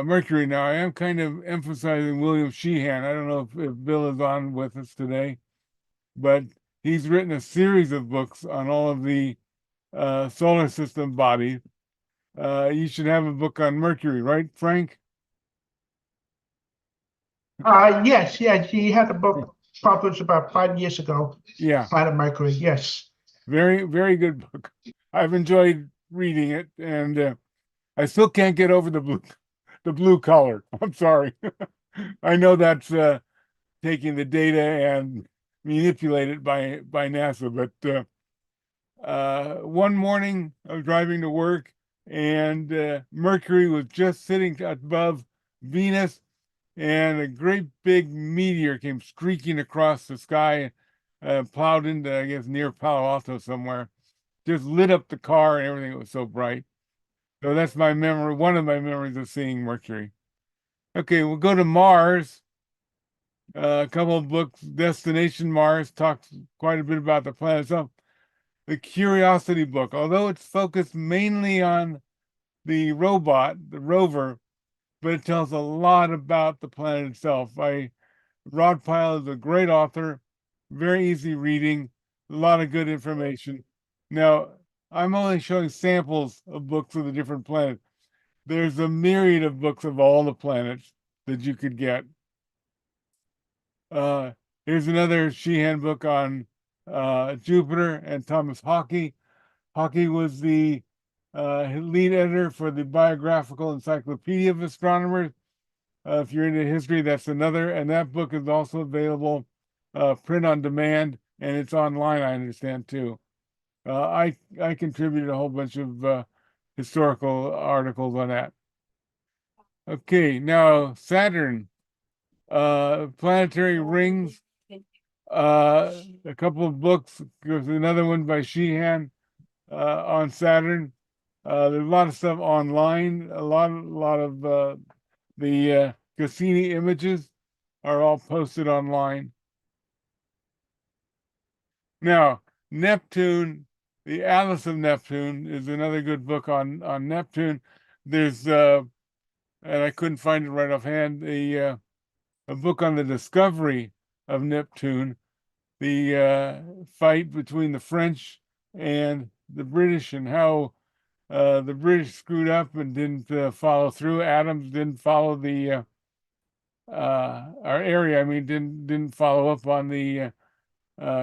Mercury now. I am kind of emphasizing William Sheehan. I don't know if Bill is on with us today, but he's written a series of books on all of the solar system bodies. You should have a book on Mercury, right, Frank? Yes, he had a book published about 5 years ago. Yeah. Planet Mercury, yes. Very, very good book. I've enjoyed reading it, and I still can't get over the blue color. I'm sorry. I know that's taking the data and manipulate it by NASA, but one morning I was driving to work, and Mercury was just sitting above Venus, and a great big meteor came streaking across the sky, plowed into, I guess, near Palo Alto somewhere, just lit up the car and everything. It was so bright. So that's my memory, one of my memories of seeing Mercury. Okay, we'll go to Mars. A couple of books. Destination Mars talks quite a bit about the planet itself. The Curiosity book, although it's focused mainly on the robot, the rover, but it tells a lot about the planet itself. Rod Pyle is a great author, very easy reading, a lot of good information. Now, I'm only showing samples of books of the different planets. There's a myriad of books of all the planets that you could get. Here's another Sheehan book on Jupiter and Thomas Hawkey. Hawkey was the lead editor for the Biographical Encyclopedia of Astronomers. If you're into history, that's another, and that book is also available print on demand, and it's online, I understand, too. I contributed a whole bunch of historical articles on that. Okay, now Saturn, Planetary Rings, a couple of books. There's another one by Sheehan on Saturn. There's a lot of stuff online. A lot of the Cassini images are all posted online. Now, Neptune, the Atlas of Neptune is another good book on Neptune. There's and I couldn't find it right offhand, a book on the discovery of Neptune, the fight between the French and the British, and how the British screwed up and didn't follow through. Adams didn't follow the our area. I mean, didn't follow up on the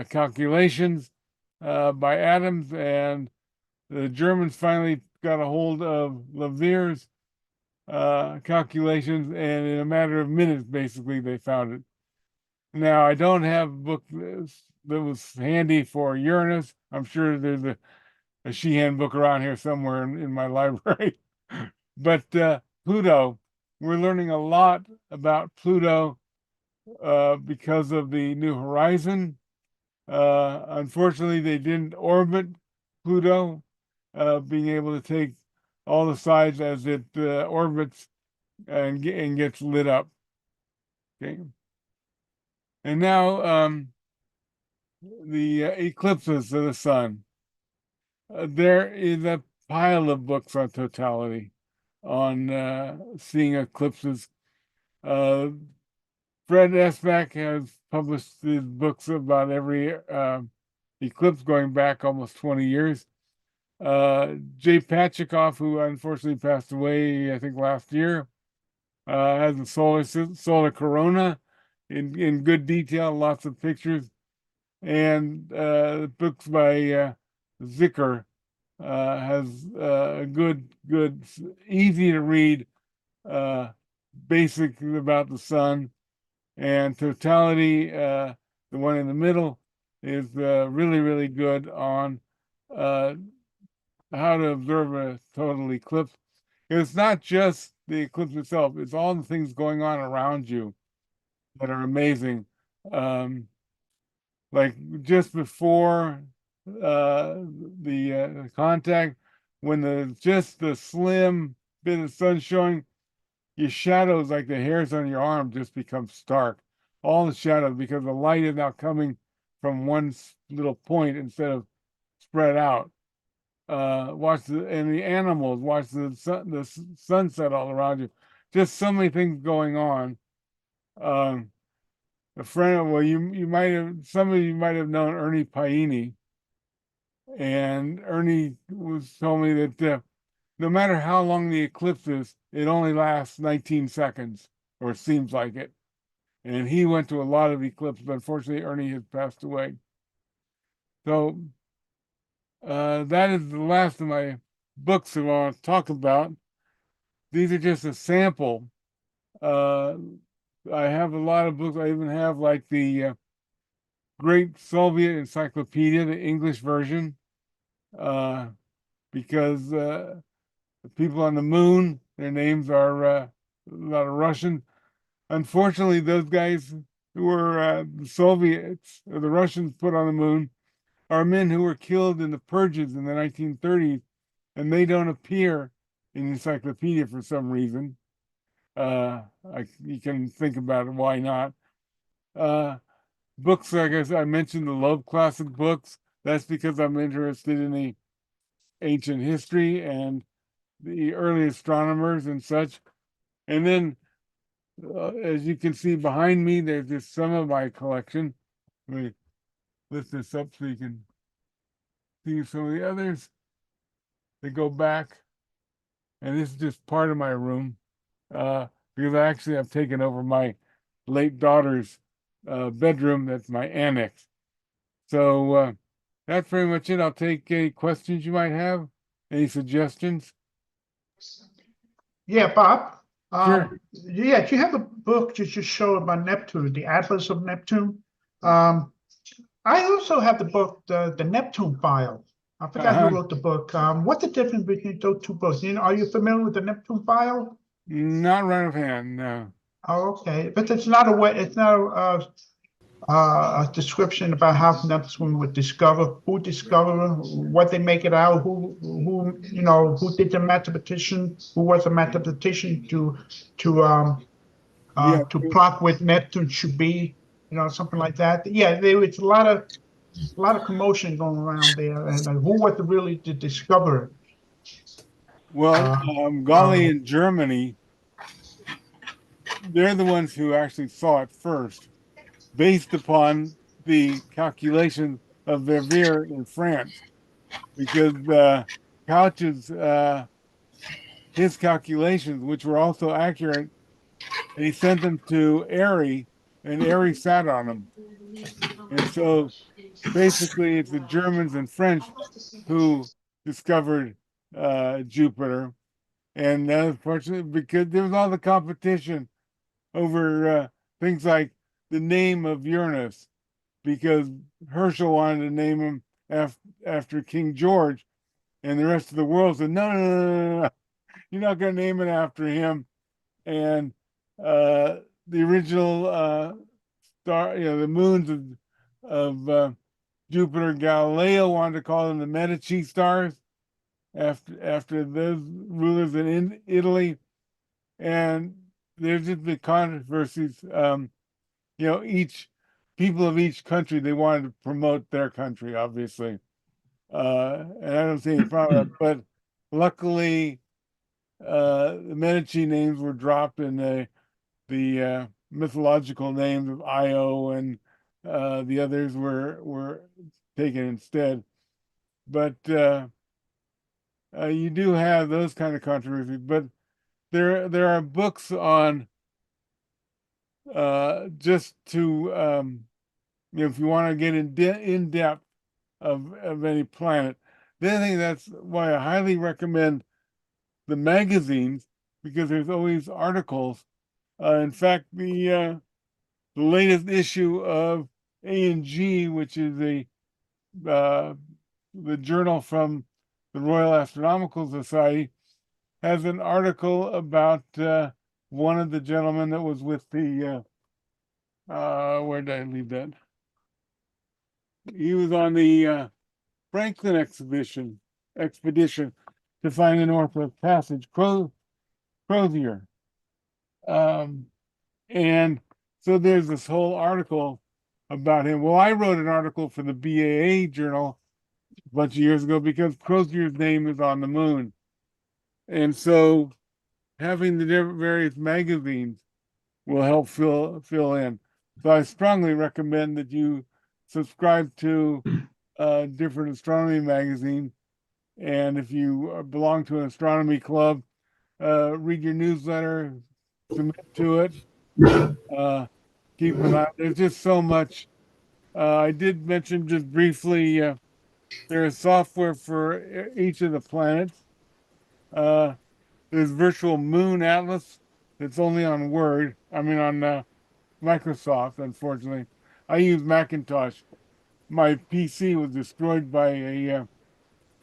calculations by Adams, and the Germans finally got a hold of Leverrier's calculations, and in a matter of minutes, basically, they found it. Now, I don't have a book that was handy for Uranus. I'm sure there's a Sheehan book around here somewhere in my library. But Pluto, we're learning a lot about Pluto because of the New Horizon. Unfortunately, they didn't orbit Pluto, being able to take all the sides as it orbits and gets lit up. Okay. And now the eclipses of the sun. There is a pile of books on totality, on seeing eclipses. Fred Esbach has published his books about every eclipse going back almost 20 years. Jay Pachikoff, who unfortunately passed away, I think last year, has a solar corona in good detail, lots of pictures, and books by Zicker has a good, easy to read, basic about the sun, and totality. The one in the middle is really, really good on how to observe a total eclipse. It's not just the eclipse itself. It's all the things going on around you that are amazing. Like just before the contact, when just the slim bit of sun showing, your shadows, like the hairs on your arm, just become stark. All the shadows, because the light is now coming from one little point instead of spread out. And the animals, watch the sunset all around you. Just so many things going on. A friend, well, you might have, some of you might have known Ernie Paini, and Ernie told me that no matter how long the eclipse is, it only lasts 19 seconds, or seems like it. And he went to a lot of eclipses, but unfortunately, Ernie has passed away. So that is the last of my books that I want to talk about. These are just a sample. I have a lot of books. I even have like the Great Soviet Encyclopedia, the English version, because the people on the moon, their names are a lot of Russian. Unfortunately, those guys who were the Soviets or the Russians put on the moon are men who were killed in the purges in the 1930s, and they don't appear in the encyclopedia for some reason. You can think about it, why not? Books, like I mentioned, the Love Classic books. That's because I'm interested in the ancient history and the early astronomers and such. And then, as you can see behind me, there's just some of my collection. Let me lift this up so you can see some of the others. They go back, and this is just part of my room, because I actually have taken over my late daughter's bedroom. That's my annex. So that's pretty much it. I'll take any questions you might have, any suggestions. Yeah, Bob. Sure. Yeah, you have a book that you showed about Neptune, the Atlas of Neptune. I also have the book, the Neptune File. I forgot who wrote the book. What's the difference between those two books? Are you familiar with the Neptune File? Not right offhand, no. Oh, okay, but it's not a way. It's not a description about how Neptune would who discovered, what they make it out, who did the mathematician, who was a mathematician to plot where Neptune should be, something like that. Yeah, there was a lot of commotion going around there, and who was really the discoverer? Well, Gali in Germany, they're the ones who actually saw it first, based upon the calculations of Verviers in France, because Couch's his calculations, which were also accurate, and he sent them to Airy, and Airy sat on them. And so basically it's the Germans and French who discovered Jupiter. And unfortunately, because there was all the competition over things like the name of Uranus, because Herschel wanted to name him after King George, and the rest of the world said, no, you're not going to name it after him. And the original star, the moons of Jupiter, Galileo wanted to call them the Medici stars after those rulers in Italy. And there's just been controversies. Each people of each country, they wanted to promote their country, obviously. And I don't see any problem. But luckily, the Medici names were dropped, and the mythological names of Io and the others were taken instead. But you do have those kind of controversies. But there are books on just to if you want to get in depth of any planet. The other thing, that's why I highly recommend the magazines, because there's always articles. In fact, the latest issue of A&G, which is the journal from the Royal Astronomical Society, has an article about one of the gentlemen that was with the where did I leave that? He was on the Franklin expedition to find the Northwest Passage, Crozier. And so there's this whole article about him. Well, I wrote an article for the BAA journal a bunch of years ago because Crozier's name is on the moon. And so having the different various magazines will help fill in. So I strongly recommend that you subscribe to a different astronomy magazine. And if you belong to an astronomy club, read your newsletter, submit to it. Keep an eye. There's just so much. I did mention just briefly, there is software for each of the planets. There's virtual moon atlas that's only on Word. I mean on Microsoft, unfortunately. I use Macintosh. My PC was destroyed by a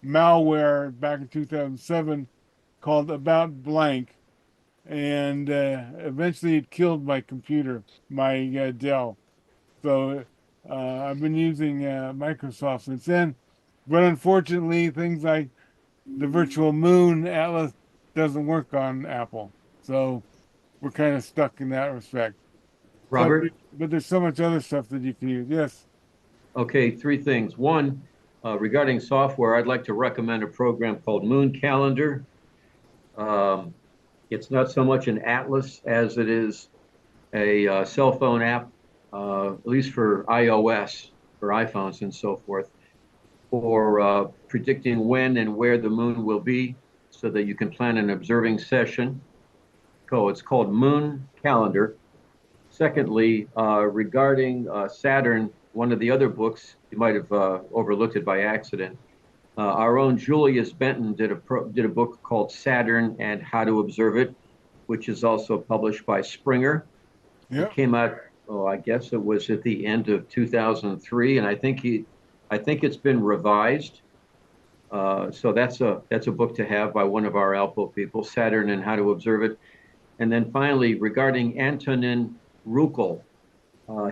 malware back in 2007 called About Blank. And eventually it killed my computer, my Dell. So I've been using Microsoft since then. But unfortunately, things like the virtual moon atlas doesn't work on Apple. So we're kind of stuck in that respect. Robert? But there's so much other stuff that you can use. Yes. Okay, three things. One, regarding software, I'd like to recommend a program called Moon Calendar. It's not so much an atlas as it is a cell phone app, at least for iOS, for iPhones and so forth, for predicting when and where the moon will be so that you can plan an observing session. So it's called Moon Calendar. Secondly, regarding Saturn, one of the other books, you might have overlooked it by accident. Our own Julius Benton did a book called Saturn and How to Observe It, which is also published by Springer. Yep. It came out, I guess it was at the end of 2003, and I think it's been revised. So that's a book to have by one of our ALPO people, Saturn and How to Observe It. And then finally, regarding Antonin Rukl,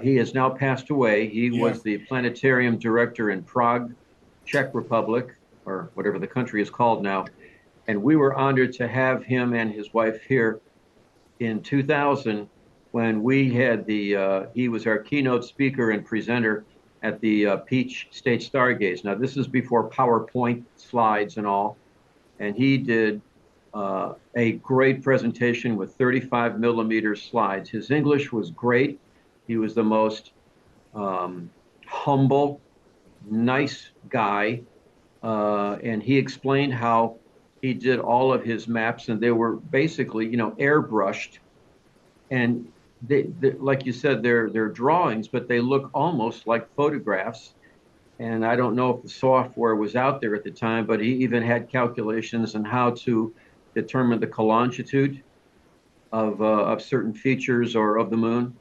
he has now passed away. He was the planetarium director in Prague, Czech Republic, or whatever the country is called now. And we were honored to have him and his wife here in 2000 when we had he was our keynote speaker and presenter at the Peach State Stargaze. Now, this is before PowerPoint slides and all. And he did a great presentation with 35 millimeter slides. His English was great. He was the most humble, nice guy. And he explained how he did all of his maps, and they were basically, airbrushed. And they, like you said, they're drawings, but they look almost like photographs. And I don't know if the software was out there at the time, but he even had calculations on how to determine the longitude of certain features or of the moon.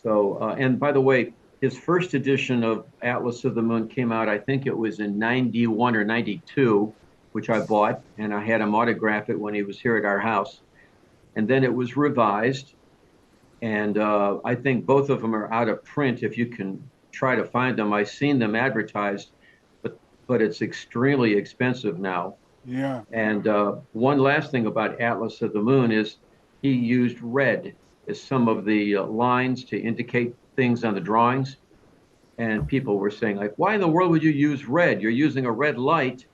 So, and by the way, his first edition of Atlas of the Moon came out, I think it was in 91 or 92, which I bought, and I had him autograph it when he was here at our house. And then it was revised. And I think both of them are out of print if you can try to find them. I've seen them advertised, but it's extremely expensive now. Yeah. And one last thing about Atlas of the Moon is he used red as some of the lines to indicate things on the drawings. And people were saying, like, why in the world would you use red? You're using a red light,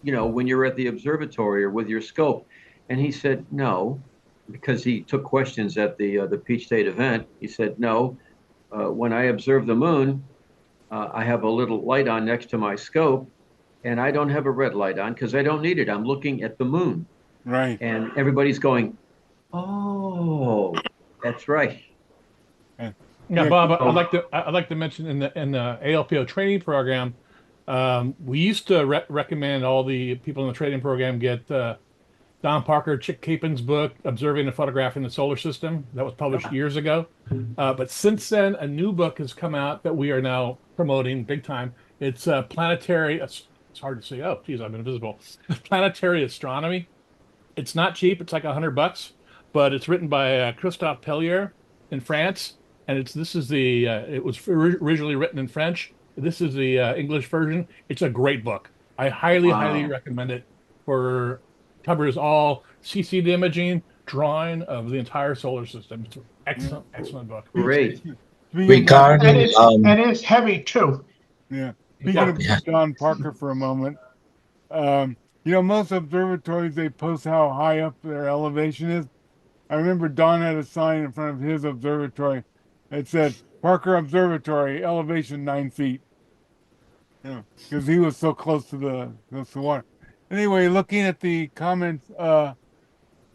when you're at the observatory or with your scope. And he said, no, because he took questions at the Peach State event. He said, no, when I observe the moon, I have a little light on next to my scope, and I don't have a red light on because I don't need it. I'm looking at the moon. Right. And everybody's going, oh, that's right. Yeah, Bob, I'd like to mention in the ALPO training program, we used to recommend all the people in the training program get Don Parker, Chick Capen's book, Observing and Photographing the Solar System. That was published years ago. But since then, a new book has come out that we are now promoting big time. It's Planetary. It's hard to say. Oh, geez, I'm invisible. Planetary Astronomy. It's not cheap. It's like $100, but it's written by Christophe Pellier in France, and this is the it was originally written in French. This is the English version. It's a great book. I highly Wow. recommend it. For covers all CCD imaging, drawing of the entire solar system. It's an excellent book. Great. And Regarding, it's heavy too. Yeah. Speaking of John Parker for a moment, most observatories, they post how high up their elevation is. I remember Don had a sign in front of his observatory that said Parker Observatory, elevation 9 feet. Because he was so close to the water. Anyway, looking at the comments,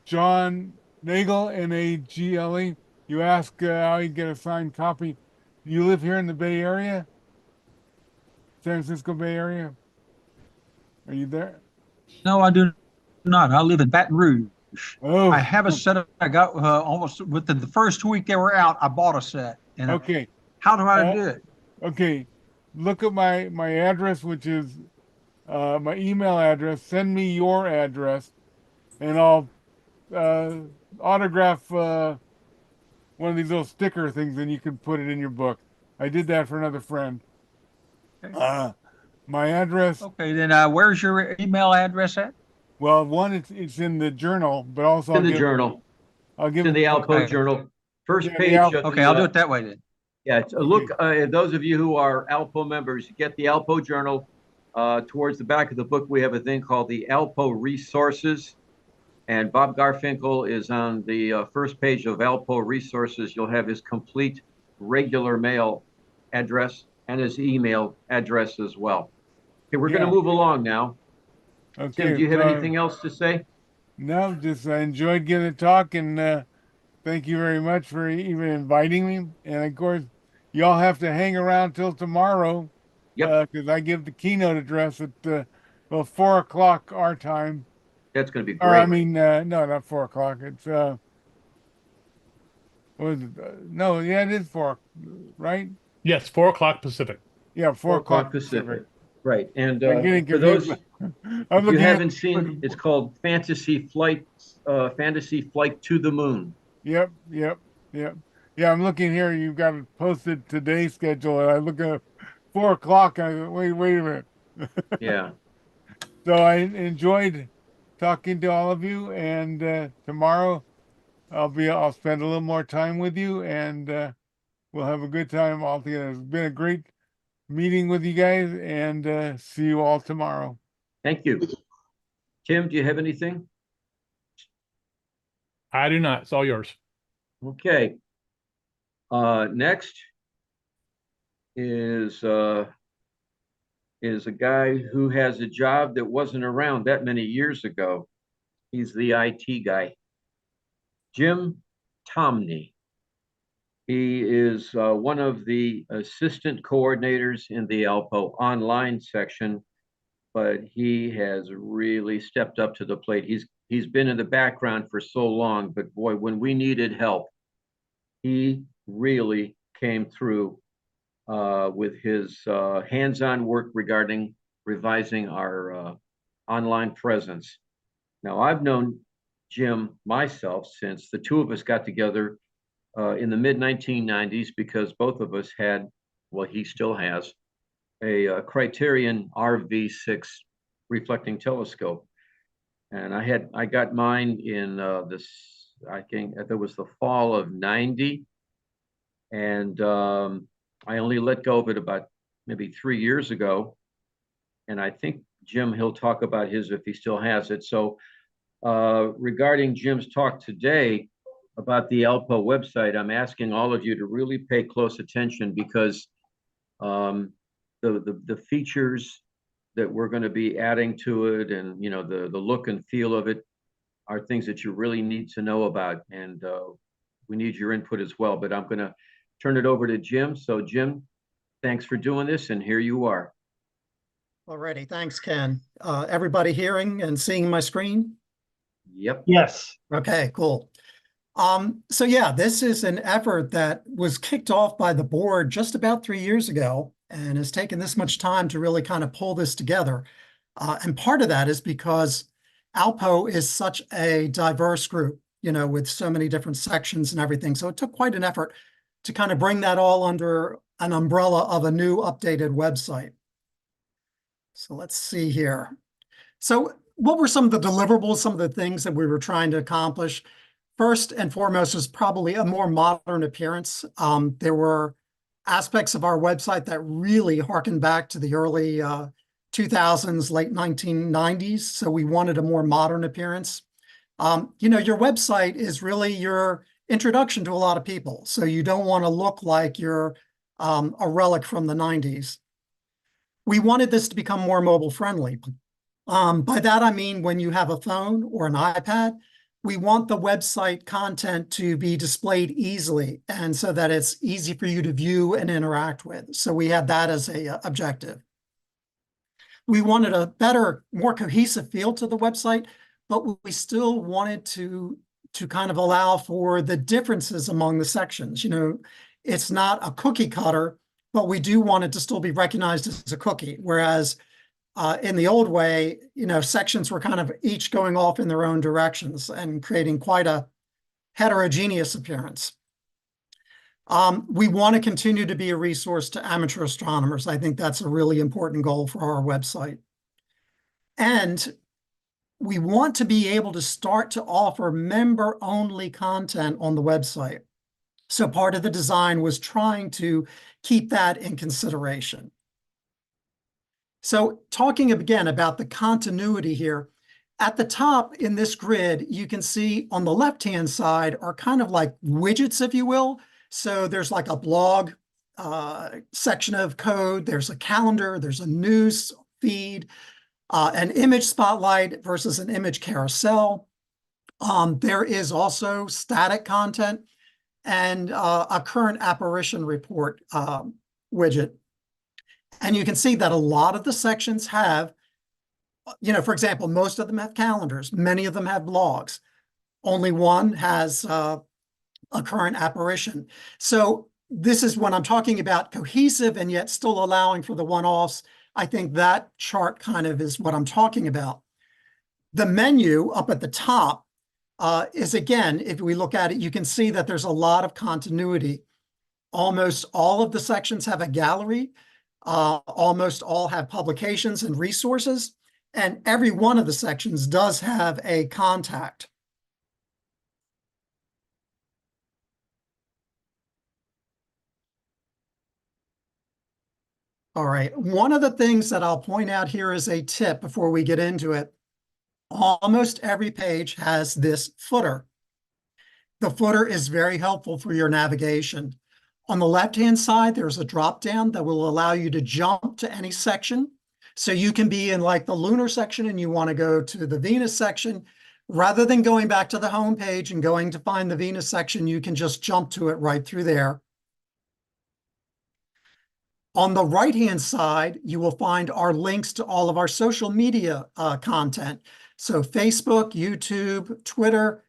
John Nagel, Nagle, you ask how you get a signed copy. You live here in the Bay Area? San Francisco Bay Area? Are you there? No, I do not. I live in Baton Rouge. Oh. I have a set. I got almost within the first week they were out. I bought a set. And okay. How do I do it? Okay. Look at my address, which is my email address. Send me your address, and I'll autograph one of these little sticker things, and you can put it in your book. I did that for another friend. Okay. My address. Okay, then where's your email address at? Well, one, it's in the journal, but also It's in the journal. I'll give It's in it the ALPO okay. journal. First Yeah, page. Of Okay, I'll do it that way then. Yeah, look, those of you who are ALPO members, get the ALPO journal. Towards the back of the book, we have a thing called the ALPO resources. And Bob Garfinkel is on the first page of ALPO resources. You'll have his complete regular mail address and his email address as well. Okay, we're going to move along now. Okay, Tim, do you have anything else to say? No, just I enjoyed getting to talk, and thank you very much for even inviting me. And of course, y'all have to hang around till tomorrow. Yep. Because I give the keynote address at 4 o'clock our time. That's going to be Or great. I mean, no, not 4 o'clock. It's what is it? No, yeah, it is 4, right? Yes, 4 o'clock Pacific. Yeah, 4 o'clock Pacific. Right. And I'm getting for those, confused. if you haven't seen, it's called Fantasy Flight to the Moon. Yep. Yeah, I'm looking here. You've got it posted today's schedule, and I look at 4 o'clock. I go, wait a minute. Yeah. So I enjoyed talking to all of you, and tomorrow I'll spend a little more time with you, and we'll have a good time all together. It's been a great meeting with you guys, and see you all tomorrow. Thank you. Tim, do you have anything? I do not. It's all yours. Okay. Next is a guy who has a job that wasn't around that many years ago. He's the IT guy, Jim Tomney. He is one of the assistant coordinators in the ALPO online section, but he has really stepped up to the plate. He's been in the background for so long, but boy, when we needed help, he really came through with his hands-on work regarding revising our online presence. Now, I've known Jim myself since the two of us got together in the mid-1990s because both of us had, well, he still has, a Criterion RV6 reflecting telescope. And I got mine in I think it was the fall of 90. And I only let go of it about maybe 3 years ago. And I think Jim, he'll talk about his if he still has it. So regarding Jim's talk today about the ALPO website, I'm asking all of you to really pay close attention because the features that we're going to be adding to it and the look and feel of it are things that you really need to know about, and we need your input as well. But I'm going to turn it over to Jim. So Jim, thanks for doing this, and here you are. Alrighty, thanks, Ken. Everybody hearing and seeing my screen? Yep. Yes. Okay, cool. So yeah, this is an effort that was kicked off by the board just about 3 years ago and has taken this much time to really kind of pull this together. And part of that is because ALPO is such a diverse group, you know, with so many different sections and everything. So it took quite an effort to kind of bring that all under an umbrella of a new updated website. So let's see here. So what were some of the deliverables, some of the things that we were trying to accomplish? First and foremost was probably a more modern appearance. There were aspects of our website that really harkened back to the early 2000s, late 1990s. So we wanted a more modern appearance. You know, your website is really your introduction to a lot of people. So you don't want to look like you're a relic from the 90s. We wanted this to become more mobile friendly. By that, I mean, when you have a phone or an iPad, we want the website content to be displayed easily and so that it's easy for you to view and interact with. So we had that as a objective. We wanted a better, more cohesive feel to the website, but we still wanted to kind of allow for the differences among the sections. You know, it's not a cookie cutter, but we do want it to still be recognized as a cookie. Whereas in the old way, you know, sections were kind of each going off in their own directions and creating quite a heterogeneous appearance. We want to continue to be a resource to amateur astronomers. I think that's a really important goal for our website. And we want to be able to start to offer member-only content on the website. So part of the design was trying to keep that in consideration. So talking again about the continuity here, at the top in this grid, you can see on the left-hand side are kind of like widgets, if you will. So there's like a blog section of code, there's a calendar, there's a news feed, an image spotlight versus an image carousel. There is also static content and a current apparition report widget. And you can see that a lot of the sections have, you know, for example, most of them have calendars. Many of them have blogs. Only one has a current apparition. So this is when I'm talking about cohesive and yet still allowing for the one-offs. I think that chart kind of is what I'm talking about. The menu up at the top is, again, if we look at it, you can see that there's a lot of continuity. Almost all of the sections have a gallery. Almost all have publications and resources, and every one of the sections does have a contact. All right, one of the things that I'll point out here as a tip before we get into it, almost every page has this footer. The footer is very helpful for your navigation. On the left-hand side, there's a drop-down that will allow you to jump to any section. So you can be in like the lunar section and you want to go to the Venus section. Rather than going back to the home page and going to find the Venus section, you can just jump to it right through there. On the right-hand side, you will find our links to all of our social media content. So Facebook, YouTube, Twitter,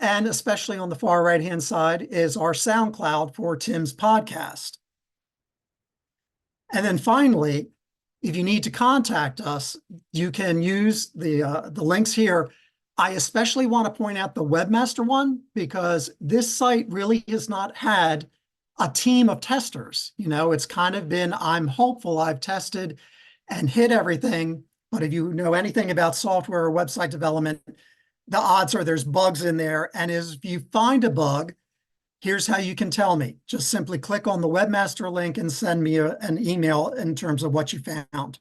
and especially on the far right-hand side is our SoundCloud for Tim's podcast. And then finally, if you need to contact us, you can use the links here. I especially want to point out the webmaster one because this site really has not had a team of testers. You know, it's kind of been, I'm hopeful I've tested and hit everything. But if you know anything about software or website development, the odds are there's bugs in there. And if you find a bug, here's how you can tell me. Just simply click on the webmaster link and send me an email in terms of what you found.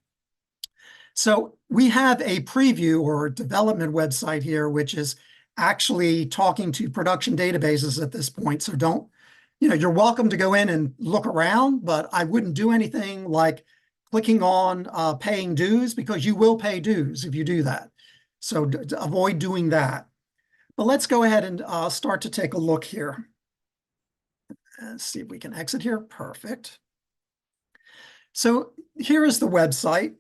So we have a preview or development website here, which is actually talking to production databases at this point. So don't, you know, you're welcome to go in and look around, but I wouldn't do anything like clicking on paying dues because you will pay dues if you do that. So avoid doing that. But let's go ahead and start to take a look here. Let's see if we can exit here. Perfect. So here is the website.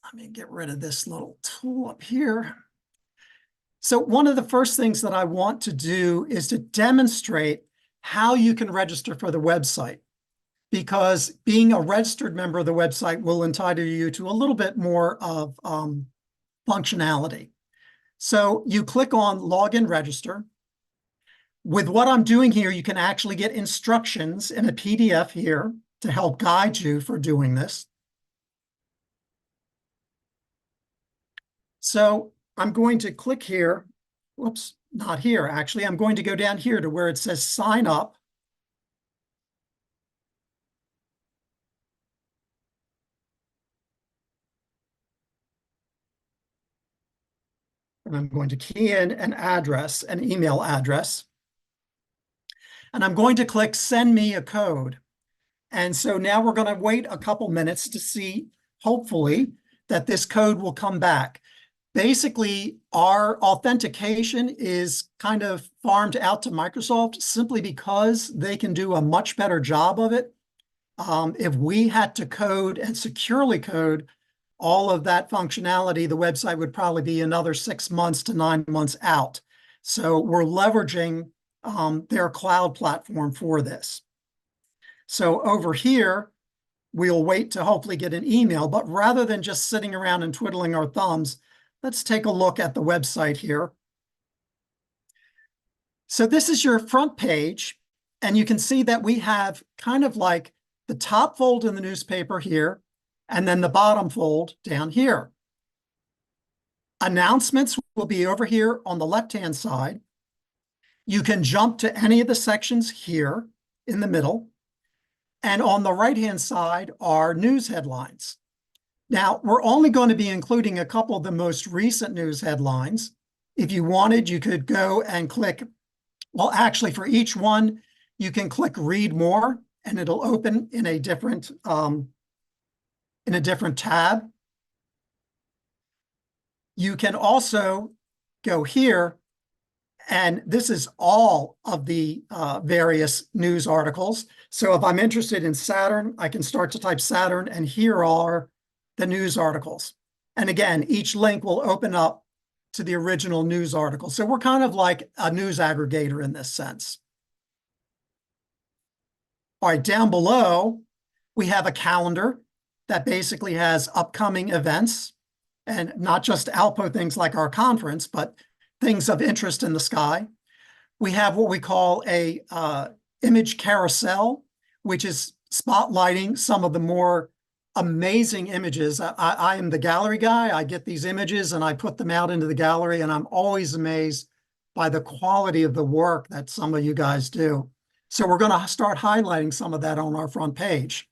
Let me get rid of this little tool up here. So one of the first things that I want to do is to demonstrate how you can register for the website, because being a registered member of the website will entitle you to a little bit more of functionality. So you click on Login Register. With what I'm doing here, you can actually get instructions in a PDF here to help guide you for doing this. So I'm going to click here. Whoops, not here, actually. I'm going to go down here to where it says sign up. And I'm going to key in an address, an email address. And I'm going to click send me a code. And so now we're going to wait a couple minutes to see, hopefully, that this code will come back. Basically, our authentication is kind of farmed out to Microsoft simply because they can do a much better job of it. If we had to code and securely code all of that functionality, the website would probably be another 6 months to 9 months out. So we're leveraging their cloud platform for this. So over here, we'll wait to hopefully get an email, but rather than just sitting around and twiddling our thumbs, let's take a look at the website here. So this is your front page, and you can see that we have kind of like the top fold in the newspaper here, and then the bottom fold down here. Announcements will be over here on the left-hand side. You can jump to any of the sections here in the middle. And on the right-hand side are news headlines. Now, we're only going to be including a couple of the most recent news headlines. If you wanted, you could go and click, well, actually, for each one, you can click read more, and it'll open in a different tab. You can also go here, and this is all of the various news articles. So if I'm interested in Saturn, I can start to type Saturn, and here are the news articles. And again, each link will open up to the original news article. So we're kind of like a news aggregator in this sense. All right, down below, we have a calendar that basically has upcoming events, and not just ALPO things like our conference, but things of interest in the sky. We have what we call a image carousel, which is spotlighting some of the more amazing images. I am the gallery guy. I get these images and I put them out into the gallery, and I'm always amazed by the quality of the work that some of you guys do. So we're going to start highlighting some of that on our front page.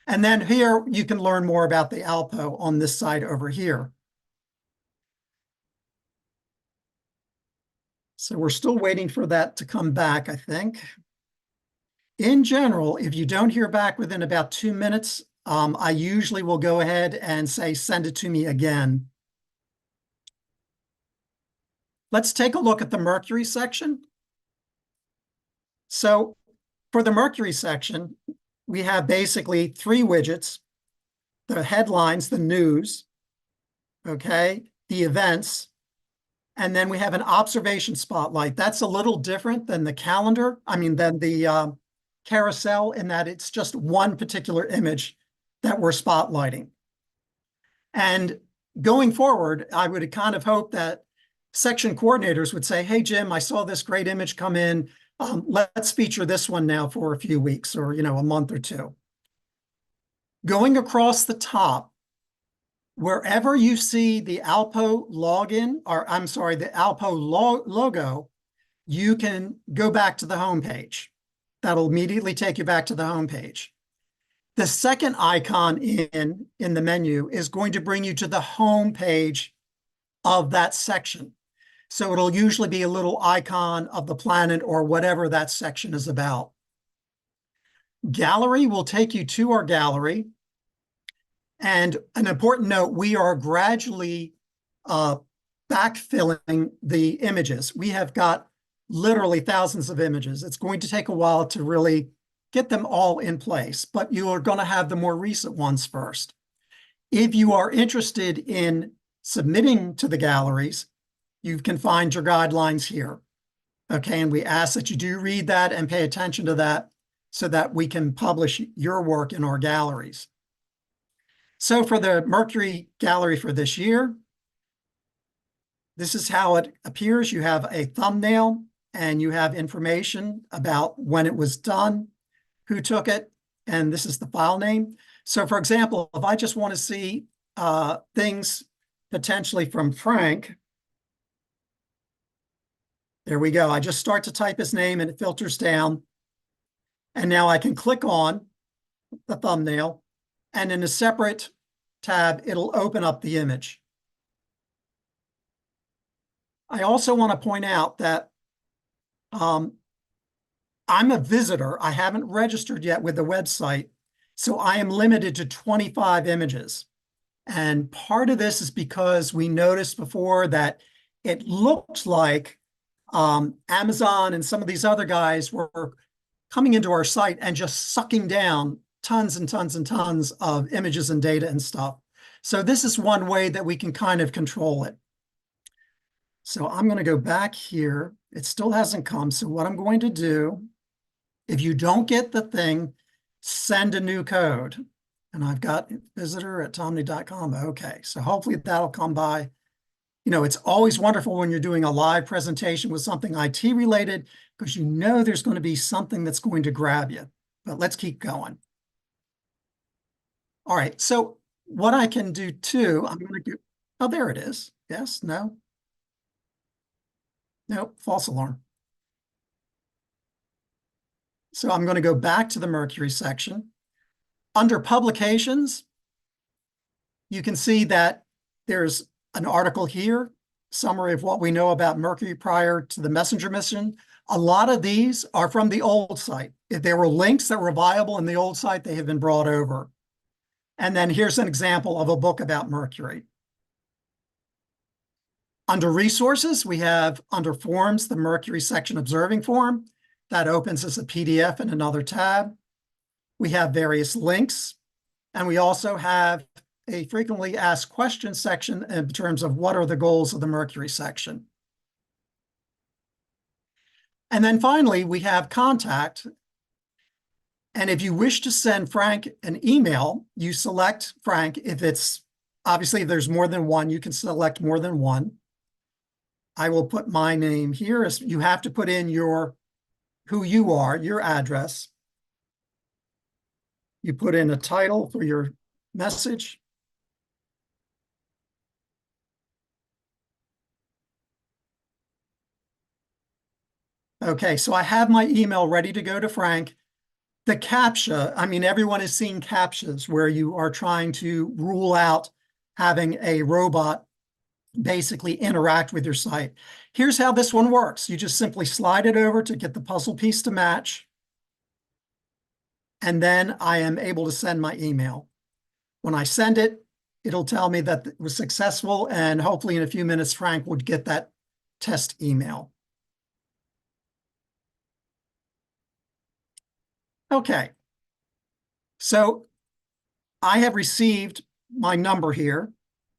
And then here you can learn more about the ALPO on this side over here. So we're still waiting for that to come back, I think. In general, if you don't hear back within about 2 minutes, I usually will go ahead and say, send it to me again. Let's take a look at the Mercury section. So for the Mercury section, we have basically 3 widgets: the headlines, the news, okay, the events, and then we have an observation spotlight. That's a little different than the calendar. I mean, than the carousel, in that it's just one particular image that we're spotlighting. And going forward, I would kind of hope that section coordinators would say, hey, Jim, I saw this great image come in. Let's feature this one now for a few weeks or, a month or 2. Going across the top, wherever you see the ALPO login, or I'm sorry, the ALPO logo, you can go back to the home page. That'll immediately take you back to the home page. The second icon in the menu is going to bring you to the home page of that section. So it'll usually be a little icon of the planet or whatever that section is about. Gallery will take you to our gallery. And an important note, we are gradually backfilling the images. We have got literally thousands of images. It's going to take a while to really get them all in place, but you are going to have the more recent ones first. If you are interested in submitting to the galleries, you can find your guidelines here. Okay, and we ask that you do read that and pay attention to that so that we can publish your work in our galleries. So for the Mercury gallery for this year, This is how it appears. You have a thumbnail and you have information about when it was done, who took it, and this is the file name. So for example, if I just want to see things potentially from Frank, there we go. I just start to type his name and it filters down. And now I can click on the thumbnail, and in a separate tab, it'll open up the image. I also want to point out that I'm a visitor. I haven't registered yet with the website, so I am limited to 25 images. And part of this is because we noticed before that it looked like Amazon and some of these other guys were coming into our site and just sucking down tons and tons and tons of images and data and stuff. So this is one way that we can kind of control it. So I'm going to go back here. It still hasn't come. So what I'm going to do, if you don't get the thing, send a new code. And I've got visitor@tomney.com. Okay, so hopefully that'll come by. You know, it's always wonderful when you're doing a live presentation with something IT related, because you know there's going to be something that's going to grab you. But let's keep going. All right, so what I can do too, I'm going to do, oh, there it is. Yes, no. Nope, false alarm. So I'm going to go back to the Mercury section. Under publications, you can see that there's an article here, summary of what we know about Mercury prior to the Messenger mission. A lot of these are from the old site. If there were links that were viable in the old site, they have been brought over. And then here's an example of a book about Mercury. Under resources, we have under forms, the Mercury section observing form. That opens as a PDF in another tab. We have various links, and we also have a frequently asked questions section in terms of what are the goals of the Mercury section. And then finally, we have contact. And if you wish to send Frank an email, you select Frank. If it's, obviously, if there's more than one, you can select more than one. I will put my name here. As you have to put in who you are, your address. You put in a title for your message. Okay, so I have my email ready to go to Frank. The CAPTCHA, I mean, everyone has seen CAPTCHAs where you are trying to rule out having a robot basically interact with your site. Here's how this one works. You just simply slide it over to get the puzzle piece to match. And then I am able to send my email. When I send it, it'll tell me that it was successful, and hopefully in a few minutes, Frank would get that test email. Okay, so I have received my number here,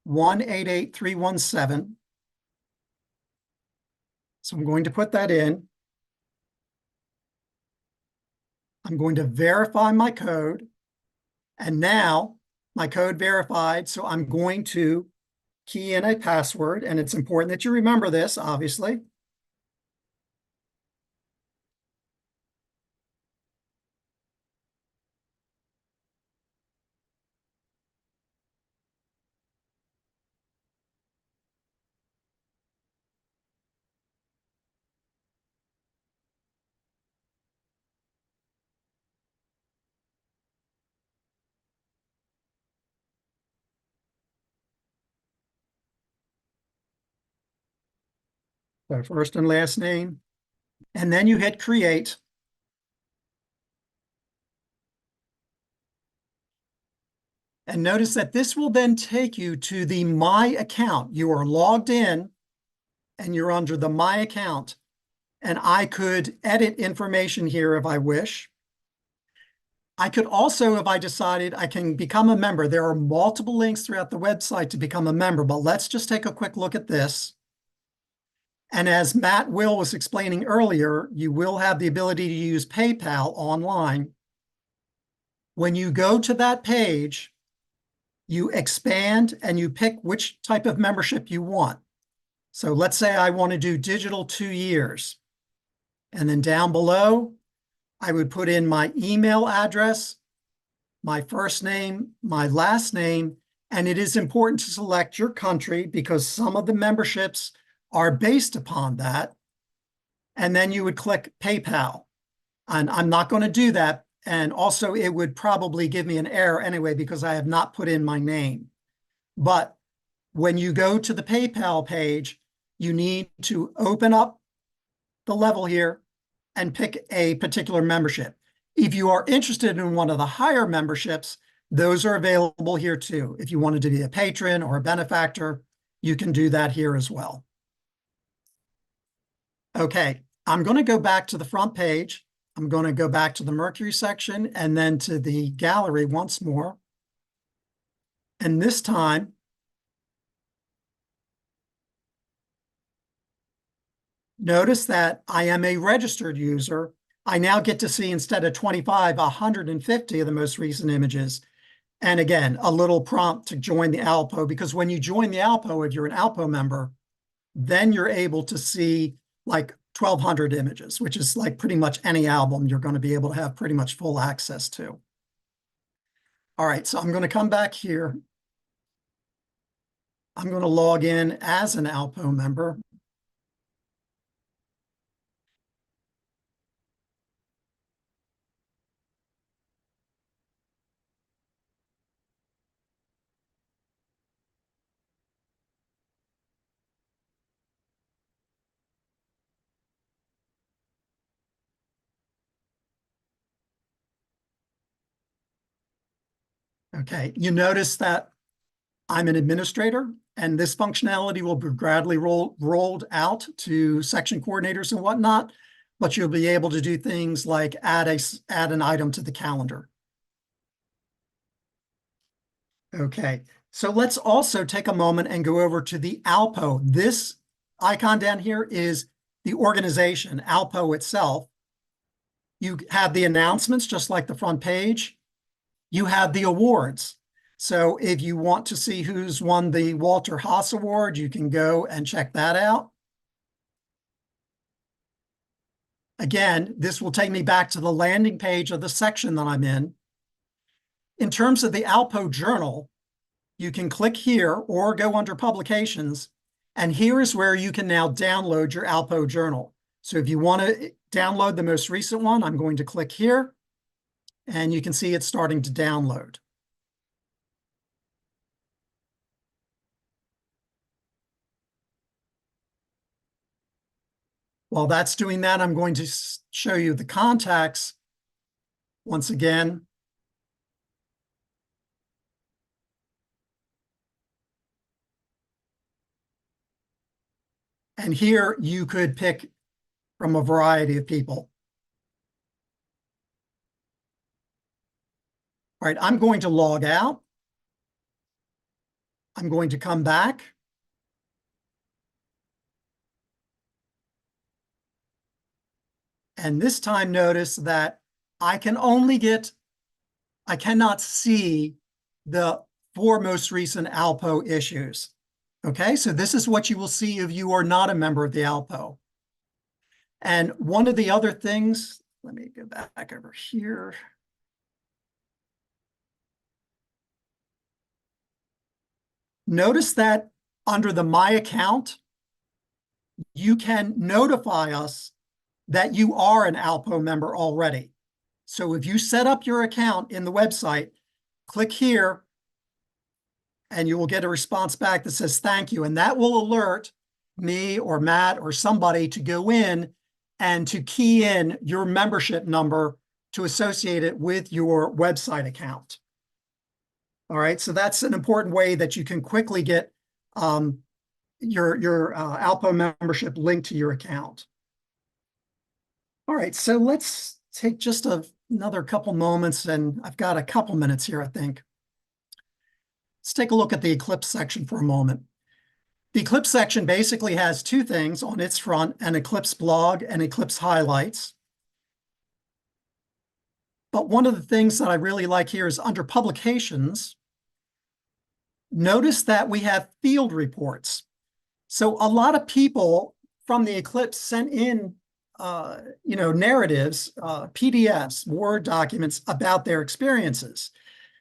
188317. So I'm going to put that in. I'm going to verify my code. And now my code verified. So I'm going to key in a password. And it's important that you remember this, obviously. So first and last name, and then you hit create. And notice that this will then take you to the My account. You are logged in and you're under the My account. And I could edit information here if I wish. I could also, if I decided, I can become a member. There are multiple links throughout the website to become a member, but let's just take a quick look at this. And as Matt Will was explaining earlier, you will have the ability to use PayPal online. When you go to that page, you expand and you pick which type of membership you want. So let's say I want to do digital 2 years. And then down below, I would put in my email address, my first name, my last name, and it is important to select your country because some of the memberships are based upon that. And then you would click PayPal. And I'm not going to do that. And also it would probably give me an error anyway because I have not put in my name. But when you go to the PayPal page, you need to open up the level here and pick a particular membership. If you are interested in one of the higher memberships, those are available here too. If you wanted to be a patron or a benefactor, you can do that here as well. Okay, I'm going to go back to the front page. I'm going to go back to the Mercury section and then to the gallery once more. And this time, notice that I am a registered user. I now get to see instead of 25, 150 of the most recent images. And again, a little prompt to join the ALPO, because when you join the ALPO, if you're an ALPO member, then you're able to see like 1,200 images, which is like pretty much any album you're going to be able to have pretty much full access to. All right, so I'm going to come back here. I'm going to log in as an ALPO member. Okay, you notice that I'm an administrator, and this functionality will be gradually rolled out to section coordinators and whatnot, but you'll be able to do things like add an item to the calendar. Okay, so let's also take a moment and go over to the ALPO. This icon down here is the organization, ALPO itself. You have the announcements, just like the front page. You have the awards. So if you want to see who's won the Walter Haas Award, you can go and check that out. Again, this will take me back to the landing page of the section that I'm in. In terms of the ALPO journal, you can click here or go under publications, and here is where you can now download your ALPO journal. So if you want to download the most recent one, I'm going to click here, and you can see it's starting to download. While that's doing that, I'm going to show you the contacts once again. And here you could pick from a variety of people. All right, I'm going to log out. I'm going to come back. And this time notice that I cannot see the 4 most recent ALPO issues. Okay, so this is what you will see if you are not a member of the ALPO. And one of the other things, let me go back over here. Notice that under the My Account, you can notify us that you are an ALPO member already. So if you set up your account in the website, click here, and you will get a response back that says thank you. And that will alert me or Matt or somebody to go in and to key in your membership number to associate it with your website account. All right, so that's an important way that you can quickly get your ALPO membership linked to your account. All right, so let's take just another couple moments, and I've got a couple minutes here, I think. Let's take a look at the Eclipse section for a moment. The Eclipse section basically has 2 things on its front: an Eclipse blog and Eclipse highlights. But one of the things that I really like here is under publications, notice that we have field reports. So a lot of people from the eclipse sent in, narratives, PDFs, Word documents about their experiences.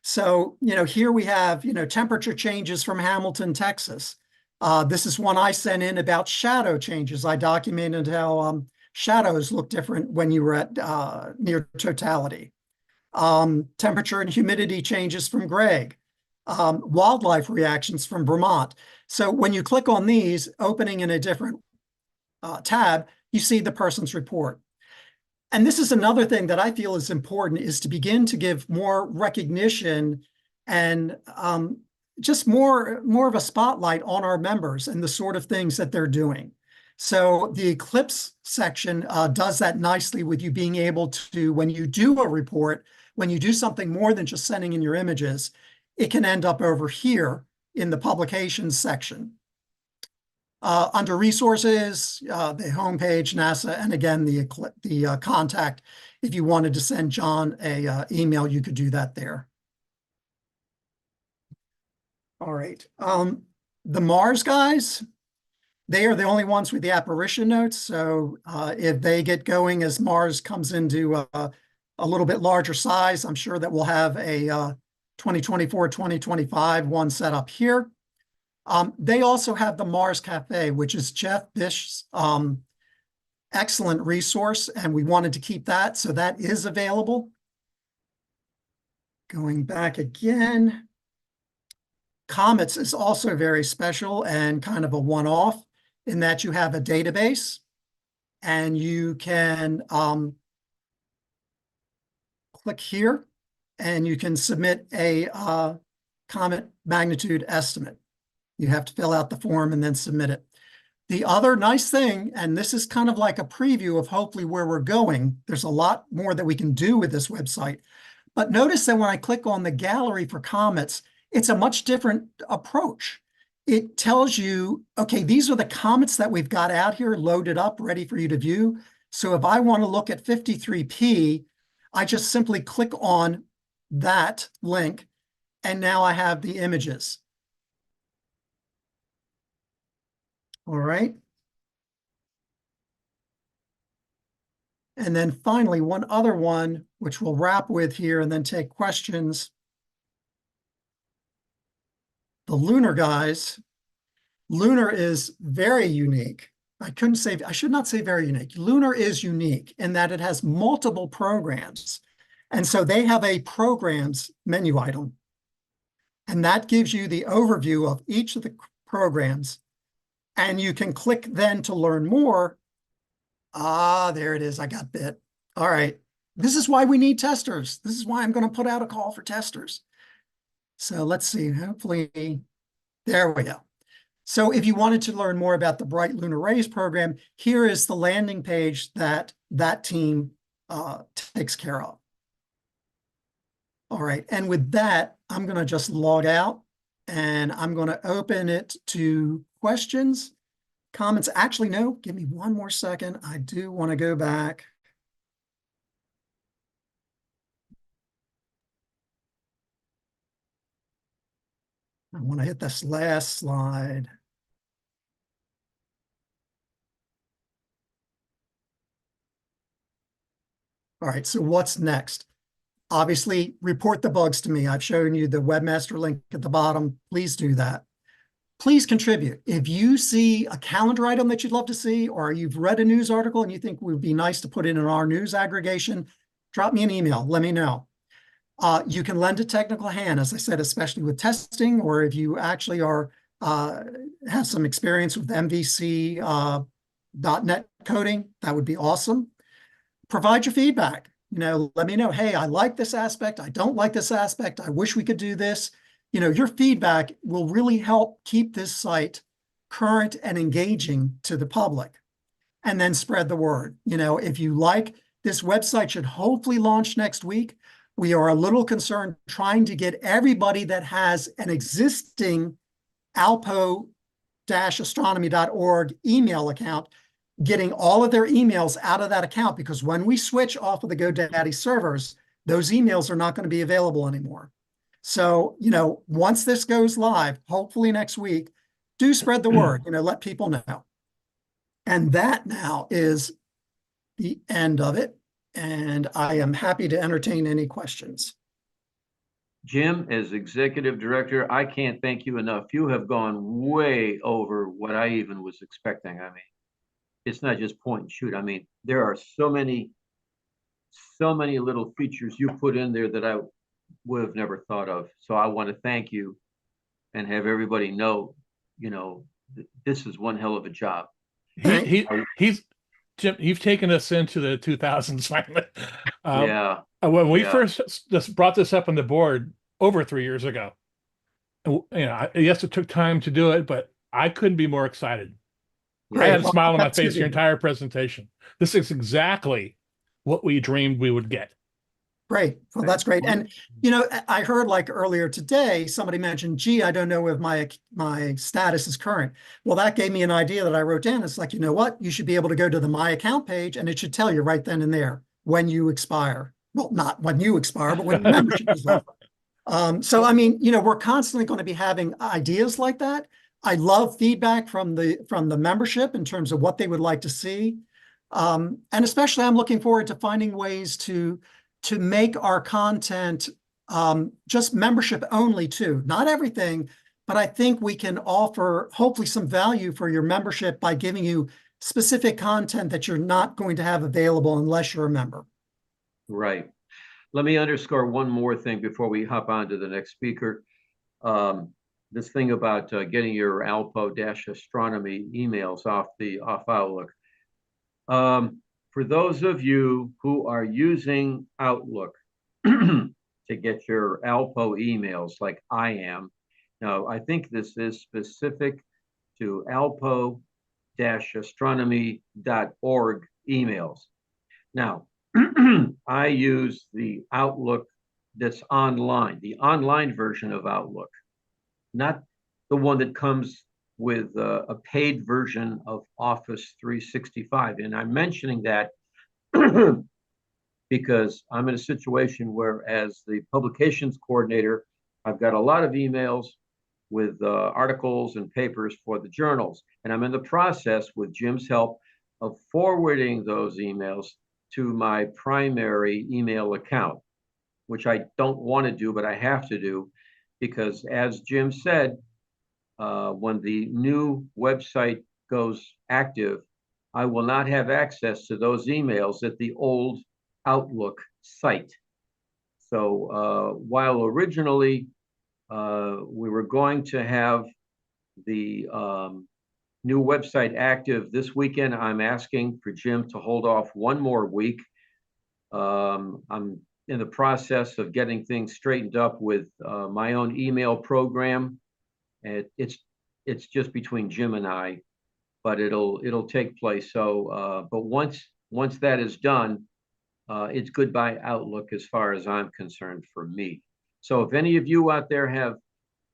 So, here we have, temperature changes from Hamilton, Texas. This is one I sent in about shadow changes. I documented how shadows look different when you were at near totality. Temperature and humidity changes from Greg. Wildlife reactions from Vermont. So when you click on these, opening in a different tab, you see the person's report. And this is another thing that I feel is important, is to begin to give more recognition and just more of a spotlight on our members and the sort of things that they're doing. So the Eclipse section does that nicely with you being able to, when you do a report, when you do something more than just sending in your images, it can end up over here in the publications section. Under resources, the homepage, NASA, and again, the contact. If you wanted to send John a email, you could do that there. All right. The Mars guys, they are the only ones with the apparition notes. So if they get going as Mars comes into a little bit larger size, I'm sure that we'll have a 2024-2025 one set up here. They also have the Mars Cafe, which is Jeff Bish's excellent resource, and we wanted to keep that, so that is available. Going back again, Comets is also very special and kind of a one-off in that you have a database, and you can click here, and you can submit a comet magnitude estimate. You have to fill out the form and then submit it. The other nice thing, and this is kind of like a preview of hopefully where we're going, there's a lot more that we can do with this website. But notice that when I click on the gallery for comets, it's a much different approach. It tells you, okay, these are the comets that we've got out here loaded up, ready for you to view. So if I want to look at 53P, I just simply click on that link, and now I have the images. All right. And then finally, one other one, which we'll wrap with here and then take questions. The Lunar guys. Lunar is very unique. I should not say very unique. Lunar is unique in that it has multiple programs. And so they have a programs menu item. And that gives you the overview of each of the programs. And you can click then to learn more. Ah, there it is. I got bit. All right. This is why we need testers. This is why I'm going to put out a call for testers. So let's see. Hopefully, there we go. So if you wanted to learn more about the Bright Lunar Rays program, here is the landing page that that team takes care of. All right. And with that, I'm going to just log out. And I'm going to open it to questions, comments. Actually, no, give me one more second. I do want to go back. I want to hit this last slide. All right, so what's next? Obviously, report the bugs to me. I've shown you the webmaster link at the bottom. Please do that. Please contribute. If you see a calendar item that you'd love to see, or you've read a news article and you think would be nice to put in our news aggregation, drop me an email. Let me know. You can lend a technical hand, as I said, especially with testing, or if you actually are have some experience with MVC .NET coding, that would be awesome. Provide your feedback. Let me know, hey, I like this aspect. I don't like this aspect. I wish we could do this. Your feedback will really help keep this site current and engaging to the public, and then spread the word. If you like, this website should hopefully launch next week. We are a little concerned trying to get everybody that has an existing alpo-astronomy.org email account, getting all of their emails out of that account, because when we switch off of the GoDaddy servers, those emails are not going to be available anymore. So, once this goes live, hopefully next week, do spread the word, let people know. And that now is the end of it. And I am happy to entertain any questions. Jim, as executive director, I can't thank you enough. You have gone way over what I even was expecting. I mean, it's not just point and shoot. I mean, there are so many little features you put in there that I would have never thought of. So I want to thank you and have everybody know, this is one hell of a job. He's Jim. You've taken us into the 2000s finally. Yeah. When we yeah. first just brought this up on the board over 3 years ago, yes, it took time to do it, but I couldn't be more excited. I had a smile on my face your entire presentation. This is exactly what we dreamed we would get. Great. Well, that's great. And, I heard like earlier today, somebody mentioned, gee, I don't know if my status is current. Well, that gave me an idea that I wrote down. It's like, you know what? You should be able to go to the My Account page and it should tell you right then and there when you expire. Well, not when you expire, but when membership is over. So, I mean, we're constantly going to be having ideas like that. I love feedback from the membership in terms of what they would like to see. And especially I'm looking forward to finding ways to make our content just membership only too. Not everything, but I think we can offer hopefully some value for your membership by giving you specific content that you're not going to have available unless you're a member. Right. Let me underscore one more thing before we hop on to the next speaker. This thing about getting your ALPO-astronomy emails off Outlook. For those of you who are using Outlook to get your ALPO emails like I am, now I think this is specific to ALPO-astronomy.org emails. Now, I use the Outlook that's online, the online version of Outlook, not the one that comes with a paid version of Office 365. And I'm mentioning that because I'm in a situation where, as the publications coordinator, I've got a lot of emails with articles and papers for the journals. And I'm in the process, with Jim's help, of forwarding those emails to my primary email account, which I don't want to do, but I have to do, because as Jim said, when the new website goes active, I will not have access to those emails at the old Outlook site. So while originally we were going to have the new website active this weekend, I'm asking for Jim to hold off one more week. I'm in the process of getting things straightened up with my own email program. It's just between Jim and I, but it'll take place. So, but once that is done, it's goodbye Outlook as far as I'm concerned for me. So if any of you out there have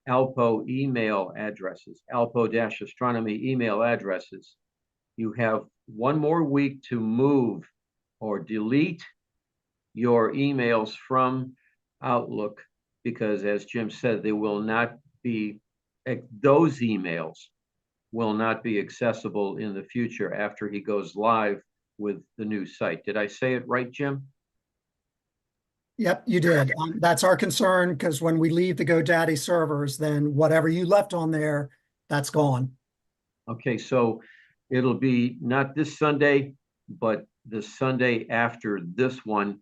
ALPO email addresses, ALPO-astronomy email addresses, you have one more week to move or delete your emails from Outlook, because as Jim said, they will not be, those emails will not be accessible in the future after he goes live with the new site. Did I say it right, Jim? Yep, you did. That's our concern, because when we leave the GoDaddy servers, then whatever you left on there, that's gone. Okay, so it'll be not this Sunday, but the Sunday after this one,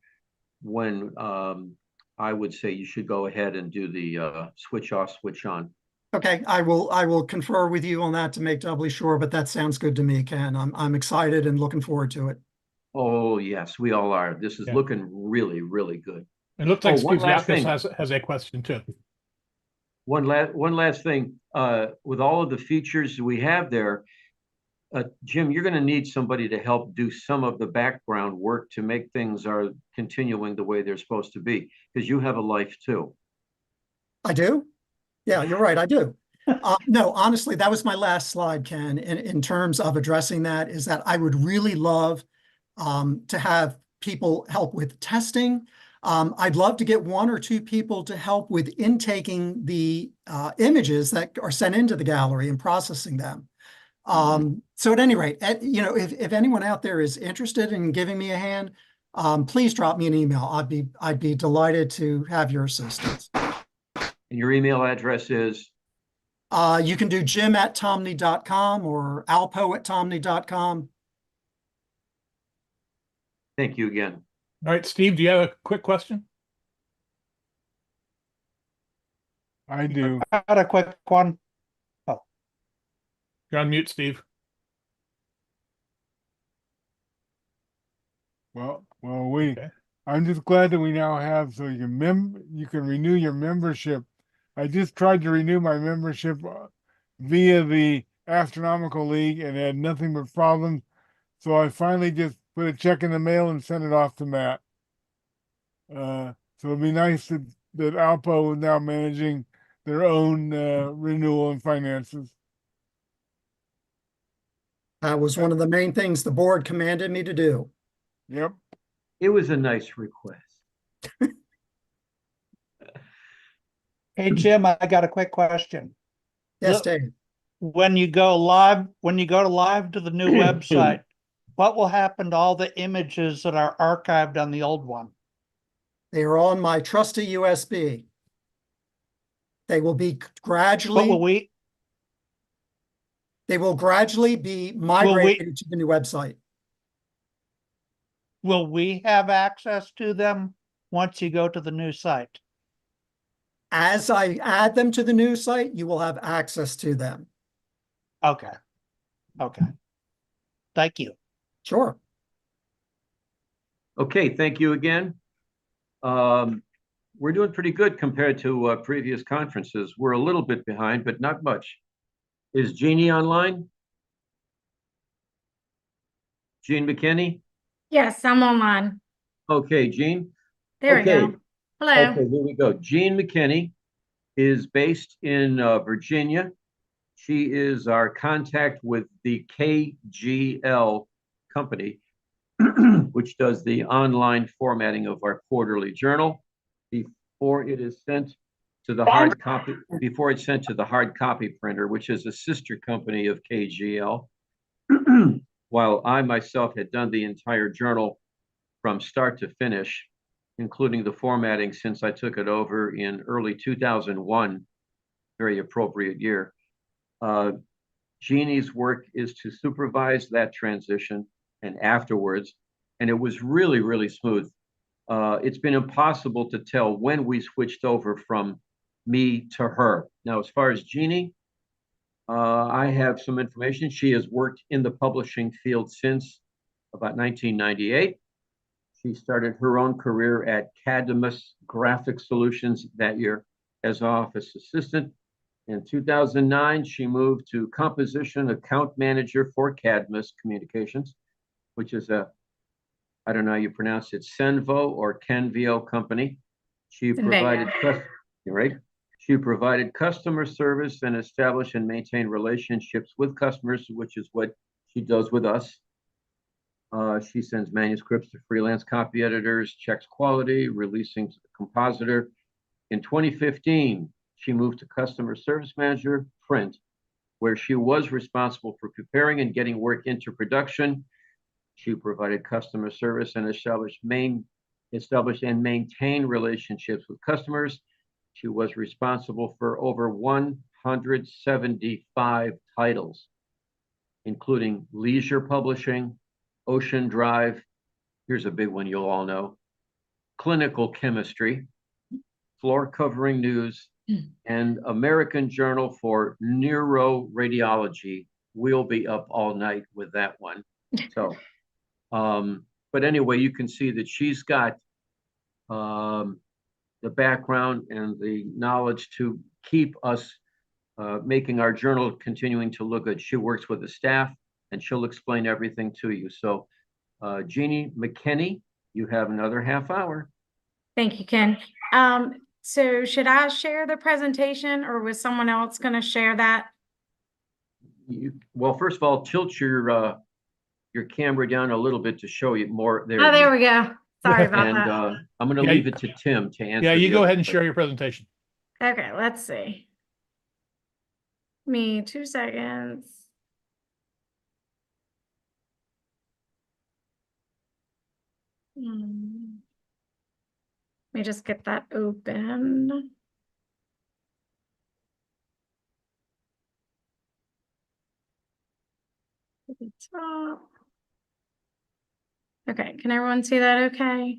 when I would say you should go ahead and do the switch off, switch on. Okay, I will confer with you on that to make doubly sure, but that sounds good to me, Ken. I'm excited and looking forward to it. Oh yes, we all are. This is looking really, really good. It looks like one Steve last thing. has a question too. One last thing. With all of the features we have there, Jim, you're going to need somebody to help do some of the background work to make things are continuing the way they're supposed to be, because you have a life too. I do? Yeah, you're right, I do. No, honestly, that was my last slide, Ken, in terms of addressing that, is that I would really love to have people help with testing. I'd love to get 1 or 2 people to help with intaking the images that are sent into the gallery and processing them. So at any rate, if anyone out there is interested in giving me a hand, please drop me an email. I'd be delighted to have your assistance. And your email address is? You can do jim@tomney.com or alpo@tomney.com. Thank you again. All right, Steve, do you have a quick question? I do. I had a quick one. You're on mute, Steve. Well, I'm just glad that we now have, so you can renew your membership. I just tried to renew my membership via the Astronomical League and had nothing but problems. So I finally just put a check in the mail and sent it off to Matt. So it'd be nice that ALPO is now managing their own renewal and finances. That was one of the main things the board commanded me to do. Yep. It was a nice request. Hey, Jim, I got a quick question. Yes, Dave. When you go live to the new website, what will happen to all the images that are archived on the old one? They are on my trusty USB. They will be gradually. They will gradually be migrated to the new website. Will we have access to them once you go to the new site? As I add them to the new site, you will have access to them. Okay. Okay. Thank you. Sure. Okay, thank you again. We're doing pretty good compared to previous conferences. We're a little bit behind, but not much. Is Jeannie online? Jean McKinney? Yes, I'm online. Okay, Jean. There we go. Hello. Okay, here we go. Jean McKinney is based in Virginia. She is our contact with the KGL company, which does the online formatting of our quarterly journal before it is sent to the hard copy, before it's sent to the hard copy printer, which is a sister company of KGL. While I myself had done the entire journal from start to finish, including the formatting since I took it over in early 2001, very appropriate year. Jeannie's work is to supervise that transition and afterwards, and it was really, really smooth. It's been impossible to tell when we switched over from me to her. Now, as far as Jeannie, I have some information. She has worked in the publishing field since about 1998. She started her own career at Cadmus Graphic Solutions that year as office assistant. In 2009, she moved to composition account manager for Cadmus Communications, which is I don't know how you pronounce it, Senvo or Canvio company. She provided, She provided customer service and established and maintained relationships with customers, which is what she does with us. She sends manuscripts to freelance copy editors, checks quality, releasing to the compositor. In 2015, she moved to customer service manager, print, where she was responsible for preparing and getting work into production. She provided customer service and established and maintained relationships with customers. She was responsible for over 175 titles, including Leisure Publishing, Ocean Drive, here's a big one you'll all know, Clinical Chemistry, Floor Covering News, and American Journal for Neuroradiology. We'll be up all night with that one. So, but anyway, you can see that she's got the background and the knowledge to keep us making our journal continuing to look good. She works with the staff and she'll explain everything to you. So Jeannie McKinney, you have another half hour. Thank you, Ken. So should I share the presentation or was someone else going to share that? Well, first of all, tilt your camera down a little bit to show you more. Oh, there we go. Sorry about And that. I'm going to Yeah, leave it to Tim to answer. Yeah, you the go other ahead and share your presentation. Okay, let's see. Me 2 seconds. Let me just get that open. To the top. Okay, can everyone see that okay?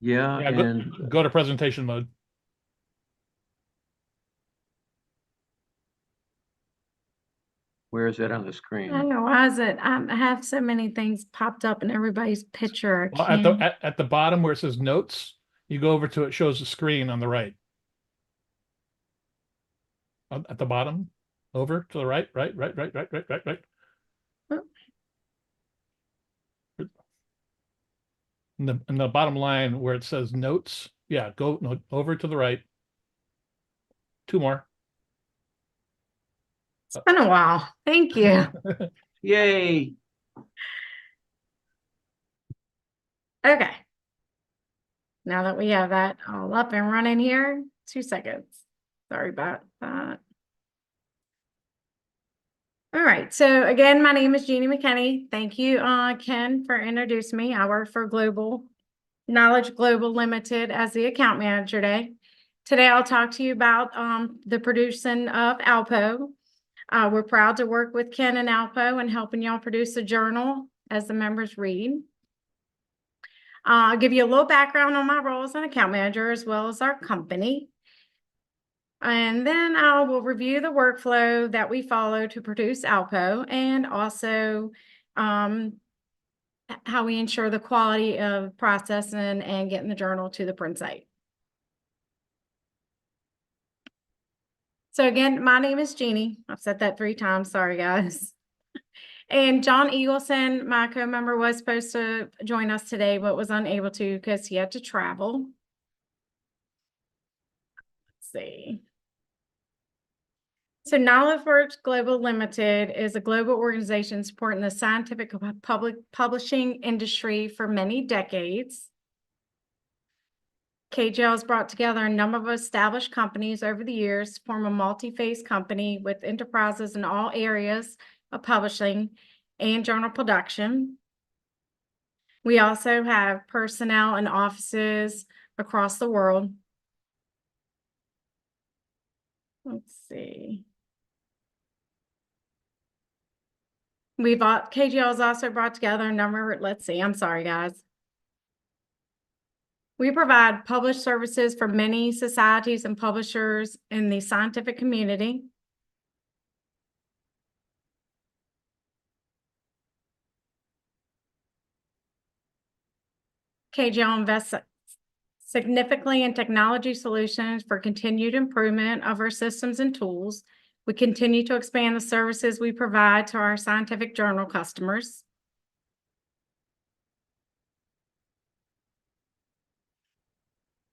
Yeah, Yeah, and go to presentation mode. where is that on the screen? I don't know, why is it? I have so many things popped up in everybody's picture. I Well, can't. at the bottom where it says notes, you go over to it shows the screen on the right. At the bottom, over to the right. In the bottom line where it says notes, yeah, go over to the right. 2 more. It's been a while. Thank you. Yay. Okay. Now that we have that all up and running here, 2 seconds. Sorry about that. All right. So again, my name is Jeannie McKinney. Thank you, Ken, for introducing me. I work for Knowledge Global Limited as the account manager today. Today, I'll talk to you about the producing of ALPO. We're proud to work with Ken and ALPO and helping y'all produce a journal as the members read. I'll give you a little background on my role as an account manager as well as our company. And then I will review the workflow that we follow to produce ALPO and also how we ensure the quality of processing and getting the journal to the print site. So again, my name is Jeannie. I've said that 3 times. Sorry, guys. And John Eagleson, my co-member, was supposed to join us today, but was unable to because he had to travel. Let's see. So KnowledgeWorks Global Limited is a global organization supporting the scientific public publishing industry for many decades. KGL has brought together a number of established companies over the years to form a multi-phase company with enterprises in all areas of publishing and journal production. We also have personnel and offices across the world. Let's see. KGL has also brought together a number, let's see, I'm sorry, guys. We provide published services for many societies and publishers in the scientific community. KGL invests significantly in technology solutions for continued improvement of our systems and tools. We continue to expand the services we provide to our scientific journal customers.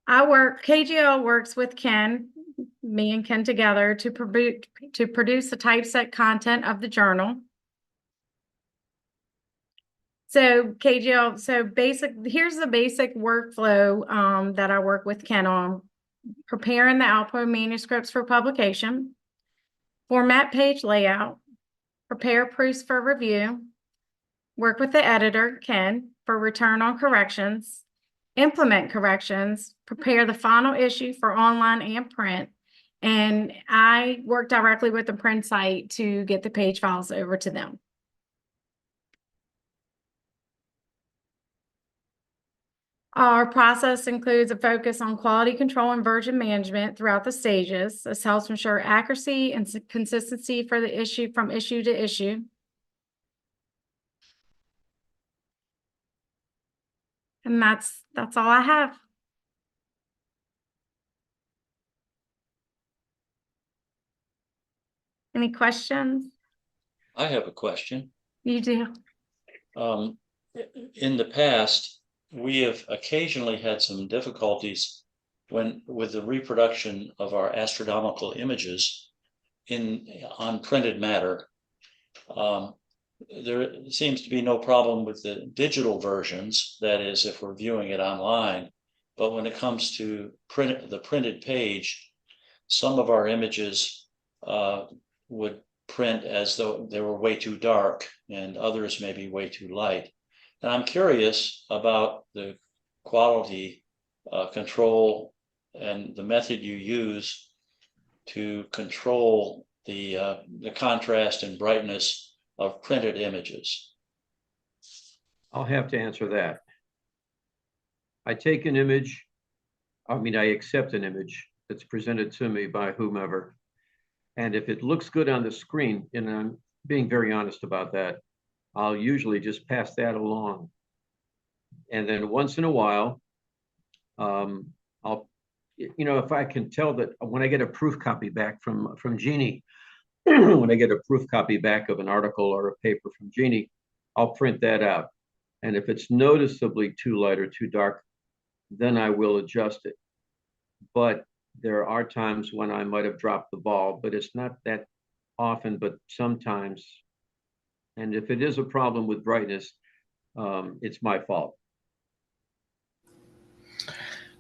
KGL works with Ken, me and Ken together to produce the typeset content of the journal. So KGL, here's the basic workflow that I work with Ken on. Preparing the ALPO manuscripts for publication, format page layout, prepare proofs for review, work with the editor, Ken, for return on corrections, implement corrections, prepare the final issue for online and print, and I work directly with the print site to get the page files over to them. Our process includes a focus on quality control and version management throughout the stages. This helps ensure accuracy and consistency for the issue from issue to issue. And that's all I have. Any questions? I have a question. You do. In the past, we have occasionally had some difficulties with the reproduction of our astronomical images on printed matter. there seems to be no problem with the digital versions. That is, if we're viewing it online. But when it comes to the printed page, some of our images would print as though they were way too dark, and others may be way too light. And I'm curious about the quality control and the method you use to control the contrast and brightness of printed images. I'll have to answer that. I take an image, I accept an image that's presented to me by whomever. And if it looks good on the screen, and I'm being very honest about that, I'll usually just pass that along. And then once in a while, if I can tell that when I get a proof copy back from Jeannie, when I get a proof copy back of an article or a paper from Jeannie, I'll print that out. And if it's noticeably too light or too dark, then I will adjust it. But there are times when I might have dropped the ball, but it's not that often, but sometimes. And if it is a problem with brightness, it's my fault.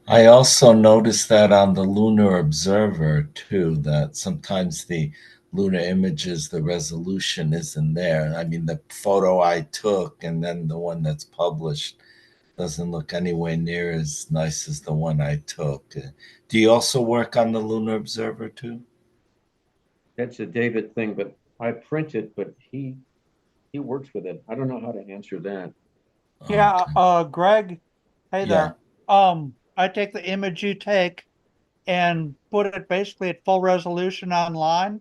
I also noticed that on the Lunar Observer too, that sometimes the lunar images, the resolution isn't there. I mean, the photo I took and then the one that's published doesn't look anywhere near as nice as the one I took. Do you also work on the Lunar Observer too? That's a David thing, but I print it, but he works with it. I don't know how to answer that. Yeah, Greg, hey Yeah. there. I take the image you take and put it basically at full resolution online.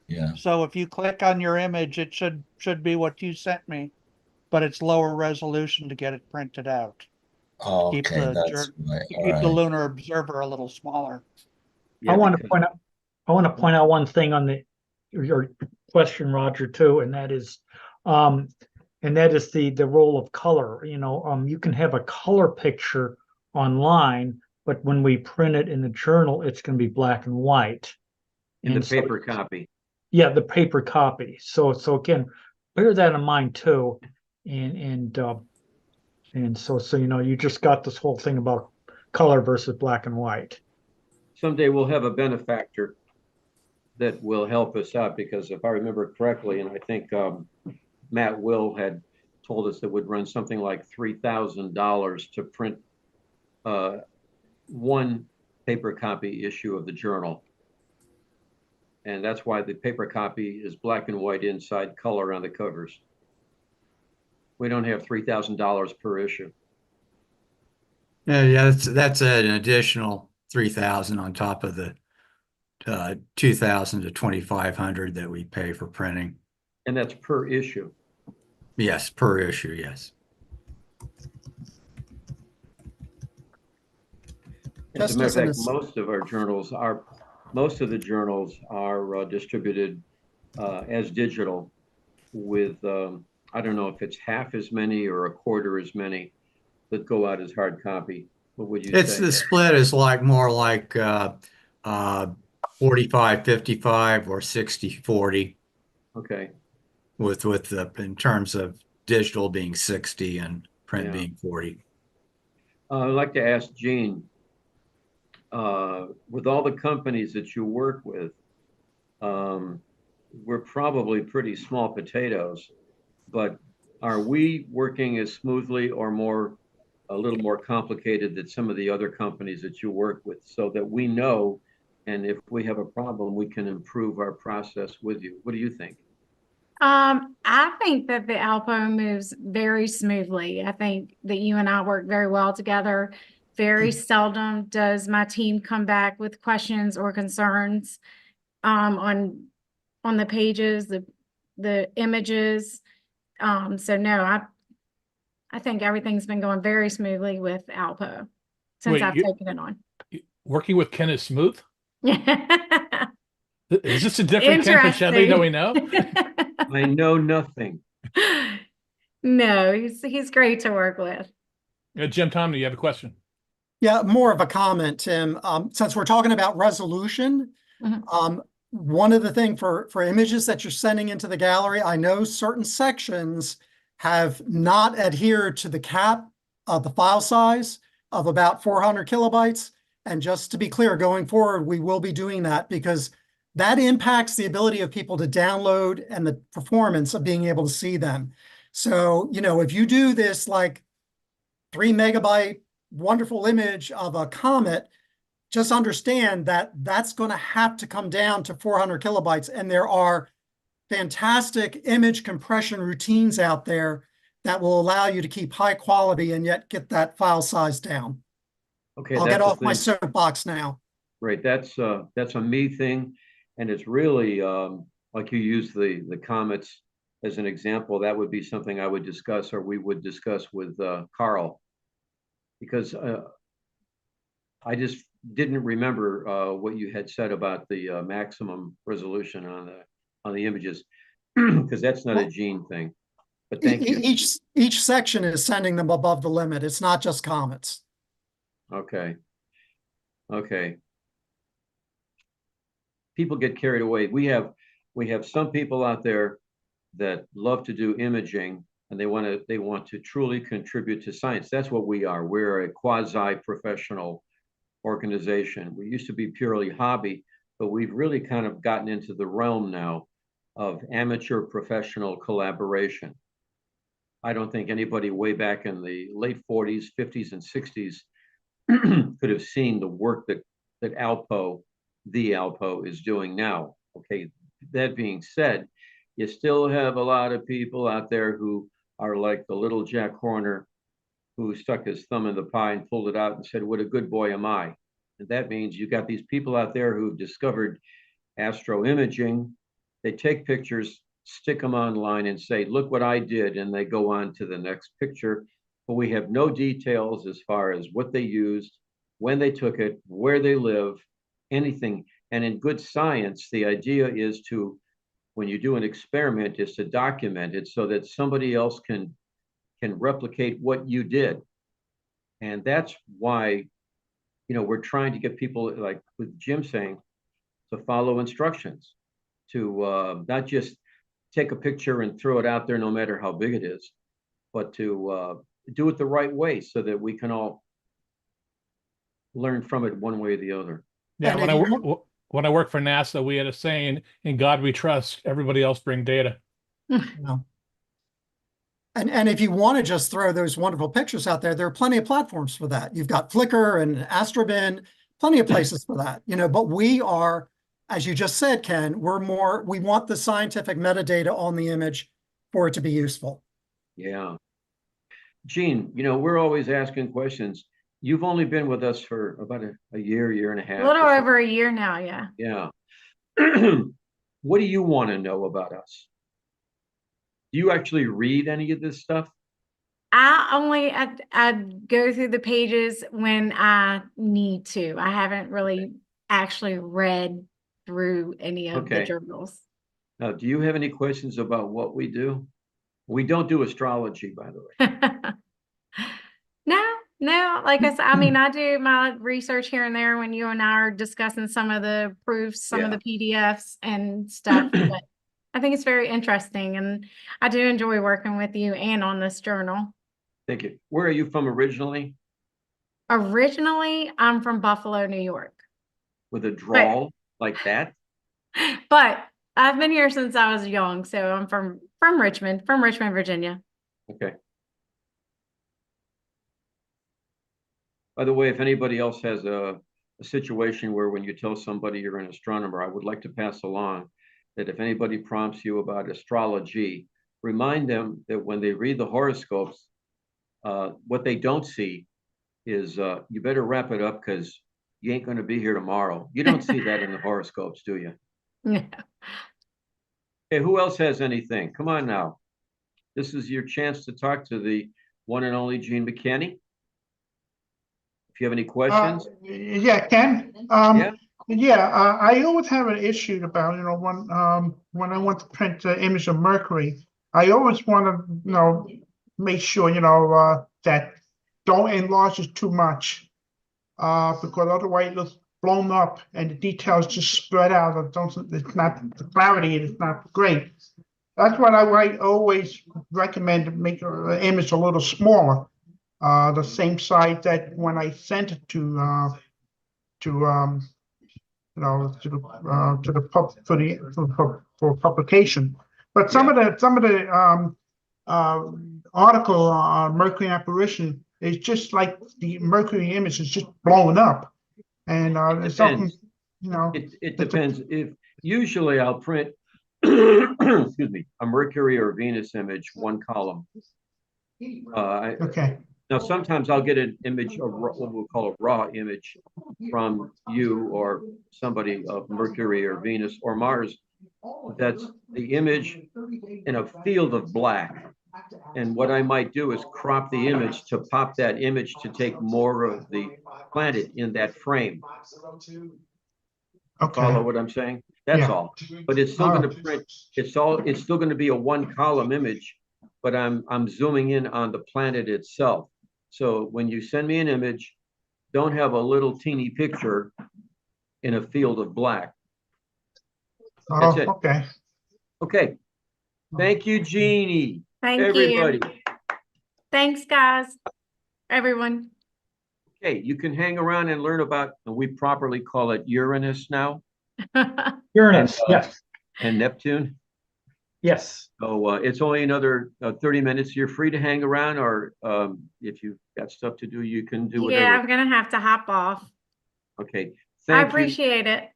Yeah. So if you click on your image, it should be what you sent me, but it's lower resolution to get it printed out. Oh, Keep okay, the that's right. to All keep the right. Lunar Observer a little smaller. Yeah, I want to because- point out one thing on your question, Roger, too, and that is the role of color. You can have a color picture online, but when we print it in the journal, it's going to be black and white. in the And so- paper copy. Yeah, the paper copy. So again, bear that in mind too. And so you just got this whole thing about color versus black and white. Someday we'll have a benefactor that will help us out, because if I remember correctly, and I think Matt Will had told us it would run something like $3,000 to print one paper copy issue of the journal. And that's why the paper copy is black and white inside, color on the covers. We don't have $3,000 per issue. Yeah, that's an additional 3,000 on top of the 2,000 to 2,500 that we pay for printing. And that's per issue. Yes, per issue, yes. As a matter of Just as an fact, most of the journals are distributed as digital with, I don't know if it's half as many or a quarter as many that go out as hard copy. What would you It's say? the split is more like 45-55 or 60-40 Okay. with the in terms of digital being 60 and print Yeah. being 40. I'd like to ask Gene, with all the companies that you work with, we're probably pretty small potatoes, but are we working as smoothly or a little more complicated than some of the other companies that you work with, so that we know, and if we have a problem, we can improve our process with you? What do you think? I think that the ALPO moves very smoothly. I think that you and I work very well together. Very seldom does my team come back with questions or concerns on the pages, the images. So no, I think everything's been going very smoothly with ALPO since I've taken it on. Working with Ken is smooth? Is this a different Ken Pachetti that we know? I know nothing. No, he's great to work with. Jim Tomney, you have a question? Yeah, more of a comment, Tim. Since we're talking about resolution, one of the thing for images that you're sending into the gallery, I know certain sections have not adhered to the cap of the file size of about 400 kilobytes. And just to be clear, going forward, we will be doing that because that impacts the ability of people to download and the performance of being able to see them. So, you know, if you do this like 3 megabyte wonderful image of a comet, just understand that that's going to have to come down to 400 kilobytes. And there are fantastic image compression routines out there that will allow you to keep high quality and yet get that file size down. Okay, I'll that's get the off my thing. soapbox now. Right, that's a me thing, and it's really like you use the comets as an example. That would be something I would discuss, or we would discuss with Carl, because I just didn't remember what you had said about the maximum resolution on the images, because that's not a Gene thing. But thank you. Each section is sending them above the limit. It's not just comets. Okay. Okay. People get carried away. We have some people out there that love to do imaging, and they want to truly contribute to science. That's what we are. We're a quasi-professional organization. We used to be purely hobby, but we've really kind of gotten into the realm now of amateur professional collaboration. I don't think anybody way back in the late 40s, 50s, and 60s could have seen the work that ALPO, the ALPO, is doing now. Okay, that being said, you still have a lot of people out there who are like the little Jack Horner who stuck his thumb in the pie and pulled it out and said, "What a good boy am I." And that means you got these people out there who've discovered astro imaging. They take pictures, stick them online and say, "Look what I did." And they go on to the next picture. But we have no details as far as what they used, when they took it, where they live, anything. And in good science, the idea is to, when you do an experiment, is to document it so that somebody else can replicate what you did. And that's why, you know, we're trying to get people, like with Jim saying, to follow instructions, to not just take a picture and throw it out there no matter how big it is, but to do it the right way so that we can all learn from it one way or the other. Yeah, when I worked for NASA, we had a saying, "In God we trust, everybody else bring data." No. And if you want to just throw those wonderful pictures out there are plenty of platforms for that. You've got Flickr and Astrobin, plenty of places for that, you know, but we are, as you just said, Ken, we want the scientific metadata on the image for it to be useful. Yeah. Gene, you know, we're always asking questions. You've only been with us for about a year and a half. A little over a year now, yeah. Yeah. What do you want to know about us? Do you actually read any of this stuff? I go through the pages when I need to. I haven't really actually read through any of the journals. Now, do you have any questions about what we do? We don't do astrology, by the way. No, like I said, I mean, I do my research here and there when you and I are discussing some of the proofs, some of the PDFs and stuff, but I think it's very interesting, and I do enjoy working with you and on this journal. Thank you. Where are you from originally? Originally, I'm from Buffalo, New York. With a drawl like that? But I've been here since I was young, so I'm from Richmond, Virginia. Okay. By the way, if anybody else has a situation where when you tell somebody you're an astronomer, I would like to pass along that if anybody prompts you about astrology, remind them that when they read the horoscopes, what they don't see is you better wrap it up because you ain't going to be here tomorrow. You don't see that in the horoscopes, do you? Yeah. Okay, who else has anything? Come on now. This is your chance to talk to the one and only Gene McKinney. If you have any questions. Yeah, Ken. I always have an issue about, you know, when I want to print the image of Mercury, I always want to, you know, make sure, you know, that don't enlarge it too much, because otherwise blown up and the details just spread out. It's not, the clarity is not great. That's what I always recommend, to make an image a little smaller. The same size that when I sent it to the for publication. But some of the article on Mercury apparition is just like the Mercury image is just blowing up, and it's something, It depends. If usually I'll print, excuse me, a Mercury or Venus image, one column. Okay. Now, sometimes I'll get an image, what we'll call a raw image from you or somebody of Mercury or Venus or Mars. That's the image in a field of black. And what I might do is crop the image to pop that image to take more of the planet in that frame. Okay. Follow what I'm saying? That's all. But it's still going to print. It's still going to be a one column image, but I'm zooming in on the planet itself. So when you send me an image, don't have a little teeny picture in a field of black. That's it. Okay. Okay. Thank you, Jeannie. Thank everybody. you. Thanks, guys. Everyone. Okay, you can hang around and learn about, and we properly call it Uranus now. Uranus, yes. And Neptune. Yes. So it's only another 30 minutes. You're free to hang around, or if you've got stuff to do, you can do whatever. Yeah, I'm gonna have to hop off. Okay. I Thank you. appreciate it.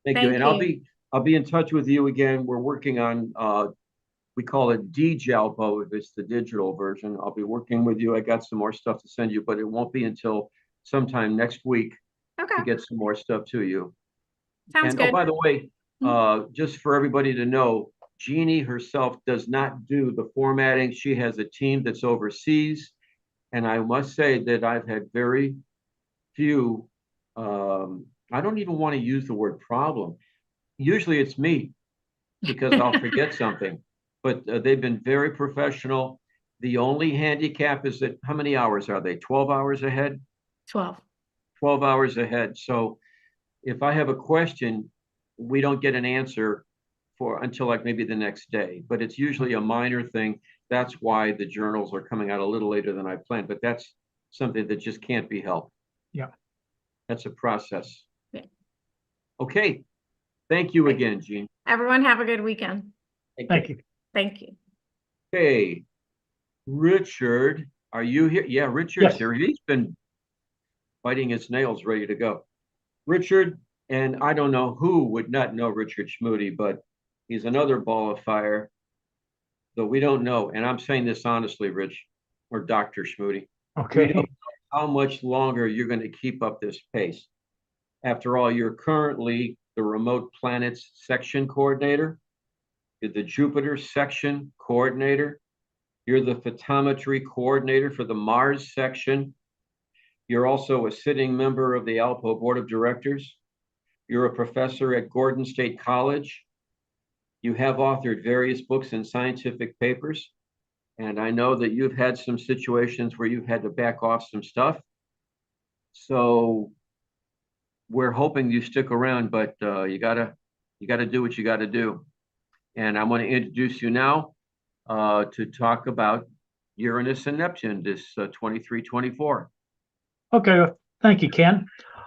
Thank you. And I'll be in touch with you again. We're working on we call it DJALPO if it's the digital version. I'll be working with you. I got some more stuff to send you, but it won't be until sometime next week to get some more stuff to you. Sounds good. Oh, by the way, just for everybody to know, Jeannie herself does not do the formatting. She has a team that's overseas. And I must say that I've had very few, I don't even want to use the word problem. Usually it's me because I'll forget something, but they've been very professional. The only handicap is that how many hours are they? 12 hours ahead? 12. 12 hours ahead. So if I have a question, we don't get an answer until like maybe the next day, but it's usually a minor thing. That's why the journals are coming out a little later than I planned, but that's something that just can't be helped. Yeah. That's a process. Yeah. Okay. Thank you again, Jean. Everyone have a good weekend. Thank you. Thank you. Okay. Richard, are you here? Yeah, Richard's here. He's been biting his nails ready to go. Richard, and I don't know who would not know Richard Schmoody, but he's another ball of fire, though we don't know. And I'm saying this honestly, Rich, or Dr. Schmoody. Okay. We don't know how much longer you're going to keep up this pace. After all, you're currently the Remote Planets Section Coordinator. You're the Jupiter Section Coordinator. You're the Photometry Coordinator for the Mars Section. You're also a sitting member of the ALPO Board of Directors. You're a professor at Gordon State College. You have authored various books and scientific papers. And I know that you've had some situations where you've had to back off some stuff. So we're hoping you stick around, but you gotta do what you gotta do. And I'm going to introduce you now to talk about Uranus and Neptune, this 23-24. Okay, thank you, Ken.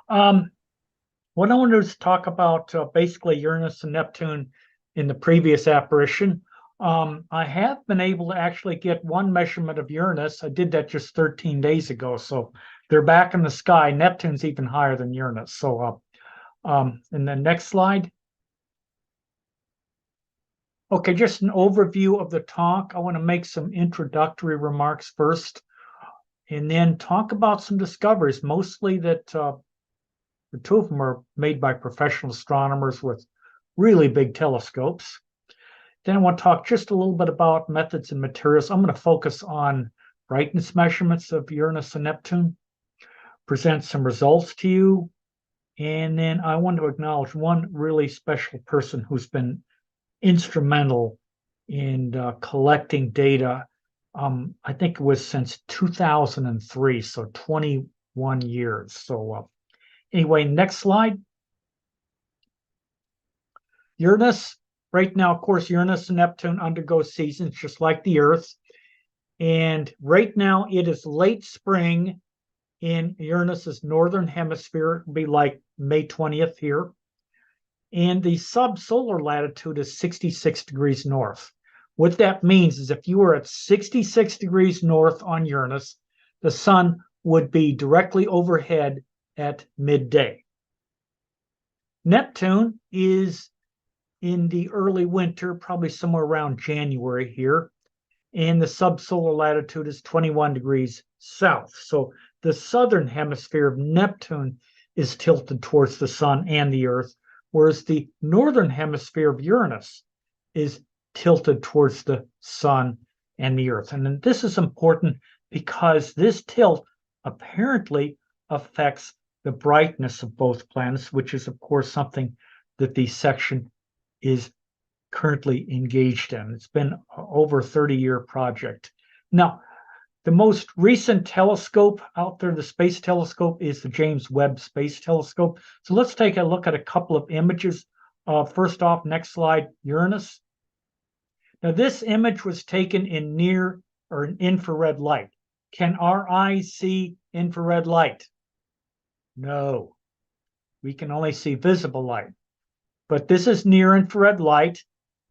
What I wanted to talk about basically Uranus and Neptune in the previous apparition. I have been able to actually get one measurement of Uranus. I did that just 13 days ago, so they're back in the sky. Neptune's even higher than Uranus. So, in the next slide. Okay, just an overview of the talk. I want to make some introductory remarks first, and then talk about some discoveries, mostly that the two of them are made by professional astronomers with really big telescopes. Then I want to talk just a little bit about methods and materials. I'm going to focus on brightness measurements of Uranus and Neptune, present some results to you, and then I want to acknowledge one really special person who's been instrumental in collecting data. I think it was since 2003, so 21 years. So Anyway, next slide. Uranus, right now, of course, Uranus and Neptune undergo seasons just like the Earth. And right now it is late spring in Uranus's northern hemisphere. It'll be like May 20th here. And the subsolar latitude is 66 degrees north. What that means is if you were at 66 degrees north on Uranus, the sun would be directly overhead at midday. Neptune is in the early winter, probably somewhere around January here, and the subsolar latitude is 21 degrees south. So the southern hemisphere of Neptune is tilted towards the sun and the Earth, whereas the northern hemisphere of Uranus is tilted towards the sun and the Earth. And this is important because this tilt apparently affects the brightness of both planets, which is, of course, something that the section is currently engaged in. It's been over a 30-year project. Now, the most recent telescope out there, the space telescope, is the James Webb Space Telescope. So let's take a look at a couple of images. First off, next slide, Uranus. Now, this image was taken in near or infrared light. Can our eyes see infrared light? No. We can only see visible light. But this is near infrared light,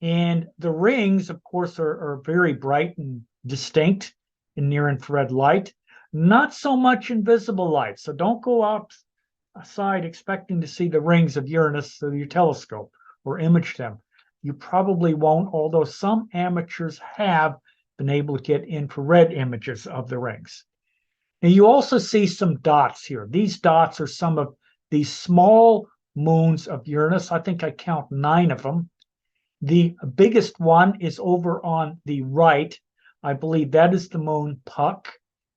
and the rings, of course, are very bright and distinct in near infrared light. Not so much in visible light. So don't go outside expecting to see the rings of Uranus through your telescope or image them. You probably won't, although some amateurs have been able to get infrared images of the rings. And you also see some dots here. These dots are some of these small moons of Uranus. I think I count 9 of them. The biggest one is over on the right. I believe that is the moon Puck.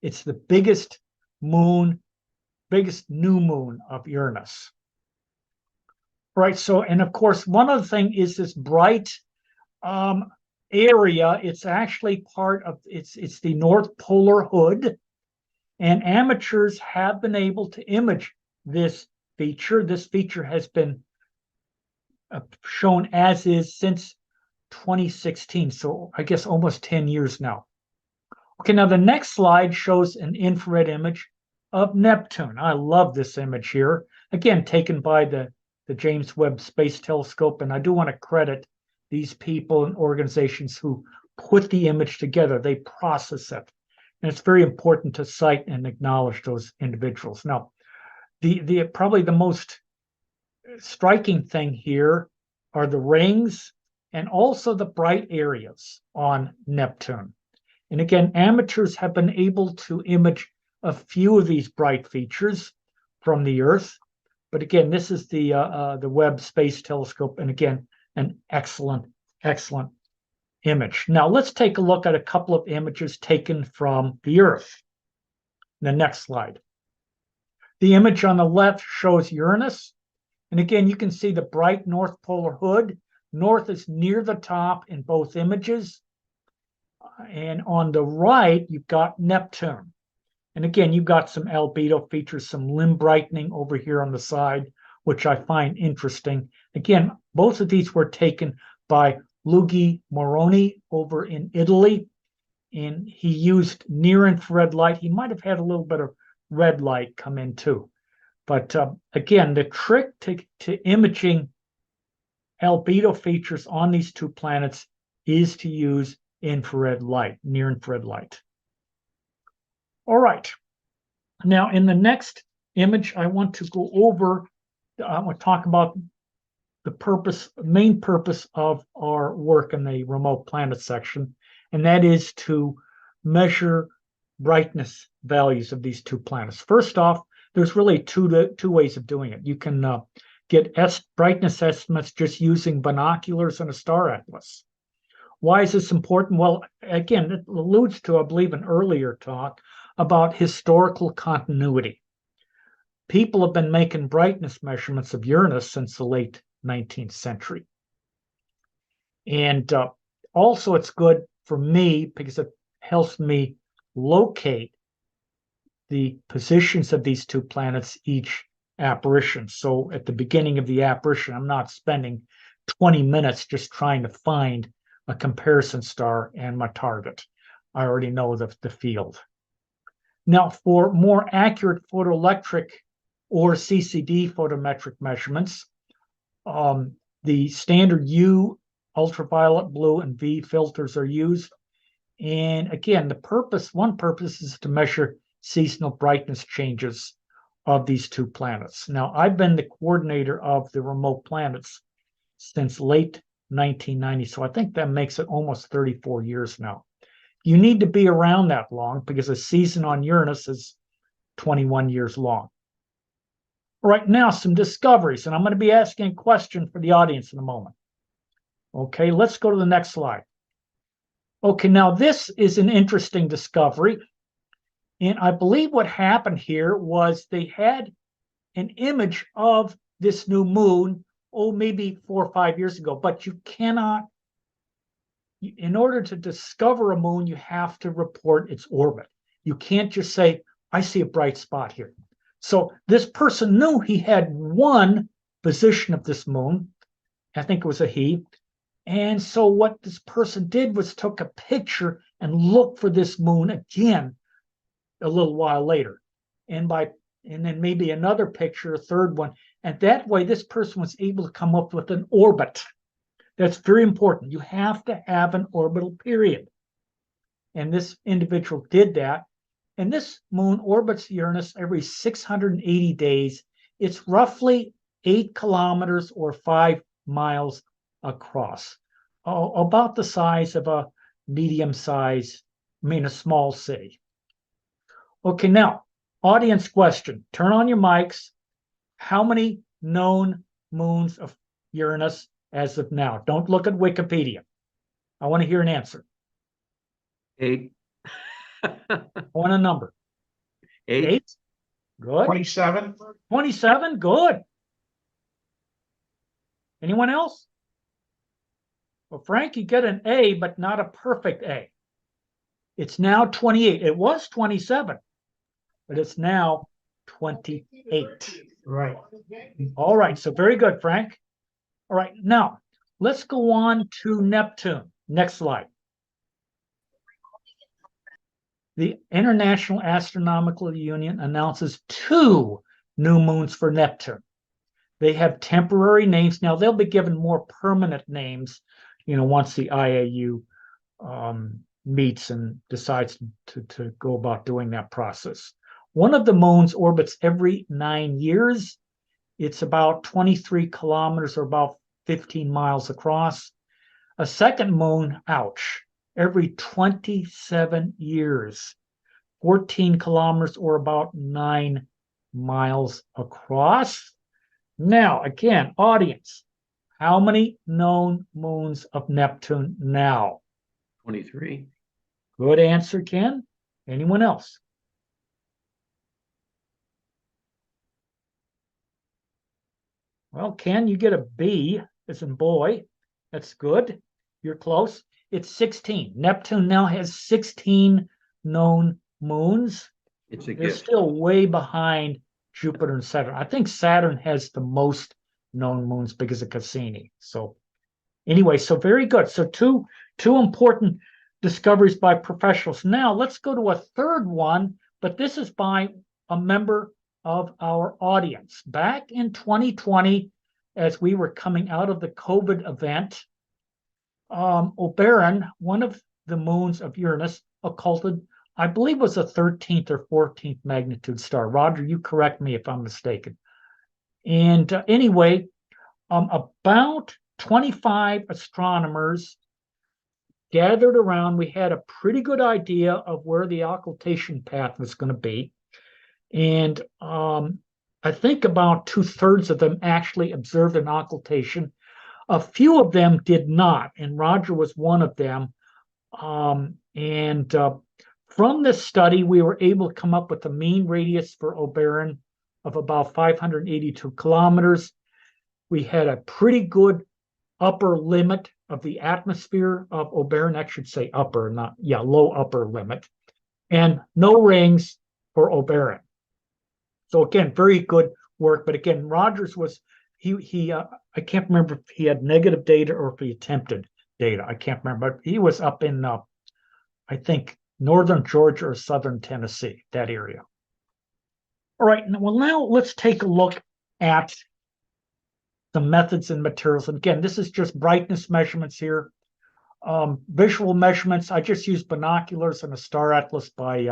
It's the biggest moon, biggest new moon of Uranus. Right, so, and of course, one other thing is this bright area. It's actually part of, it's the North Polar Hood, and amateurs have been able to image this feature. This feature has been shown as is since 2016, so I guess almost 10 years now. Okay, now the next slide shows an infrared image of Neptune. I love this image here. Again, taken by the James Webb Space Telescope, and I do want to credit these people and organizations who put the image together. They process it, and it's very important to cite and acknowledge those individuals. Now, the probably the most striking thing here are the rings and also the bright areas on Neptune. And again, amateurs have been able to image a few of these bright features from the Earth. But again, this is the Webb Space Telescope, and again, an excellent, excellent image. Now, let's take a look at a couple of images taken from the Earth. The next slide. The image on the left shows Uranus. And again, you can see the bright North Polar Hood. North is near the top in both images. And on the right, you've got Neptune. And again, you've got some albedo features, some limb brightening over here on the side, which I find interesting. Again, both of these were taken by Luigi Moroni over in Italy, and he used near-infrared light. He might have had a little bit of red light come in too. But again, the trick to imaging albedo features on these two planets is to use infrared light, near-infrared light. All right. Now, in the next image, I want to go over, I want to talk about the main purpose of our work in the remote planet section, and that is to measure brightness values of these two planets. First off, there's really two ways of doing it. You can get brightness estimates just using binoculars and a star atlas. Why is this important? Well, again, it alludes to, I believe, an earlier talk about historical continuity. People have been making brightness measurements of Uranus since the late 19th century. And also it's good for me because it helps me locate the positions of these two planets each apparition. So at the beginning of the apparition, I'm not spending 20 minutes just trying to find a comparison star and my target. I already know the field. Now, for more accurate photoelectric or CCD photometric measurements, the standard U, ultraviolet, blue, and V filters are used. And again, one purpose is to measure seasonal brightness changes of these two planets. Now, I've been the coordinator of the remote planets since late 1990, so I think that makes it almost 34 years now. You need to be around that long because a season on Uranus is 21 years long. All right, now some discoveries, and I'm going to be asking a question for the audience in a moment. Okay, let's go to the next slide. Okay, now this is an interesting discovery. And I believe what happened here was they had an image of this new moon, maybe 4 or 5 years ago, but you cannot, in order to discover a moon, you have to report its orbit. You can't just say, I see a bright spot here. So this person knew he had one position of this moon. I think it was a he. And so what this person did was took a picture and looked for this moon again a little while later. And then maybe another picture, a third one. And that way this person was able to come up with an orbit. That's very important. You have to have an orbital period. And this individual did that. And this moon orbits Uranus every 680 days. It's roughly 8 kilometers or 5 miles across, about the size of a a small city. Okay, now, audience question. Turn on your mics. How many known moons of Uranus as of now? Don't look at Wikipedia. I want to hear an answer. 8. I want a number. 8. Good. 27. 27. Good. Anyone else? Well, Frank, you get an A, but not a perfect A. It's now 28. It was 27, but it's now 28. Right. All right. So very good, Frank. All right. Now, let's go on to Neptune. Next slide. The International Astronomical Union announces 2 new moons for Neptune. They have temporary names. Now, they'll be given more permanent names, once the IAU meets and decides to go about doing that process. One of the moons orbits every 9 years. It's about 23 kilometers or about 15 miles across. A second moon, every 27 years, 14 kilometers or about 9 miles across. Now, again, audience, how many known moons of Neptune now? 23. Good answer, Ken. Anyone else? Well, Ken, you get a B as in boy. That's good. You're close. It's 16. Neptune now has 16 known moons. It's a They're gift. still way behind Jupiter and Saturn. I think Saturn has the most known moons because of Cassini. So anyway, so very good. So two important discoveries by professionals. Now let's go to a third one, but this is by a member of our audience. Back in 2020, as we were coming out of the COVID event, Oberon, one of the moons of Uranus, occulted, I believe was a 13th or 14th magnitude star. Roger, you correct me if I'm mistaken. And anyway, about 25 astronomers gathered around. We had a pretty good idea of where the occultation path was going to be. And I think about 2/3 of them actually observed an occultation. A few of them did not, and Roger was one of them. From this study, we were able to come up with a mean radius for Oberon of about 582 kilometers. We had a pretty good upper limit of the atmosphere of Oberon. I should say upper, low upper limit. And no rings for Oberon. So again, very good. work. But again, Rogers was, I can't remember if he had negative data or if he attempted data. I can't remember, but he was up in, I think, northern Georgia or southern Tennessee, that area. All right, well, now let's take a look at the methods and materials. And again, this is just brightness measurements here. Visual measurements, I just use binoculars and a star atlas by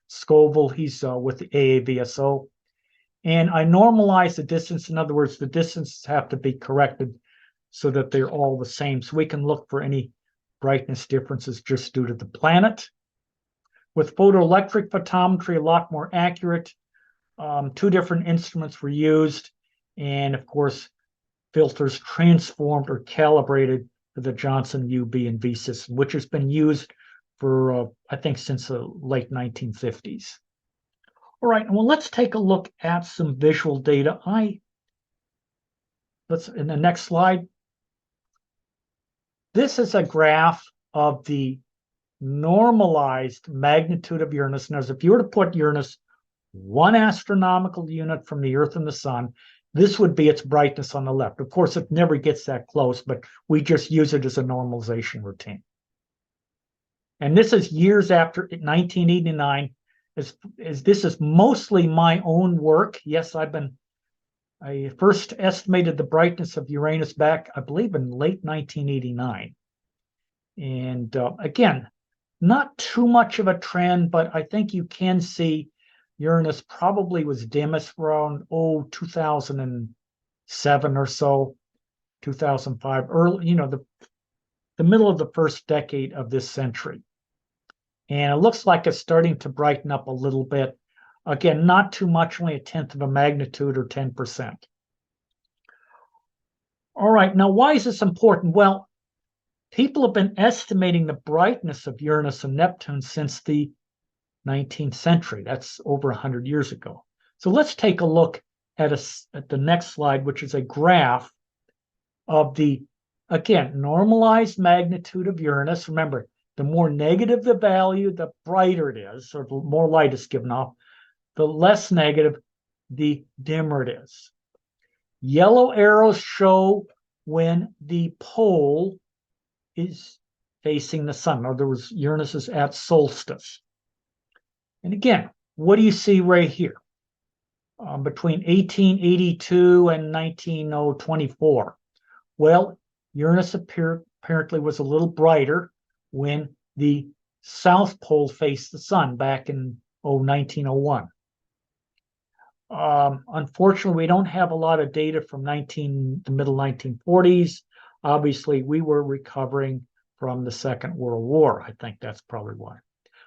Scoville. He's with the AAVSO. And I normalize the distance. In other words, the distances have to be corrected so that they're all the same. So we can look for any brightness differences just due to the planet. With photoelectric photometry, a lot more accurate. 2 different instruments were used. And of course, filters transformed or calibrated for the Johnson UV and V system, which has been used for, I think, since the late 1950s. All right, well, let's take a look at some visual data. Let's, in the next slide. This is a graph of the normalized magnitude of Uranus. Now, if you were to put Uranus 1 astronomical unit from the Earth and the Sun, this would be its brightness on the left. Of course, it never gets that close, but we just use it as a normalization routine. And this is years after 1989. As this is mostly my own work. Yes, I first estimated the brightness of Uranus back, I believe, in late 1989. And again, not too much of a trend, but I think you can see Uranus probably was dimmest around 2007 or so, 2005, early, the middle of the first decade of this century. And it looks like it's starting to brighten up a little bit. Again, not too much, only 1/10 of a magnitude or 10%. All right, now why is this important? Well, people have been estimating the brightness of Uranus and Neptune since the 19th century. That's over 100 years ago. So let's take a look at the next slide, which is a graph of the, again, normalized magnitude of Uranus. Remember, the more negative the value, the brighter it is, or the more light is given off. The less negative, the dimmer it is. Yellow arrows show when the pole is facing the sun. In other words, Uranus is at solstice. And again, what do you see right here? Between 1882 and 1924. Well, Uranus apparently was a little brighter when the South Pole faced the sun back in 1901. Unfortunately, we don't have a lot of data from the middle 1940s. Obviously, we were recovering from the Second World War. I think that's probably why.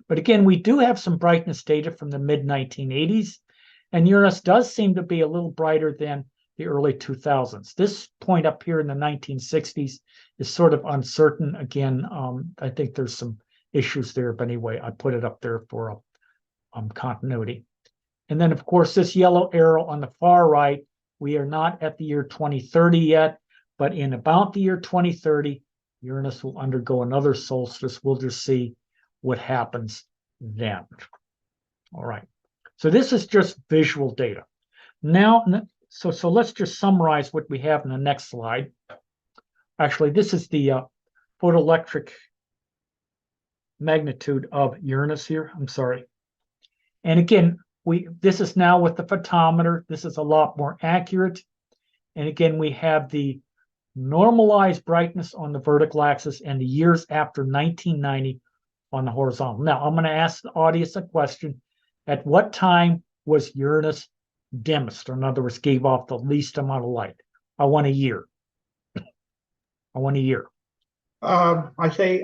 But again, we do have some brightness data from the mid-1980s, and Uranus does seem to be a little brighter than the early 2000s. This point up here in the 1960s is sort of uncertain. Again, I think there's some issues there, but anyway, I put it up there for continuity. And then, of course, this yellow arrow on the far right, we are not at the year 2030 yet, but in about the year 2030, Uranus will undergo another solstice. We'll just see what happens then. All right. So this is just visual data. Now, so let's just summarize what we have in the next slide. Actually, this is the photoelectric magnitude of Uranus here. I'm sorry. And again, this is now with the photometer. This is a lot more accurate. And again, we have the normalized brightness on the vertical axis and the years after 1990 on the horizontal. Now, I'm going to ask the audience a question. At what time was Uranus dimmest, or in other words, gave off the least amount of light? I want a year. I want a year. I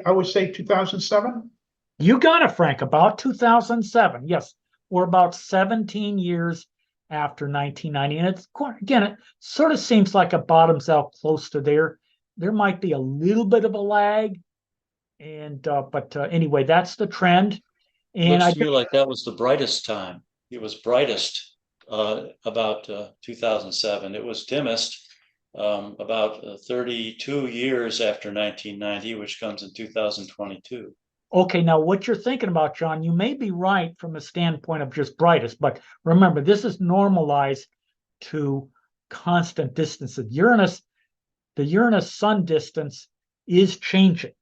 would say 2007. You got it, Frank. About 2007. Yes, we're about 17 years after 1990, and it's again, it sort of seems like it bottoms out close to there. There might be a little bit of a lag, and but anyway, that's the trend. And Looks to me like that was the brightest time. It was brightest about 2007. It was dimmest about 32 years after 1990, which comes in 2022. Okay, now what you're thinking about, John, you may be right from a standpoint of just brightest, but remember, this is normalized to constant distances. The Uranus-Sun distance is changing.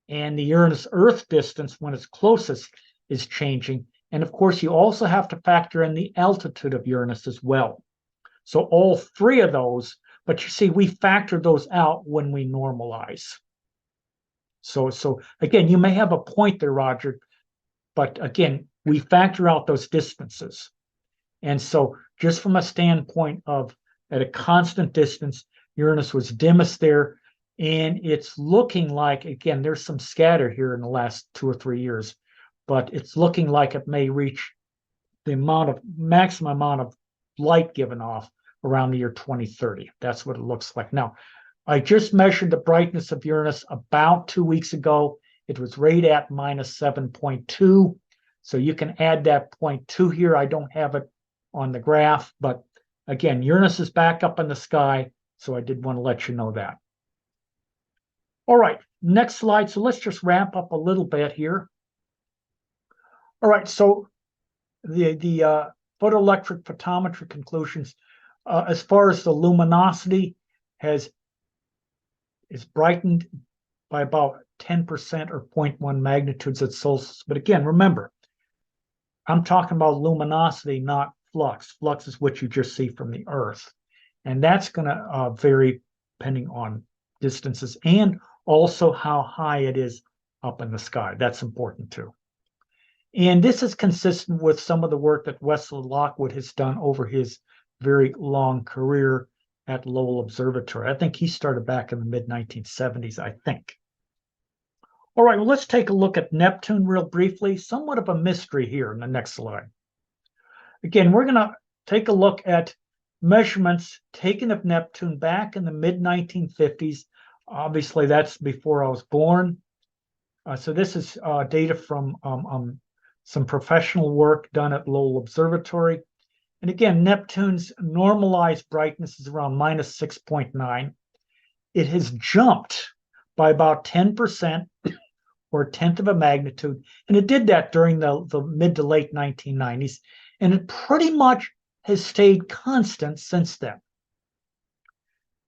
And the Uranus-Earth distance, when it's closest, is changing. And of course, you also have to factor in the altitude of Uranus as well. So all three of those, but you see, we factor those out when we normalize. So again, you may have a point there, Roger, but again, we factor out those distances. And so just from a standpoint of at a constant distance, Uranus was dimmest there. And it's looking like, again, there's some scatter here in the last 2 or 3 years, but it's looking like it may reach the maximum amount of light given off around the year 2030. That's what it looks like. Now, I just measured the brightness of Uranus about 2 weeks ago. It was right at minus 7.2. So you can add that 0.2 here. I don't have it on the graph, but again, Uranus is back up in the sky. So I did want to let you know that. All right, next slide. So let's just ramp up a little bit here. All right, so the photoelectric photometry conclusions, as far as the luminosity is brightened by about 10% or 0.1 magnitudes at solstice. But again, remember, I'm talking about luminosity, not flux. Flux is what you just see from the Earth. And that's going to vary depending on distances and also how high it is up in the sky. That's important too. And this is consistent with some of the work that Wesley Lockwood has done over his very long career at Lowell Observatory. I think he started back in the mid-1970s, I think. All right, well, let's take a look at Neptune real briefly. Somewhat of a mystery here in the next slide. Again, we're going to take a look at measurements taken of Neptune back in the mid-1950s. Obviously, that's before I was born. So this is data from some professional work done at Lowell Observatory. And again, Neptune's normalized brightness is around minus 6.9. It has jumped by about 10% or a tenth of a magnitude. And it did that during the mid to late 1990s. And it pretty much has stayed constant since then.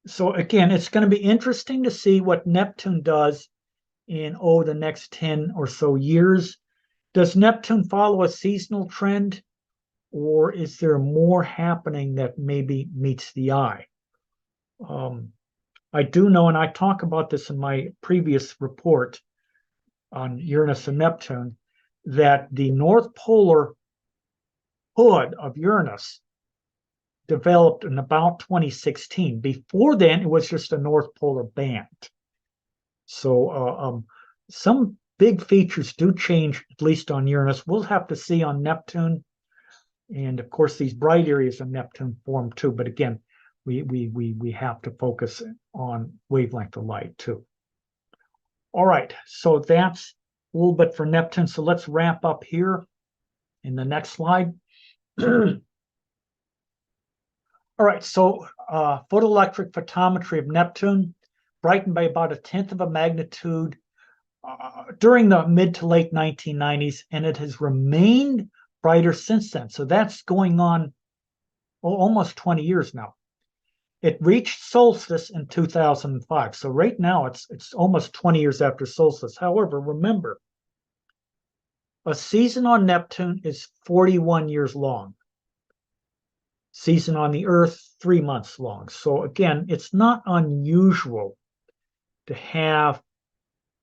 So again, it's going to be interesting to see what Neptune does in, the next 10 or so years. Does Neptune follow a seasonal trend, or is there more happening that maybe meets the eye? I do know, and I talk about this in my previous report on Uranus and Neptune, that the North Polar hood of Uranus developed in about 2016. Before then, it was just a North Polar band. So some big features do change, at least on Uranus. We'll have to see on Neptune. And of course, these bright areas of Neptune form too. But again, we have to focus on wavelength of light too. All right, so that's a little bit for Neptune. So let's wrap up here in the next slide. All right, so photoelectric photometry of Neptune brightened by about a tenth of a magnitude during the mid to late 1990s, and it has remained brighter since then. So that's going on almost 20 years now. It reached solstice in 2005. So right now it's almost 20 years after solstice. However, remember, a season on Neptune is 41 years long. Season on the Earth, 3 months long. So again, it's not unusual to have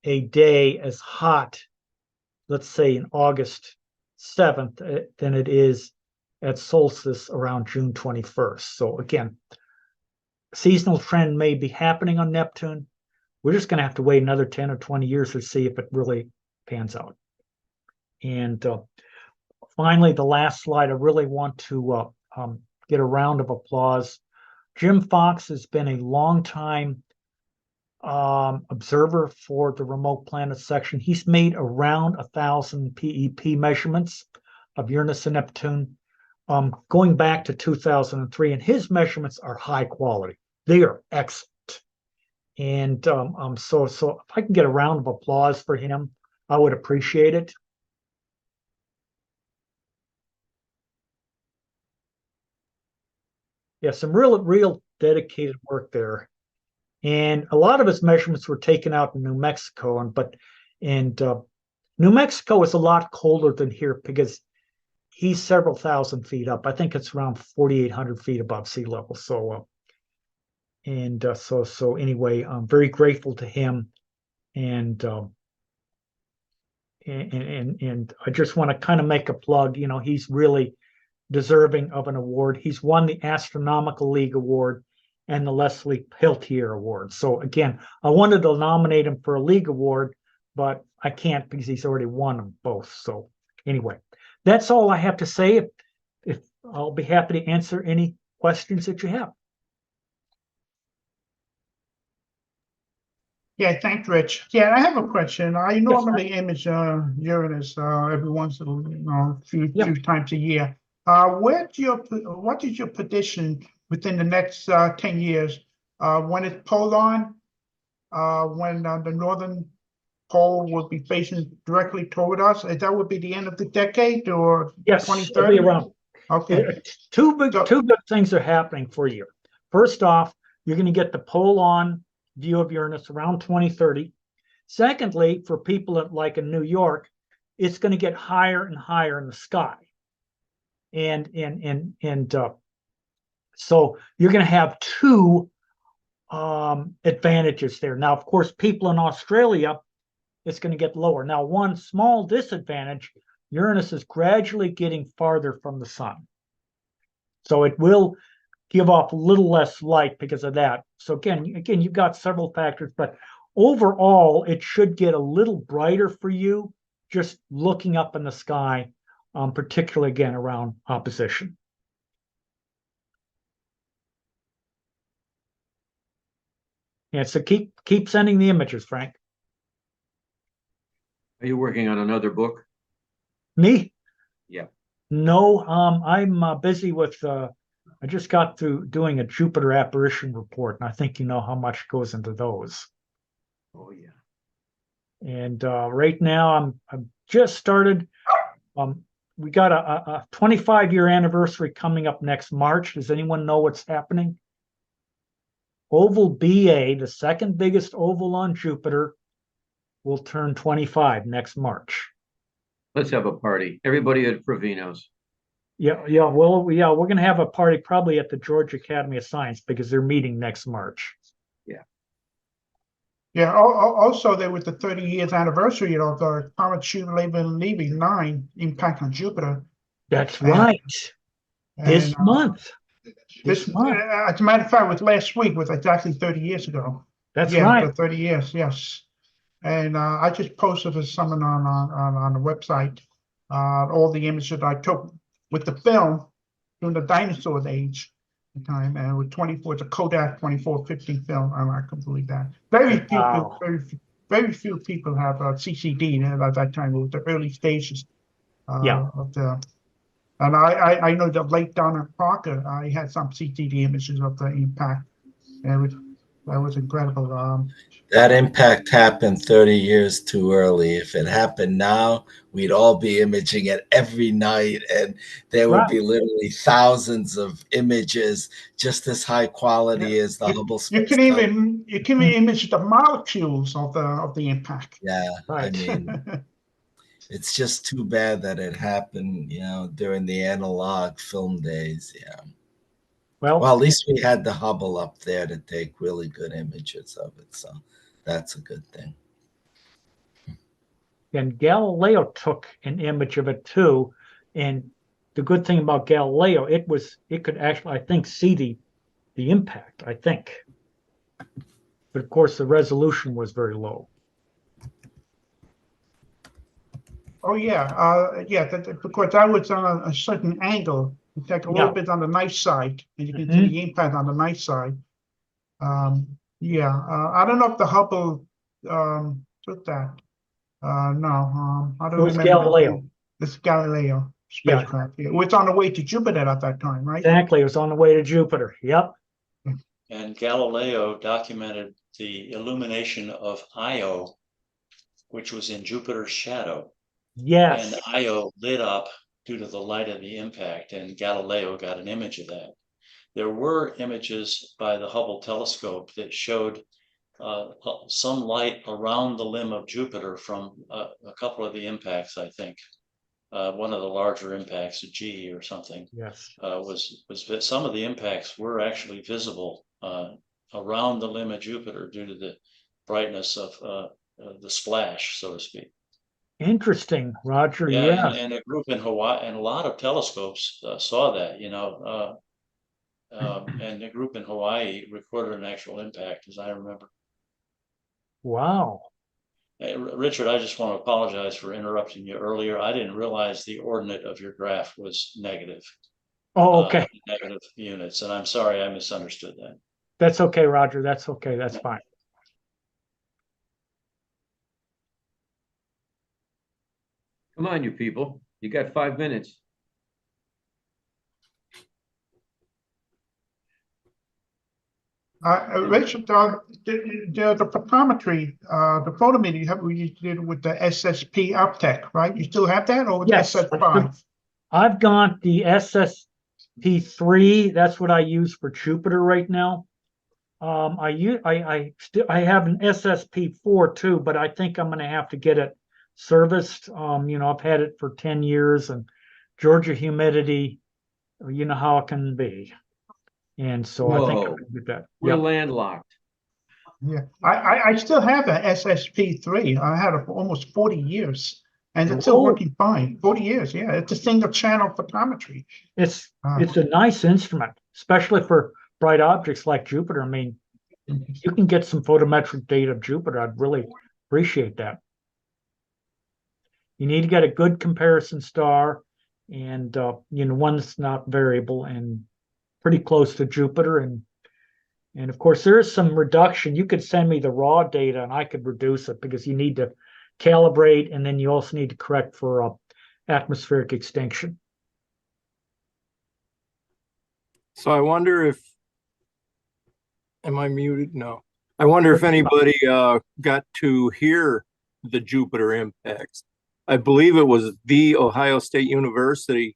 a day as hot, let's say in August 7th, than it is at solstice around June 21st. So again, seasonal trend may be happening on Neptune. We're just going to have to wait another 10 or 20 years to see if it really pans out. And finally, the last slide, I really want to get a round of applause. Jim Fox has been a long time observer for the remote planet section. He's made around 1,000 PEP measurements of Uranus and Neptune going back to 2003, and his measurements are high quality. They are excellent. And so if I can get a round of applause for him, I would appreciate it. Yeah, some real dedicated work there. And a lot of his measurements were taken out in New Mexico, and New Mexico is a lot colder than here because he's several thousand feet up. I think it's around 4,800 feet above sea level. So anyway, I'm very grateful to him, and I just want to kind of make a plug. You know, he's really deserving of an award. He's won the Astronomical League Award and the Leslie Peltier Award. So again, I wanted to nominate him for a league award, but I can't because he's already won them both. So anyway, that's all I have to say. If I'll be happy to answer any questions that you have. Yeah, thanks, Rich. Yeah, I have a question. I normally image Uranus every once in few times a year. What is your prediction within the next 10 years when it's pulled on? When the northern pole will be facing directly toward us? That would be the end of the decade or Yes, it'll 2030? be around. Okay. Two good things are happening for you. First off, you're going to get the pole-on view of Uranus around 2030. Secondly, for people like in New York, it's going to get higher and higher in the sky, and so you're going to have two advantages there. Now, of course, people in Australia, it's going to get lower. Now, one small disadvantage: Uranus is gradually getting farther from the sun, so it will give off a little less light because of that. So again, you've got several factors, but overall, it should get a little brighter for you just looking up in the sky, particularly again around opposition. Yeah, so keep sending the images, Frank. Are you working on another book? Me? Yeah. No, I'm busy with. I just got through doing a Jupiter apparition report, and I think you know how much goes into those. Oh yeah. And right now, I'm just started. We got a 25-year anniversary coming up next March. Does anyone know what's happening? Oval BA, the second biggest oval on Jupiter, will turn 25 next March. Let's have a party. Everybody at Provino's. Yeah, well, we're going to have a party probably at the Georgia Academy of Science because they're meeting next March. Yeah. Yeah. Also, there was the 30 years anniversary of the comet Churyumov 9 impact on Jupiter. That's right. This month. As a matter of fact, it was last week. Was exactly 30 years ago. That's right. 30 years. Yes. And I just posted something on the website. All the images I took with the film during the dinosaur age time, and with 24, it's a Kodak 24-50 film. I couldn't believe that. Very few people have CCD at that time. It was the early stages of the. And I know that late Donna Parker, I had some CCD images of the impact, and that was incredible. That impact happened 30 years too early. If it happened now, we'd all be imaging it every night, and there would be literally thousands of images just as high quality as the Hubble Space You can even image the molecules of the impact. Yeah, I mean, it's just too bad that it happened, during the analog film days. Yeah. Well, at least we had the Hubble up there to take really good images of it, so that's a good thing. And Galileo took an image of it too, and the good thing about Galileo, it could actually, I think, see the impact, I think. But of course, the resolution was very low. Oh yeah, because I was on a certain angle. It's like a little bit on the nice side, and you can see the impact on the nice side. I don't know if the Hubble took that. No, I don't remember. Galileo. It's Galileo spacecraft. Yeah. It was on the way to Jupiter at that time, right? Exactly, it was on the way to Jupiter. Yep. And Galileo documented the illumination of Io, which was in Jupiter's shadow. Yes. And Io lit up due to the light of the impact, and Galileo got an image of that. there were images by the Hubble telescope that showed some light around the limb of Jupiter from a couple of the impacts, I think. One of the larger impacts, a G or something, Yes. was some of the impacts were actually visible around the limb of Jupiter due to the brightness of the splash, so to speak. Interesting, Roger. Yeah, Yeah. and a group in Hawaii and a lot of telescopes saw that, and a group in Hawaii recorded an actual impact, as I remember. Wow. Hey, Richard, I just want to apologize for interrupting you earlier. I didn't realize the ordinate of your graph was negative. Oh, okay. Negative units, and I'm sorry I misunderstood that. That's okay, Roger. That's okay. That's fine. Come on, you people. You got 5 minutes. Rachel, the photometry, the photometer you did with the SSP Optech, right? You still have that, or with Yes, SS5? I've got the SSP3. That's what I use for Jupiter right now. I have an SSP4 too, but I think I'm going to have to get it serviced. I've had it for 10 years, and Georgia humidity, you know how it can be. And so I think I'm Whoa. gonna get that. We're Yep. landlocked. Yeah, I still have an SSP3. I had it for almost 40 years, and it's still Oh. working fine. 40 years, yeah. It's a single channel photometry. It's a nice instrument, especially for bright objects like Jupiter. I mean, you can get some photometric data of Jupiter. I'd really appreciate that. You need to get a good comparison star, and one that's not variable and pretty close to Jupiter. And of course, there is some reduction. You could send me the raw data, and I could reduce it because you need to calibrate, and then you also need to correct for atmospheric extinction. So I wonder if, am I muted? No. I wonder if anybody got to hear the Jupiter impacts. I believe it was the Ohio State University.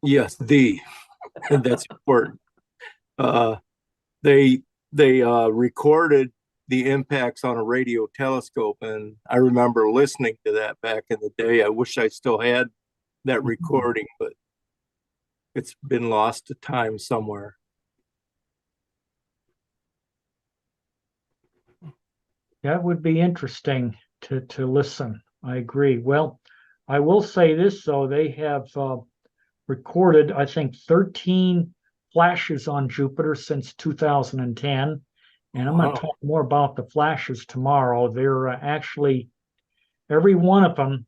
Yes, that's important. They recorded the impacts on a radio telescope, and I remember listening to that back in the day. I wish I still had that recording, but it's been lost to time somewhere. That would be interesting to listen. I agree. Well, I will say this, though. They have recorded, I think, 13 flashes on Jupiter since 2010. And I'm going to talk more about the flashes tomorrow. They're actually, every one of them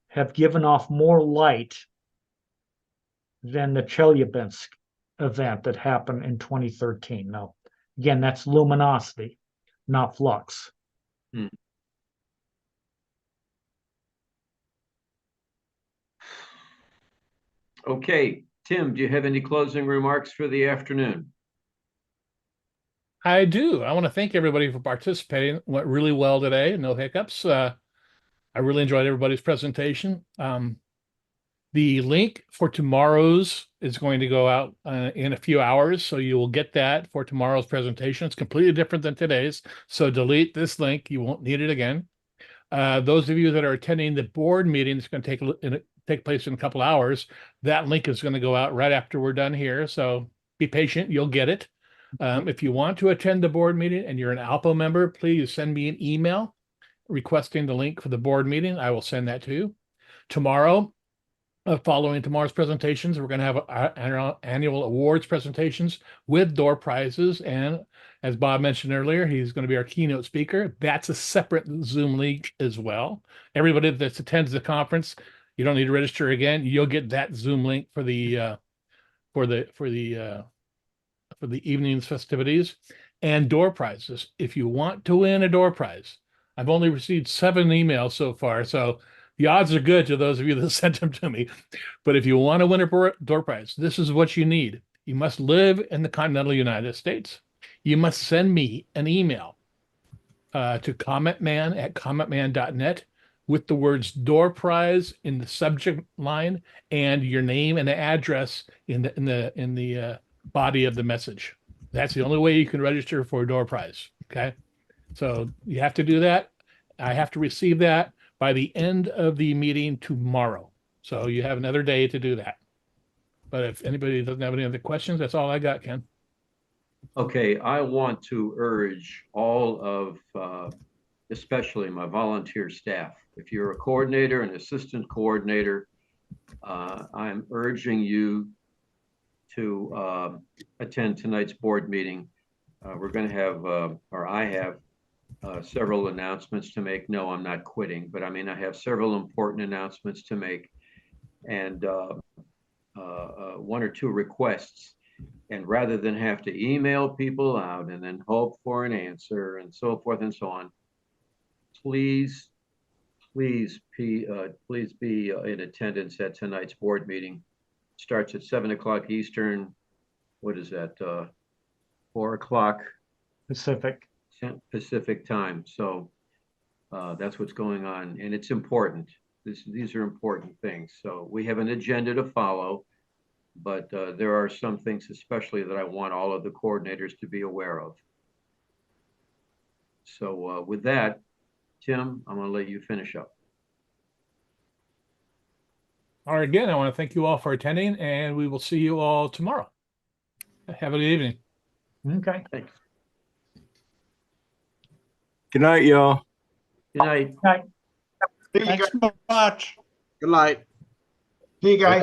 have given off more light than the Chelyabinsk event that happened in 2013. Now, again, that's luminosity, not flux. Okay, Tim, do you have any closing remarks for the afternoon? I do. I want to thank everybody for participating. It went really well today. No hiccups. I really enjoyed everybody's presentation. The link for tomorrow's is going to go out in a few hours, so you will get that for tomorrow's presentation. It's completely different than today's, so delete this link. You won't need it again. Those of you that are attending the board meeting, it's going to take place in a couple hours. That link is going to go out right after we're done here, so be patient. You'll get it. If you want to attend the board meeting and you're an ALPO member, please send me an email requesting the link for the board meeting. I will send that to you. Tomorrow, following tomorrow's presentations, we're going to have our annual awards presentations with door prizes. And as Bob mentioned earlier, he's going to be our keynote speaker. That's a separate Zoom link as well. Everybody that attends the conference, you don't need to register again. You'll get that Zoom link for the evening's festivities and door prizes. If you want to win a door prize, I've only received 7 emails so far, so the odds are good to those of you that sent them to me. But if you want to win a door prize, this is what you need. You must live in the continental United States. You must send me an email to commentman@commentman.net with the words door prize in the subject line and your name and address in the body of the message. That's the only way you can register for a door prize. Okay. So you have to do that. I have to receive that by the end of the meeting tomorrow. So you have another day to do that. But if anybody doesn't have any other questions, that's all I got, Ken. Okay, I want to urge all of, especially my volunteer staff, if you're a coordinator, an assistant coordinator, I'm urging you to attend tonight's board meeting. We're going to have, or I have, several announcements to make. No, I'm not quitting, but I mean, I have several important announcements to make and one or two requests. And rather than have to email people out and then hope for an answer and so forth and so on, please be in attendance at tonight's board meeting. Starts at 7 o'clock Eastern. What is that? 4 o'clock Pacific time. So that's what's going on, and it's important. These are important things. So we have an agenda to follow, but there are some things especially that I want all of the coordinators to be aware of. So with that, Tim, I'm going to let you finish up. All right, again, I want to thank you all for attending, and we will see you all tomorrow. Have a good evening. Okay. Thanks. Good night, y'all. Good night. Night. See you Thanks guys. much. Good night. See you guys.